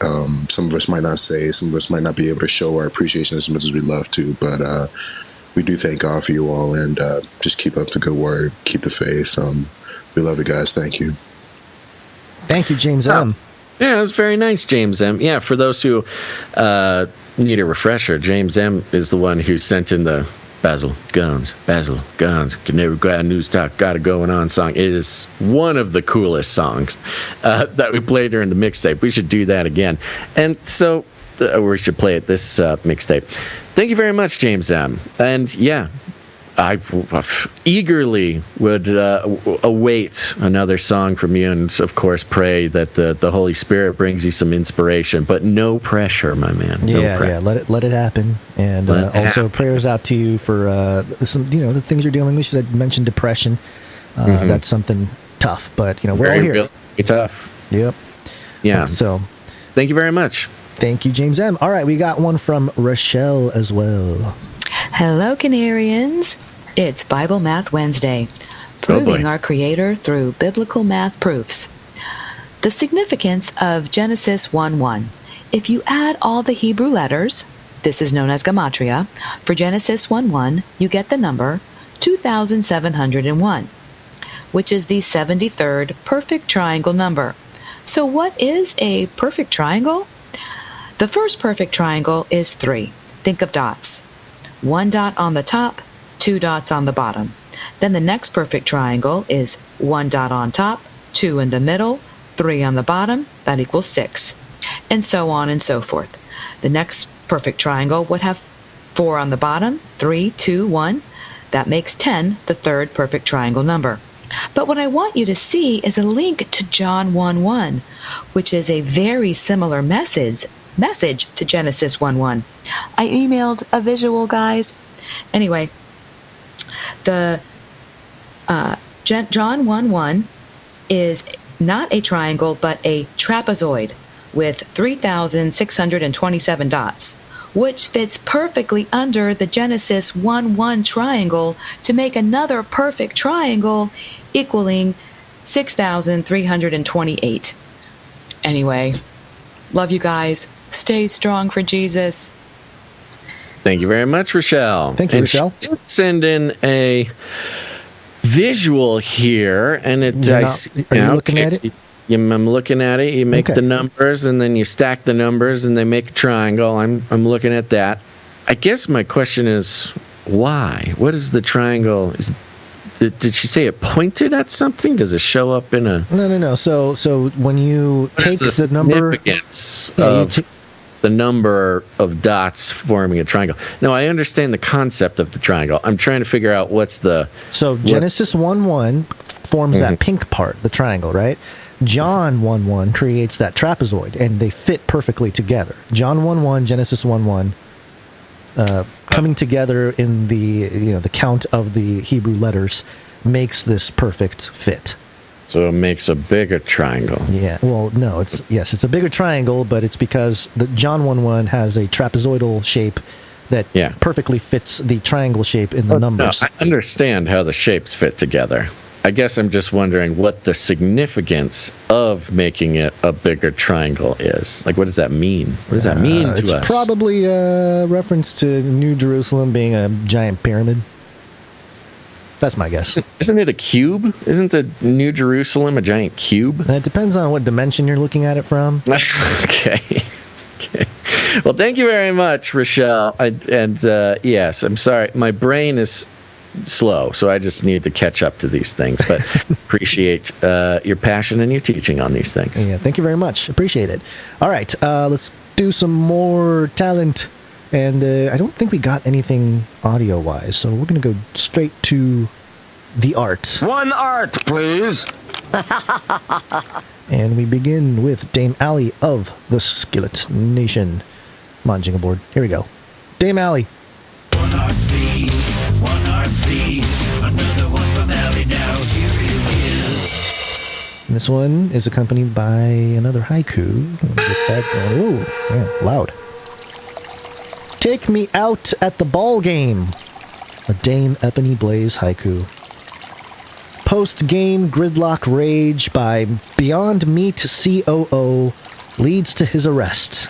Some of us might not say, some of us might not be able to show our appreciation as much as we'd love to, but we do thank God for you all, and just keep up the good work, keep the faith. We love you guys. Thank you. Thank you, James M. Yeah, it was very nice, James M. Yeah, for those who need a refresher, James M. is the one who sent in the Basil Guns, Canary Grad News Talk, got it going on song. It is one of the coolest songs that we played during the mixtape. We should do that again. And so we should play it this mixtape. Thank you very much, James M. And yeah, I eagerly would await another song from you, and of course pray that the Holy Spirit brings you some inspiration, but no pressure, my man. Yeah, let it happen. And also prayers out to you for some the things you're dealing with. You mentioned depression. That's something tough, but we're all here. It's tough. Yep. Yeah. So thank you very much. Thank you, James M. All right, we got one from Rochelle as well. Hello, Canarians. It's Bible Math Wednesday, proving our Creator through biblical math proofs. The significance of Genesis 1:1. If you add all the Hebrew letters, this is known as gematria, for Genesis 1:1, you get the number 2,701, which is the 73rd perfect triangle number. So what is a perfect triangle? The first perfect triangle is 3. Think of dots. 1 dot on the top, 2 dots on the bottom. Then the next perfect triangle is 1 dot on top, 2 in the middle, 3 on the bottom, that equals 6. And so on and so forth. The next perfect triangle would have 4 on the bottom, 3, 2, 1. That makes 10, the third perfect triangle number. But what I want you to see is a link to John 1:1, which is a very similar message to Genesis 1:1. I emailed a visual, guys. Anyway, the John 1:1 is not a triangle, but a trapezoid with 3,627 dots, which fits perfectly under the Genesis 1:1 triangle to make another perfect triangle equaling 6,328. Anyway, love you guys. Stay strong for Jesus. Thank you very much, Rochelle. Thank you, Rochelle. She did send in a visual here, and it. Are you looking at it? I'm looking at it. You make the numbers, and then you stack the numbers, and they make a triangle. I'm looking at that. I guess my question is, why? What is the triangle? Did she say it pointed at something? Does it show up in a... No. So when you take the number... significance of the number of dots forming a triangle. No, I understand the concept of the triangle. I'm trying to figure out what's the... So Genesis 1:1 forms that pink part, the triangle, right? John 1:1 creates that trapezoid, and they fit perfectly together. John 1:1, Genesis 1:1, coming together in the count of the Hebrew letters makes this perfect fit. So it makes a bigger triangle. Yeah. Well, no, it's a bigger triangle, but it's because the John 1:1 has a trapezoidal shape that perfectly fits the triangle shape in the numbers. No, I understand how the shapes fit together. I guess I'm just wondering what the significance of making it a bigger triangle is. Like, what does that mean? What does that mean to us? It's probably a reference to New Jerusalem being a giant pyramid. That's my guess. Isn't it a cube? Isn't the New Jerusalem a giant cube? It depends on what dimension you're looking at it from. Okay. Well, thank you very much, Rochelle. Yes, I'm sorry. My brain is slow, so I just need to catch up to these things. But appreciate your passion and your teaching on these things. Yeah, thank you very much. Appreciate it. All right, let's do some more talent. And I don't think we got anything audio-wise, so we're going to go straight to the art. One art, please. And we begin with Dame Allie of the Skillet Nation. Come on, Jingle Board. Here we go. Dame Allie. One art, please. Another one from Allie now. Here it is. And this one is accompanied by another haiku. Let me get that going. Ooh, yeah, loud. Take me out at the ball game. A Dame Ebony Blaze haiku. Post-game gridlock rage by Beyond Meat COO leads to his arrest.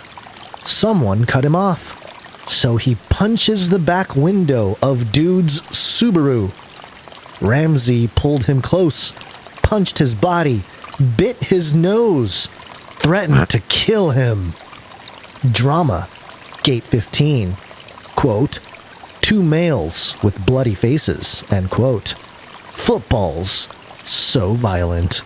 Someone cut him off. So he punches the back window of dude's Subaru. Ramsey pulled him close, punched his body, bit his nose, threatened to kill him. Drama. Gate 15. Quote, 2 males with bloody faces, end quote. Footballs. So violent.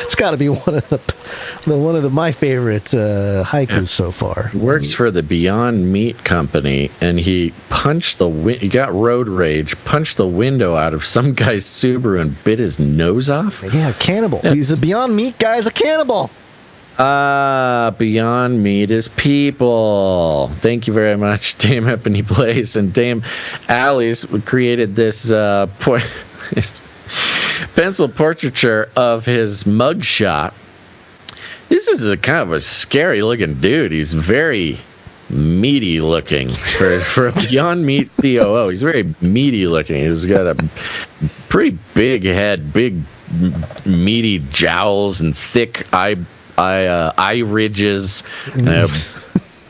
It's got to be one of my favorite haikus so far. He works for the Beyond Meat company, and he punched he got road rage, punched the window out of some guy's Subaru and bit his nose off. Yeah, cannibal. He's a Beyond Meat guy. He's a cannibal. Beyond Meat is people. Thank you very much, Dame Ebony Blaze. And Dame Allie's created this pencil portraiture of his mugshot. This is a kind of a scary looking dude. He's very meaty looking for a Beyond Meat COO. He's very meaty looking. He's got a pretty big head, big meaty jowls and thick eye ridges,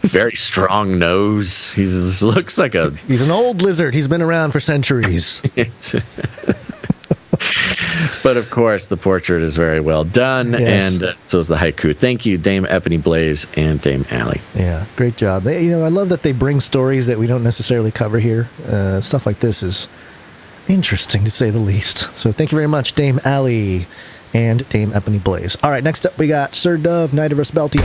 very strong nose. He looks like he's an old lizard. He's been around for centuries. But of course, the portrait is very well done, yes. And so is the haiku. Thank you, Dame Ebony Blaze and Dame Allie. Yeah, great job. I love that they bring stories that we don't necessarily cover here. Stuff like this is interesting, to say the least. So thank you very much, Dame Allie and Dame Ebony Blaze. All right, next up we got Sir Dove, Knight of Beltia.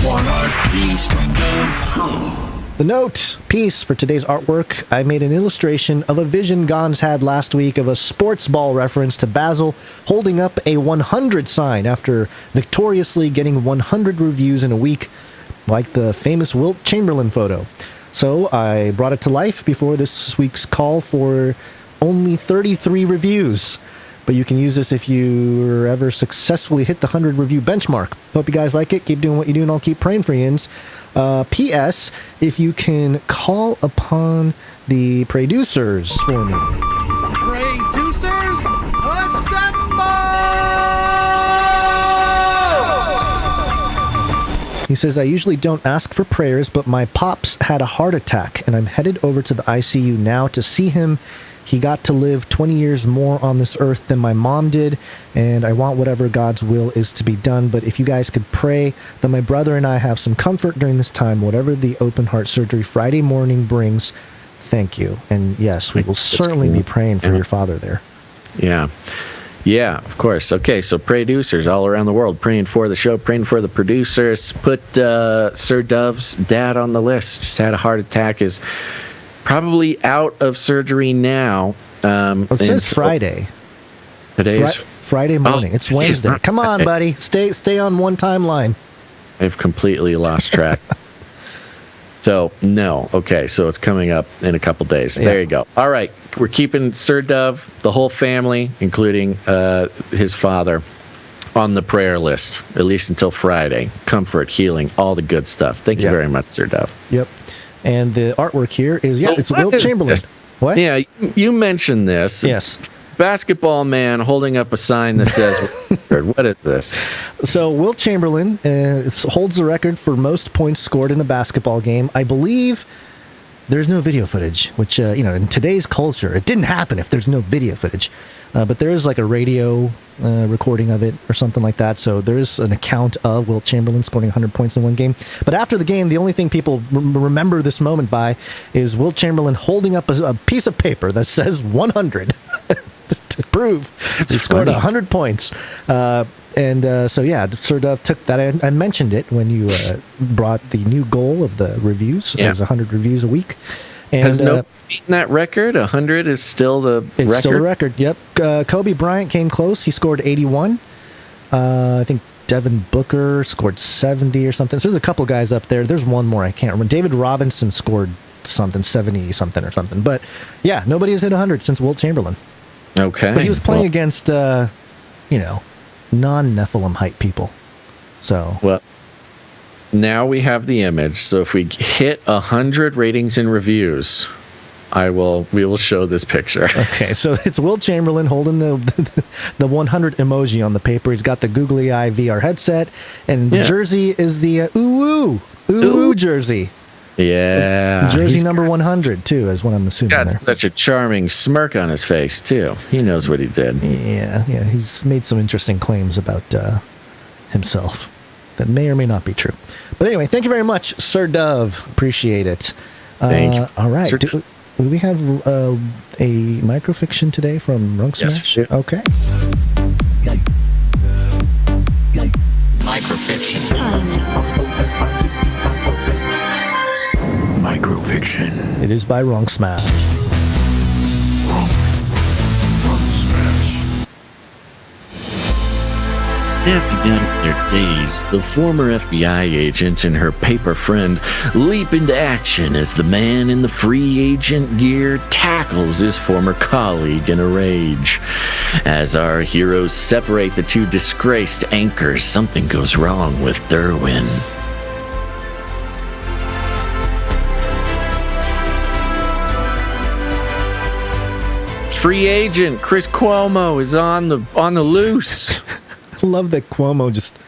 One art piece from Dove. The note piece for today's artwork, I made an illustration of a vision Gons had last week of a Sportsball reference to Basil holding up a 100 sign after victoriously getting 100 reviews in a week, like the famous Wilt Chamberlain photo. So I brought it to life before this week's call for only 33 reviews. But you can use this if you ever successfully hit the 100 review benchmark. Hope you guys like it. Keep doing what you do, and I'll keep praying for you. P.S. If you can call upon the producers for me. Producers, assemble! He says, I usually don't ask for prayers, but my pops had a heart attack, and I'm headed over to the ICU now to see him. He got to live 20 years more on this earth than my mom did, and I want whatever God's will is to be done. But if you guys could pray that my brother and I have some comfort during this time, whatever the open heart surgery Friday morning brings, thank you. And yes, we will certainly be praying for your father there. Yeah. Yeah, of course. Okay, so producers all around the world praying for the show, praying for the producers. Put Sir Dove's dad on the list. Just had a heart attack. Is probably out of surgery now. It says Friday. Today's Friday morning. It's Wednesday. Come on, buddy. Stay on one timeline. I've completely lost track. So, no. Okay, so it's coming up in a couple days. Yeah. There you go. All right. We're keeping Sir Dove, the whole family, including his father, on the prayer list, at least until Friday. Comfort, healing, all the good stuff. Thank you very much, Sir Dove. Yep. And the artwork here is, it's Wilt Chamberlain. This? What? Yeah, you mentioned this. Yes. Basketball man holding up a sign that says, what is this? So Wilt Chamberlain holds the record for most points scored in a basketball game. I believe there's no video footage, which, in today's culture, it didn't happen if there's no video footage. But there is like a radio recording of it or something like that. So there is an account of Wilt Chamberlain scoring 100 points in one game. But after the game, the only thing people remember this moment by is Wilt Chamberlain holding up a piece of paper that says 100 to prove he scored 100 points. So Sir Dove took that. I mentioned it when you brought the new goal of the reviews. There's 100 reviews a week. And, has no beaten that record? 100 is still the record? It's still the record, yep. Kobe Bryant came close. He scored 81. I think Devin Booker scored 70 or something. So there's a couple guys up there. There's one more I can't remember. David Robinson scored something, 70 something or something. But, yeah, nobody has hit 100 since Wilt Chamberlain. Okay. But he was playing against, non-Nephilim height people. So... Well, now we have the image. So if we hit 100 ratings and reviews, we will show this picture. Okay, so it's Wilt Chamberlain holding the 100 emoji on the paper. He's got the googly eye VR headset, and the jersey is the ooh jersey. Yeah. Jersey number 100 too, is what I'm assuming. Got such a charming smirk on his face too. He knows what he did. Yeah. He's made some interesting claims about himself that may or may not be true. But anyway, thank you very much, Sir Dove. Appreciate it. Thank you. All right. Do we have a microfiction today from Runk Smash? Yes. Okay. Microfiction. Microfiction. It is by Runk Smash. Snapping out of their daze, the former FBI agent and her paper friend leap into action as the man in the free agent gear tackles his former colleague in a rage. As our heroes separate the two disgraced anchors, something goes wrong with Derwin. Free agent Chris Cuomo is on the loose. I love that Cuomo just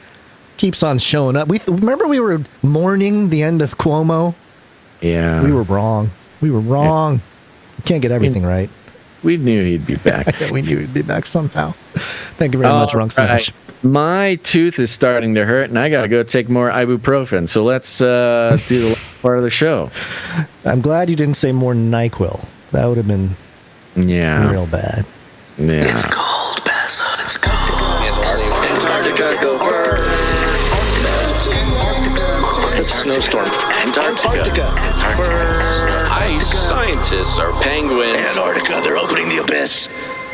keeps on showing up. Remember we were mourning the end of Cuomo? Yeah. We were wrong. Yeah. You can't get everything right. We knew he'd be back. We knew he'd be back somehow. Thank you very much, Runk Smash. Right. My tooth is starting to hurt, and I got to go take more ibuprofen. So let's do the last part of the show. I'm glad you didn't say more NyQuil. That would have been real bad. Yeah. It's cold, Basil. It's cold. Antarctica, go first. It's a snowstorm. Antarctica. Ice scientists are penguins. Antarctica, they're opening the abyss.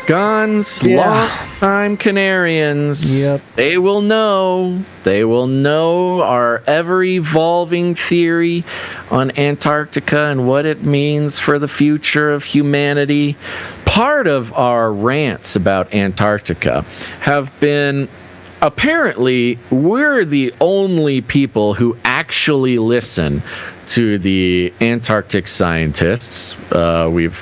Guns, long-time Canarians. Yep. They will know our ever-evolving theory on Antarctica and what it means for the future of humanity. Part of our rants about Antarctica have been, apparently, we're the only people who actually listen to the Antarctic scientists. We've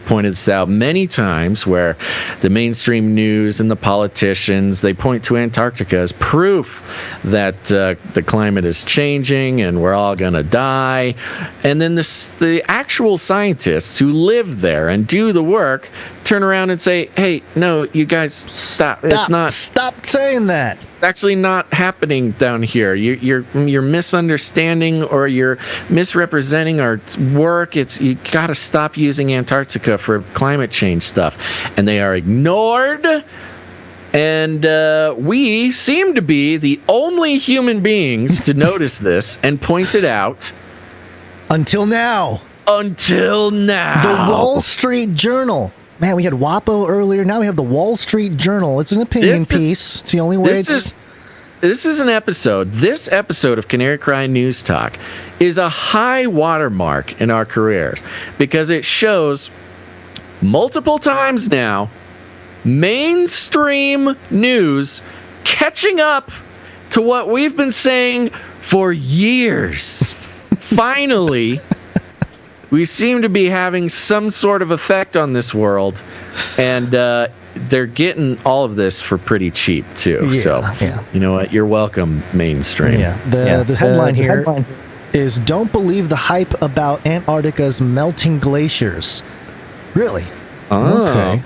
pointed this out many times, where the mainstream news and the politicians, they point to Antarctica as proof that the climate is changing and we're all gonna die. And then the actual scientists who live there and do the work turn around and say, hey, no, you guys, stop. It's not. Stop saying that. It's actually not happening down here. You're misunderstanding, or you're misrepresenting our work. You got to stop using Antarctica for climate change stuff, and they are ignored. And we seem to be the only human beings to notice this and point it out. Until now. The Wall Street Journal. Man, we had WAPO earlier. Now we have the Wall Street Journal. It's an opinion piece. It's the only way This is an episode. This episode of Canary Cry News Talk is a high watermark in our careers, because it shows multiple times now mainstream news catching up to what we've been saying for years. Finally, we seem to be having some sort of effect on this world, and they're getting all of this for pretty cheap too. You know what? You're welcome, mainstream. The headline here is don't believe the hype about Antarctica's melting glaciers. Really? Oh. Okay.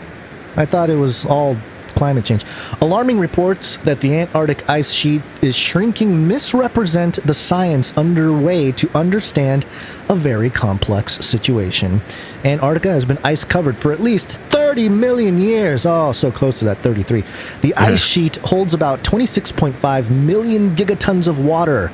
I thought it was all climate change. Alarming reports that the Antarctic ice sheet is shrinking misrepresent the science underway to understand a very complex situation. Antarctica has been ice covered for at least 30 million years. Oh, so close to that 33. The ice sheet holds about 26.5 million gigatons of water.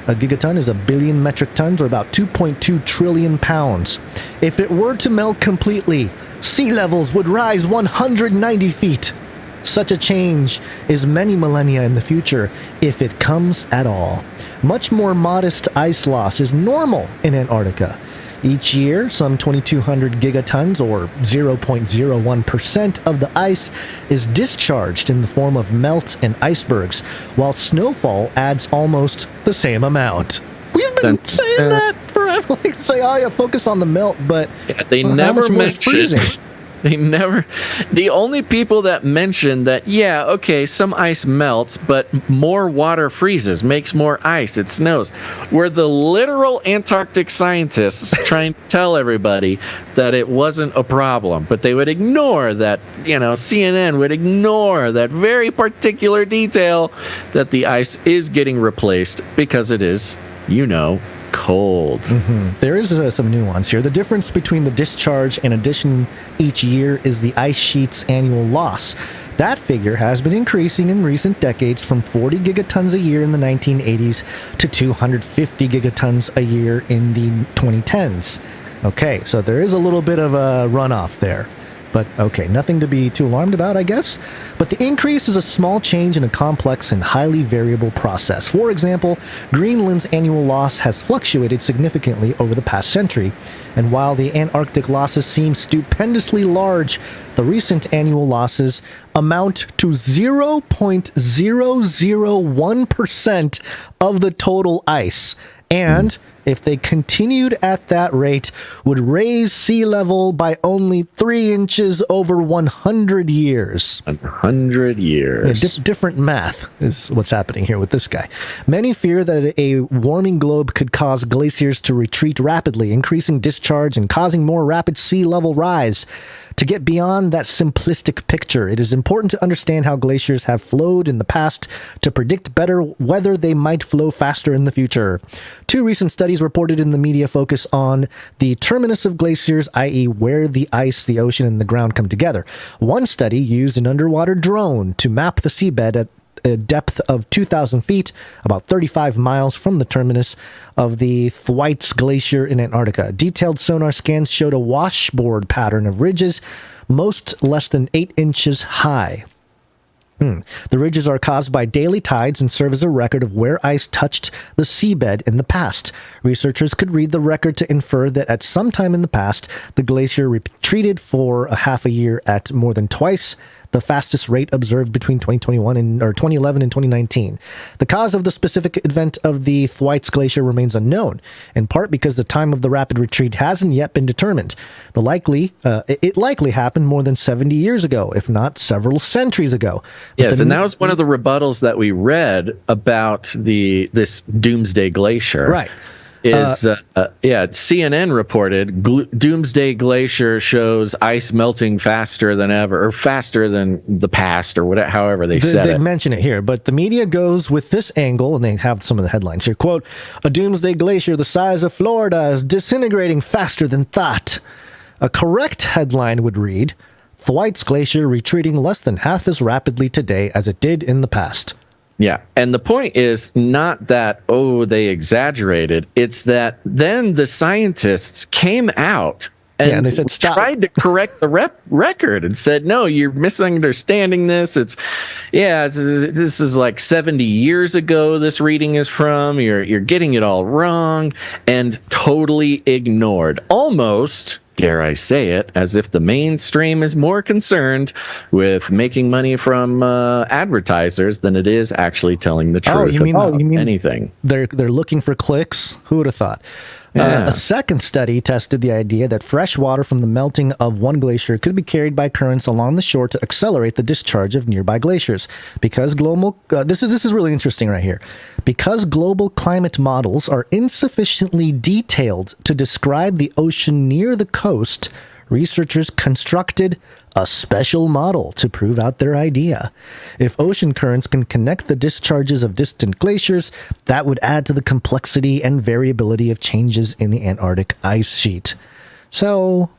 A gigaton is a billion metric tons, or about 2.2 trillion pounds. If it were to melt completely, sea levels would rise 190 feet. Such a change is many millennia in the future, if it comes at all. Much more modest ice loss is normal in Antarctica. Each year, some 2,200 gigatons, or 0.01% of the ice, is discharged in the form of melt and icebergs, while snowfall adds almost the same amount. We've been saying that forever. Like, say, oh yeah, focus on the melt, but they never mention. The only people that mention that, yeah, okay, some ice melts, but more water freezes, makes more ice, it snows, were the literal Antarctic scientists trying to tell everybody that it wasn't a problem. But they would ignore that, CNN would ignore that very particular detail that the ice is getting replaced because it is, cold. There is some nuance here. The difference between the discharge and addition each year is the ice sheet's annual loss. That figure has been increasing in recent decades from 40 gigatons a year in the 1980s to 250 gigatons a year in the 2010s. Okay, so there is a little bit of a runoff there. But okay, nothing to be too alarmed about, I guess. But the increase is a small change in a complex and highly variable process. For example, Greenland's annual loss has fluctuated significantly over the past century. And while the Antarctic losses seem stupendously large, the recent annual losses amount to 0.001% of the total ice. And if they continued at that rate, would raise sea level by only 3 inches over 100 years. 100 years. Yeah, different math is what's happening here with this guy. Many fear that a warming globe could cause glaciers to retreat rapidly, increasing discharge and causing more rapid sea level rise. To get beyond that simplistic picture, it is important to understand how glaciers have flowed in the past to predict better whether they might flow faster in the future. 2 recent studies reported in the media focus on the terminus of glaciers, i.e. where the ice, the ocean, and the ground come together. One study used an underwater drone to map the seabed at a depth of 2,000 feet, about 35 miles from the terminus of the Thwaites Glacier in Antarctica. Detailed sonar scans showed a washboard pattern of ridges, most less than 8 inches high. The ridges are caused by daily tides and serve as a record of where ice touched the seabed in the past. Researchers could read the record to infer that at some time in the past, the glacier retreated for a half a year at more than twice the fastest rate observed between 2011 and 2019. The cause of the specific event of the Thwaites Glacier remains unknown, in part because the time of the rapid retreat hasn't yet been determined. It likely happened more than 70 years ago, if not several centuries ago. Yes, and that was one of the rebuttals that we read about this Doomsday Glacier. Right. CNN reported Doomsday Glacier shows ice melting faster than ever, or faster than the past, or whatever, however they said it. They mention it here, but the media goes with this angle, and they have some of the headlines here. Quote, "A Doomsday Glacier the size of Florida is disintegrating faster than thought." A correct headline would read, "Thwaites Glacier retreating less than half as rapidly today as it did in the past." Yeah, and the point is not that, they exaggerated. It's that then the scientists came out and they said, "Stop." Tried to correct the record and said, no, you're misunderstanding this. This is like 70 years ago this reading is from. You're getting it all wrong, and totally ignored. Almost, dare I say it, as if the mainstream is more concerned with making money from advertisers than it is actually telling the truth. You mean anything. They're looking for clicks? Who would have thought? A second study tested the idea that fresh water from the melting of one glacier could be carried by currents along the shore to accelerate the discharge of nearby glaciers. Because this is really interesting right here. Because global climate models are insufficiently detailed to describe the ocean near the coast, researchers constructed a special model to prove out their idea. If ocean currents can connect the discharges of distant glaciers, that would add to the complexity and variability of changes in the Antarctic ice sheet. So,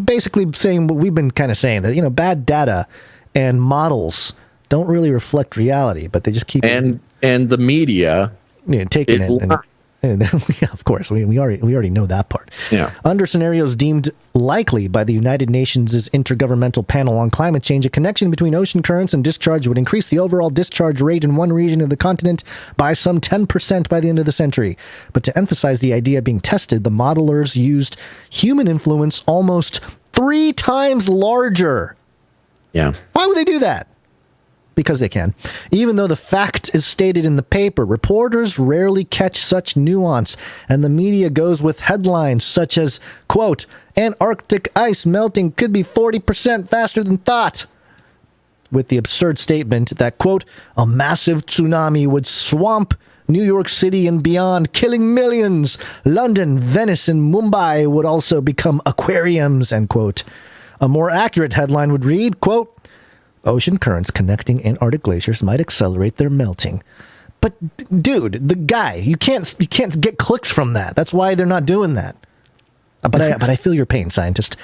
basically saying what we've been kind of saying, that, bad data and models don't really reflect reality, but they just keep... And the media taking is it. And yeah, of course, we already know that part. Yeah. Under scenarios deemed likely by the United Nations' Intergovernmental Panel on Climate Change, a connection between ocean currents and discharge would increase the overall discharge rate in one region of the continent by some 10% by the end of the century. But to emphasize the idea being tested, the modelers used human influence almost 3 times larger. Yeah. Why would they do that? Because they can. Even though the fact is stated in the paper, reporters rarely catch such nuance, and the media goes with headlines such as, quote, Antarctic ice melting could be 40% faster than thought, with the absurd statement that, quote, a massive tsunami would swamp New York City and beyond, killing millions. London, Venice, and Mumbai would also become aquariums, end quote. A more accurate headline would read, quote, ocean currents connecting Antarctic glaciers might accelerate their melting. But, dude, the guy, you can't get clicks from that. That's why they're not doing that. But I feel your pain, scientist.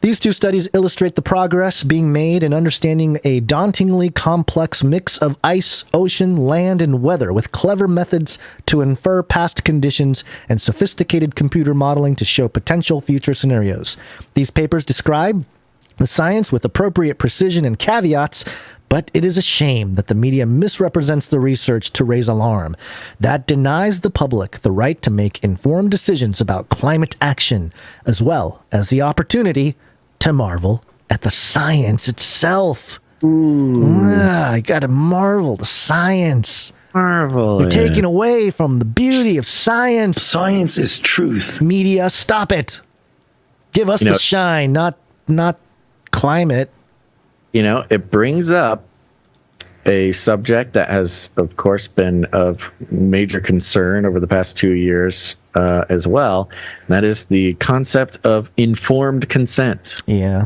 These 2 studies illustrate the progress being made in understanding a dauntingly complex mix of ice, ocean, land, and weather, with clever methods to infer past conditions and sophisticated computer modeling to show potential future scenarios. These papers describe the science with appropriate precision and caveats, but it is a shame that the media misrepresents the research to raise alarm. That denies the public the right to make informed decisions about climate action, as well as the opportunity to marvel at the science itself. I gotta marvel the science. Marvel. You're taking away from the beauty of science. Science is truth. Media, stop it. Give us the shine, not climate. It brings up a subject that has, of course, been of major concern over the past 2 years as well. And that is the concept of informed consent. Yeah.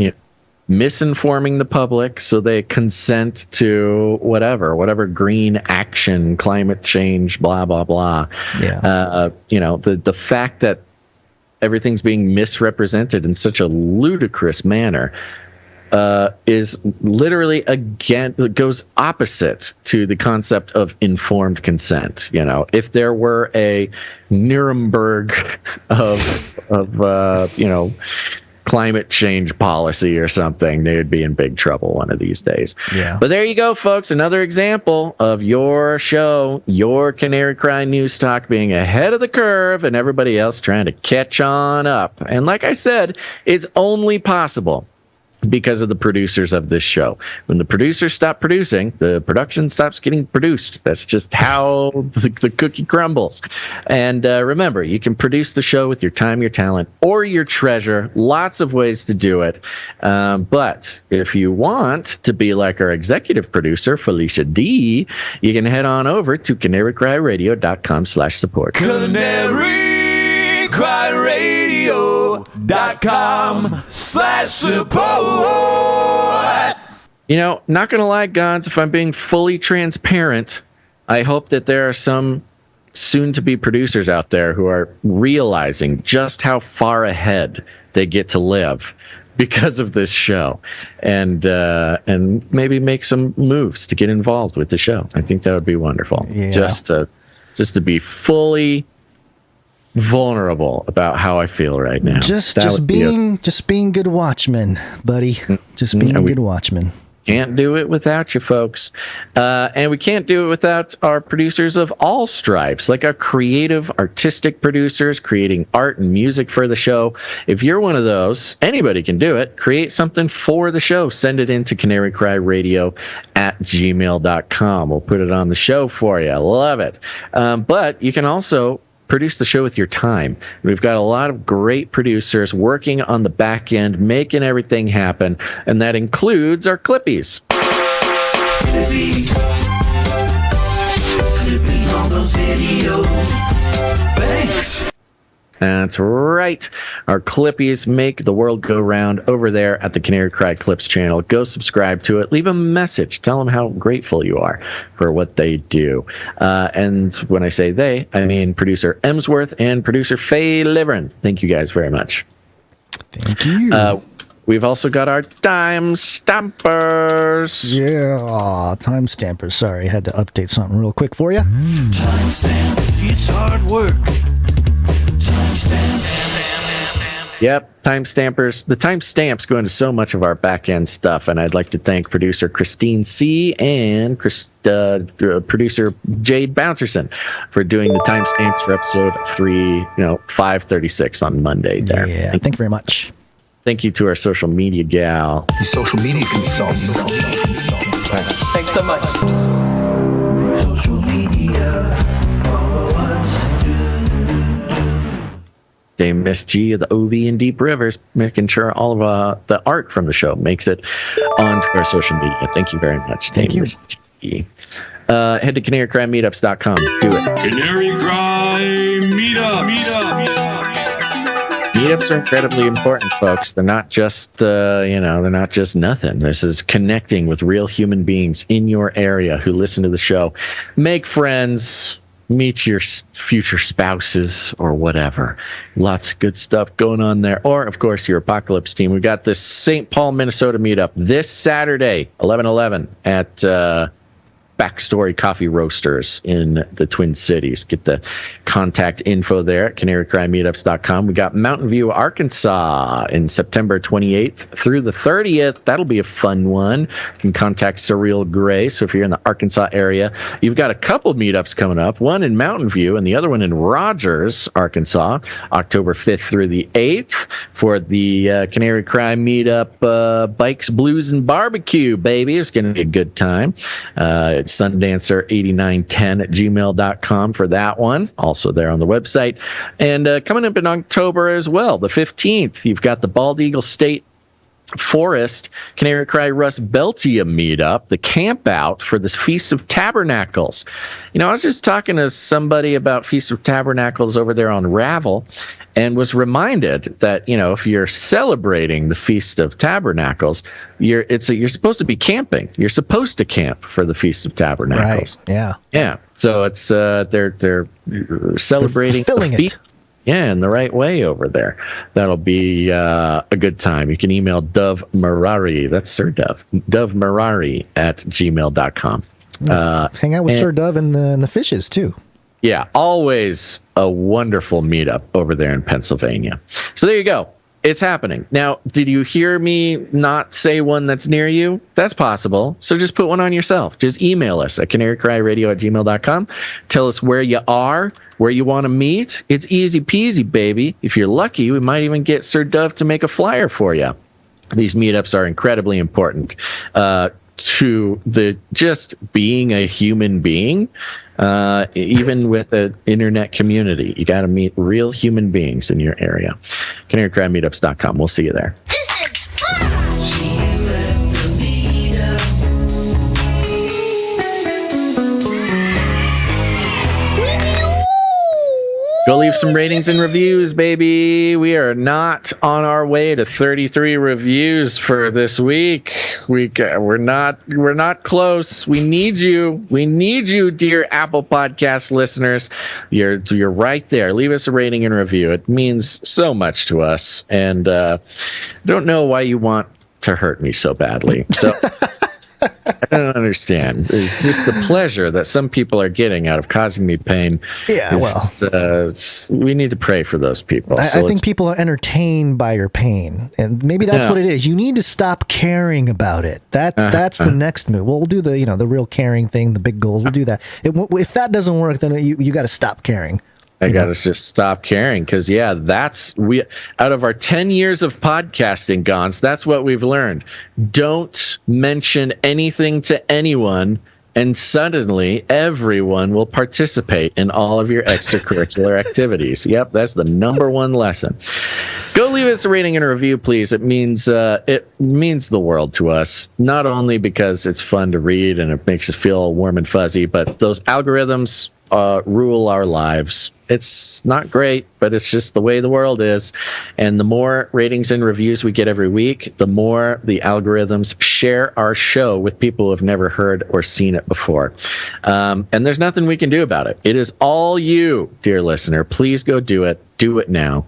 Misinforming the public so they consent to whatever green action, climate change, blah, blah, blah. Yeah. The fact that everything's being misrepresented in such a ludicrous manner is literally goes opposite to the concept of informed consent. If there were a Nuremberg of climate change policy or something, they would be in big trouble one of these days. Yeah. But there you go, folks. Another example of your show, your Canary Cry News Talk, being ahead of the curve and everybody else trying to catch on up. And like I said, it's only possible because of the producers of this show. When the producers stop producing, the production stops getting produced. That's just how the cookie crumbles. And remember, you can produce the show with your time, your talent, or your treasure. Lots of ways to do it. But if you want to be like our executive producer, Felicia D., you can head on over to canarycryradio.com/support. canarycryradio.com/support. Not gonna lie, Gons, if I'm being fully transparent, I hope that there are some soon-to-be producers out there who are realizing just how far ahead they get to live because of this show, and maybe make some moves to get involved with the show. I think that would be wonderful. Yeah. Just to be fully vulnerable about how I feel right now. Just being good watchmen, buddy. Just being good watchmen. Can't do it without you, folks. And we can't do it without our producers of all stripes, like our creative, artistic producers creating art and music for the show. If you're one of those, anybody can do it. Create something for the show. Send it in to canarycryradio@gmail.com. We'll put it on the show for you. I love it. But you can also produce the show with your time. We've got a lot of great producers working on the back end, making everything happen, and that includes our Clippies. Clippy. Clippy on those videos. Thanks. That's right. Our Clippies make the world go round over there at the Canary Cry Clips channel. Go subscribe to it. Leave a message. Tell them how grateful you are for what they do. And when I say they, I mean producer Emsworth and producer Faye Liverin. Thank you guys very much. Thank you. We've also got our time stampers. Yeah, time stampers. Sorry, I had to update something real quick for you. Time stamp. It's hard work. Yep, timestampers. The timestamps go into so much of our back-end stuff, and I'd like to thank producer Christine C. and producer Jade Bouncerson for doing the timestamps for episode 536 on Monday there. Yeah, thank you very much. Thank you to our social media gal. The social media consultant. Thanks so much. Social media. Follow us. Dame Miss G of the OV and Deep Rivers, making sure all of the art from the show makes it onto our social media. Thank you very much, Dame Miss G. Head to canarycrimeetups.com. Do it. Canary Crime Meetup. Meetups are incredibly important, folks. They're not just, they're not just nothing. This is connecting with real human beings in your area who listen to the show. Make friends. Meet your future spouses or whatever. Lots of good stuff going on there. Or, of course, your Apocalypse team. We got this St. Paul, Minnesota meetup this Saturday, 11/11 at Backstory Coffee Roasters in the Twin Cities. Get the contact info there at canarycrimeetups.com. We got Mountain View, Arkansas in September 28th through the 30th. That'll be a fun one. You can contact Surreal Gray. So if you're in the Arkansas area, you've got a couple meetups coming up, one in Mountain View and the other one in Rogers, Arkansas, October 5th through the 8th for the Canary Crime Meetup Bikes, Blues, and Barbecue, baby. It's going to be a good time. It's Sundancer8910 at gmail.com for that one. Also there on the website. And coming up in October as well, the 15th, you've got the Bald Eagle State Forest Canary Cry Russ Beltia meetup, the camp out for this Feast of Tabernacles. I was just talking to somebody about Feast of Tabernacles over there on Ravel, and was reminded that, if you're celebrating the Feast of Tabernacles, you're supposed to be camping. You're supposed to camp for the Feast of Tabernacles. Right. Yeah. Yeah. So it's they're celebrating filling it. Yeah, in the right way over there. That'll be a good time. You can email Dove Marari. That's Sir Dove. Dove Marari at gmail.com. Hang out with Sir Dove and the fishes too. Yeah, always a wonderful meetup over there in Pennsylvania. So there you go. It's happening. Now, did you hear me not say one that's near you? That's possible. So just put one on yourself. Just email us at canarycryradio@gmail.com. Tell us where you are, where you want to meet. It's easy peasy, baby. If you're lucky, we might even get Sir Dove to make a flyer for you. These meetups are incredibly important to the just being a human being. Even with an internet community, you got to meet real human beings in your area. canarycrimeetups.com. We'll see you there. This is fun. See you at the meetup. Go leave some ratings and reviews, baby. We are not on our way to 33 reviews for this week. We're not close. We need you. We need you, dear Apple Podcast listeners. You're right there. Leave us a rating and review. It means so much to us, and don't know why you want to hurt me so badly. So I don't understand. It's just the pleasure that some people are getting out of causing me pain. Yeah, we need to pray for those people. I think people are entertained by your pain, and maybe that's what it is. You need to stop caring about it. That's the next move. We'll do the real caring thing, the big goals. We'll do that. If that doesn't work, then you got to stop caring. I got to just stop caring because, out of our 10 years of podcasting, Gons, that's what we've learned. Don't mention anything to anyone and suddenly everyone will participate in all of your extracurricular activities. Yep, that's the number one lesson. Go leave us a rating and a review, please. It means the world to us, not only because it's fun to read and it makes us feel warm and fuzzy, but those algorithms rule our lives. It's not great, but it's just the way the world is. And the more ratings and reviews we get every week, the more the algorithms share our show with people who have never heard or seen it before. And there's nothing we can do about it. It is all you, dear listener. Please go do it. Do it now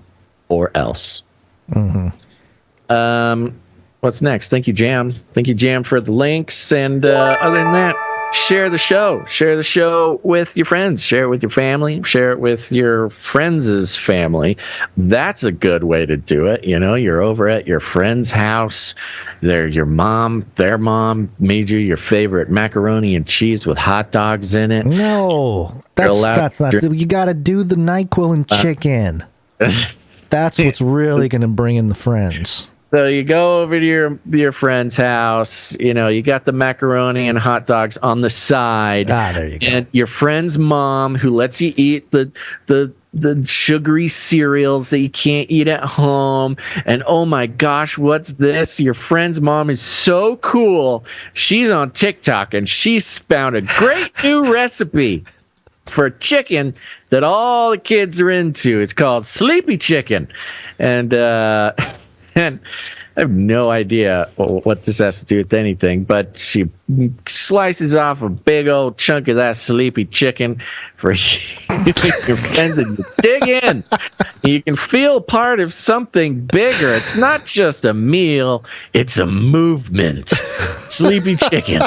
or else. Mm-hmm. What's next? Thank you, Jam. Thank you, Jam, for the links. And other than that, share the show. Share the show with your friends. Share it with your family. Share it with your friends' family. That's a good way to do it. You know, you're over at your friend's house. Their mom made you your favorite macaroni and cheese with hot dogs in it. No, that's not. You got to do the NyQuil and chicken. That's what's really going to bring in the friends. So you go over to your friend's house, you know, you got the macaroni and hot dogs on the side. There you go. And your friend's mom, who lets you eat the sugary cereals that you can't eat at home. And oh my gosh, what's this? Your friend's mom is so cool. She's on TikTok and she's found a great new recipe for chicken that all the kids are into. It's called Sleepy Chicken. And and I have no idea what this has to do with anything, but she slices off a big old chunk of that sleepy chicken for your friends, and you dig in. You can feel part of something bigger. It's not just a meal, it's a movement. Sleepy Chicken.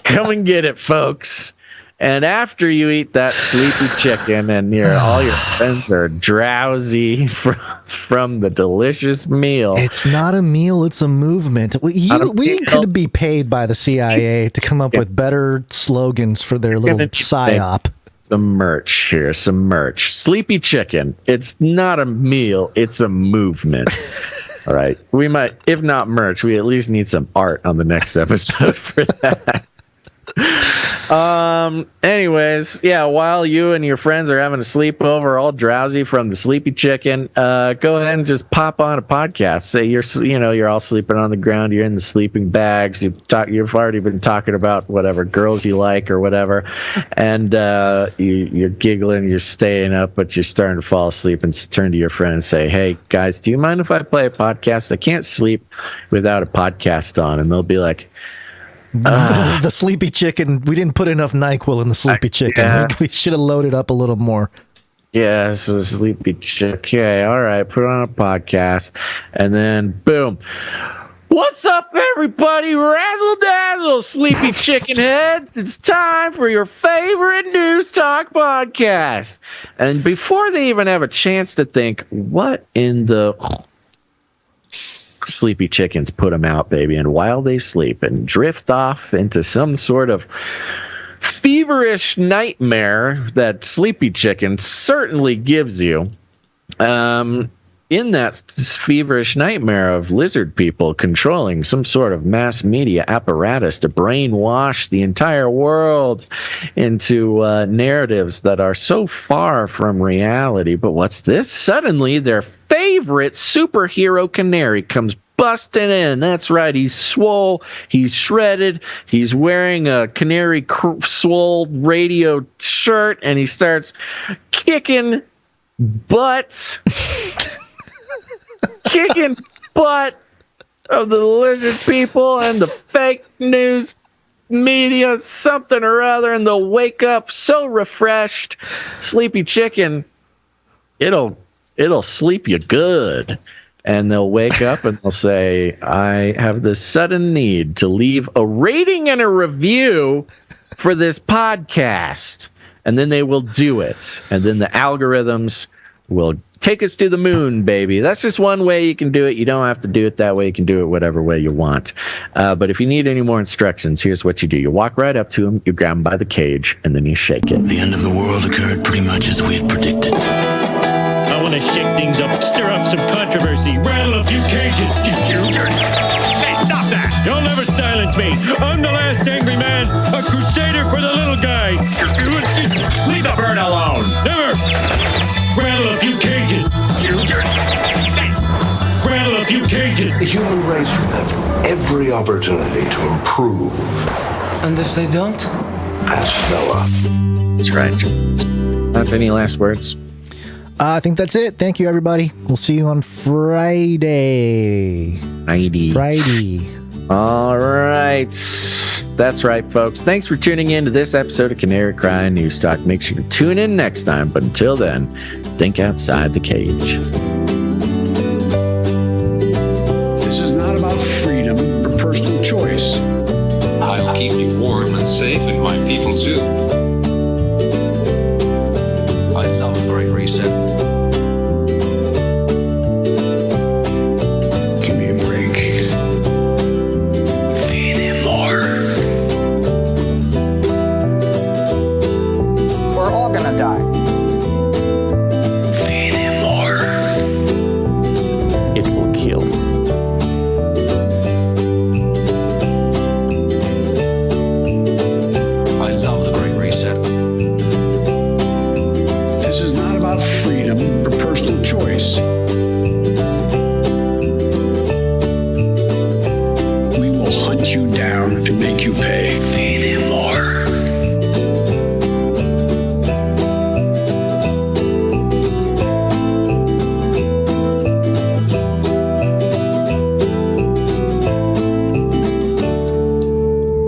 Come and get it, folks. And after you eat that sleepy chicken and all your friends are drowsy from the delicious meal. It's not a meal, it's a movement. We could be paid by the CIA to come up with better slogans for their little psyop. Some merch here, some merch. Sleepy Chicken. It's not a meal, it's a movement. All right. We might, if not merch, we at least need some art on the next episode for that. Anyways, yeah, while you and your friends are having a sleepover, all drowsy from the sleepy chicken, go ahead and just pop on a podcast. Say you're all sleeping on the ground, you're in the sleeping bags, you've already been talking about whatever girls you like or whatever, and you're giggling, you're staying up, but you're starting to fall asleep, and turn to your friend and say, "Hey guys, do you mind if I play a podcast? I can't sleep without a podcast on." And they'll be like, the sleepy chicken. We didn't put enough NyQuil in the sleepy chicken. Yes. We should have loaded up a little more. Yes, the sleepy chicken. Okay, all right, put on a podcast, and then boom. What's up, everybody? Razzle dazzle, sleepy chicken heads. It's time for your favorite news talk podcast. And before they even have a chance to think, what in the sleepy chickens, put them out, baby, and while they sleep and drift off into some sort of feverish nightmare that sleepy chicken certainly gives you, in that feverish nightmare of lizard people controlling some sort of mass media apparatus to brainwash the entire world into narratives that are so far from reality. But what's this? Suddenly their favorite superhero Canary comes busting in. That's right, he's swole, he's shredded, he's wearing a Canary swole radio shirt, and he starts kicking butt of the lizard people and the fake news media, something or other, and they'll wake up so refreshed. Sleepy chicken, it'll sleep you good. And they'll wake up and they'll say, I have this sudden need to leave a rating and a review for this podcast. And then they will do it. And then the algorithms will take us to the moon, baby. That's just one way you can do it. You don't have to do it that way. You can do it whatever way you want. But if you need any more instructions, here's what you do. You walk right up to him, you grab him by the cage, and then you shake it. The end of the world occurred pretty much as we had predicted. I want to shake things up, stir up some controversy, rattle a few cages. Hey, stop that! You'll never silence me. I'm the last angry man, a crusader for the little guy. Leave the bird alone. Never. Rattle a few cages. Rattle a few cages. The human race will have every opportunity to improve. And if they don't? Ask Noah. That's right. Have any last words? I think that's it. Thank you, everybody. We'll see you on Friday. Friday. All right. That's right, folks. Thanks for tuning in to this episode of Canary Cry News Talk. Make sure to tune in next time. But until then, think outside the cage. This is not about freedom or personal choice. I'll keep you warm and safe in my people zoo. I love the Great Reset. Give me a break. Feed him more. We're all gonna die. Feed him more. It will kill. I love the Great Reset. This is not about freedom or personal choice. We will hunt you down and make you pay. Feed him more.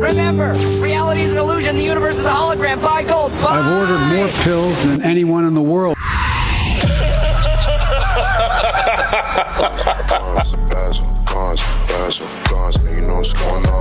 Remember, reality is an illusion. The universe is a hologram. Buy gold. Buy. I've ordered more pills than anyone in the world. You know what's going on.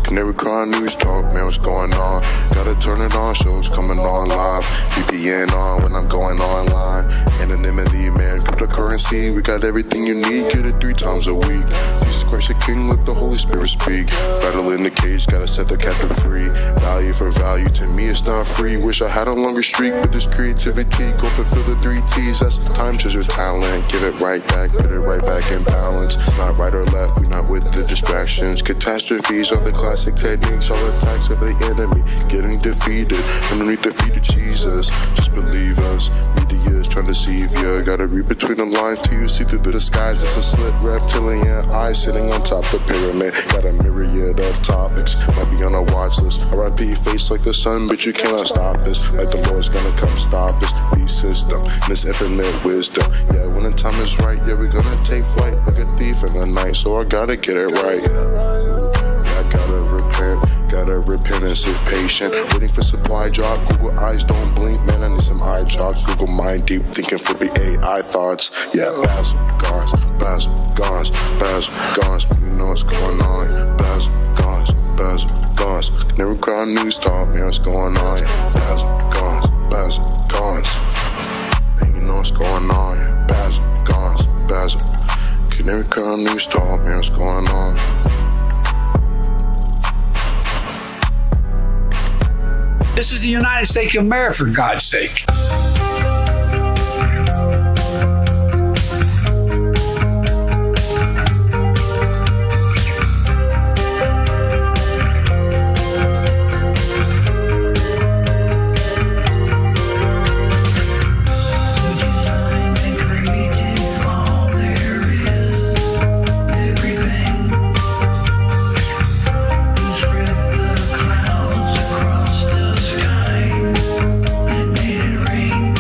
Canary Cry News Talk, man, what's going on? Gotta turn it on, shows coming on live. VPN on when I'm going online. Anonymity, man, cryptocurrency. We got everything you need, get it 3 times a week. Jesus Christ the King, let the Holy Spirit speak. Battle in the cage, gotta set the captive free. Value for value, to me it's not free. Wish I had a longer streak, but this creativity. Go fulfill the 3 T's, that's time, treasure, talent. Give it right back, put it right back in balance. Not right or left, we not with the distractions. Catastrophes are the classic techniques, all attacks of the enemy. Getting defeated, underneath the feet of Jesus. Just believe us, media is trying to deceive ya. Gotta read between the lines till you see through the disguise. It's a slit reptilian eye sitting on top of the pyramid. Got a myriad of topics, might be on a watch list. R.I.P. face like the sun, but you cannot stop this. Like the Lord's gonna come stop this beast system, this infinite wisdom. Yeah, when the time is right, yeah, we're gonna take flight like a thief in the night. So I gotta get it right. Gotta repent and sit patient. Waiting for supply drop. Google eyes don't blink. Man, I need some eye drops. Google mind deep thinking for the AI thoughts. Yeah, Basil, gons. You know what's going on. Basil, gons. Never Cry News Talk, man, what's going on. Basil, gons. And you know what's going on. Basil. Never Cry News Talk, man, what's going on. This is the United States of America, for God's sake. Spread the clouds across the sky and made it rain.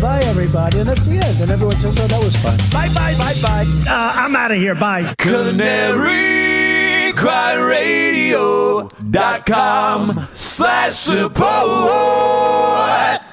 Bye, everybody. And that's the end. And everyone says, oh, that was fun. Bye. I'm out of here. Bye. CanaryCryRadio.com/support.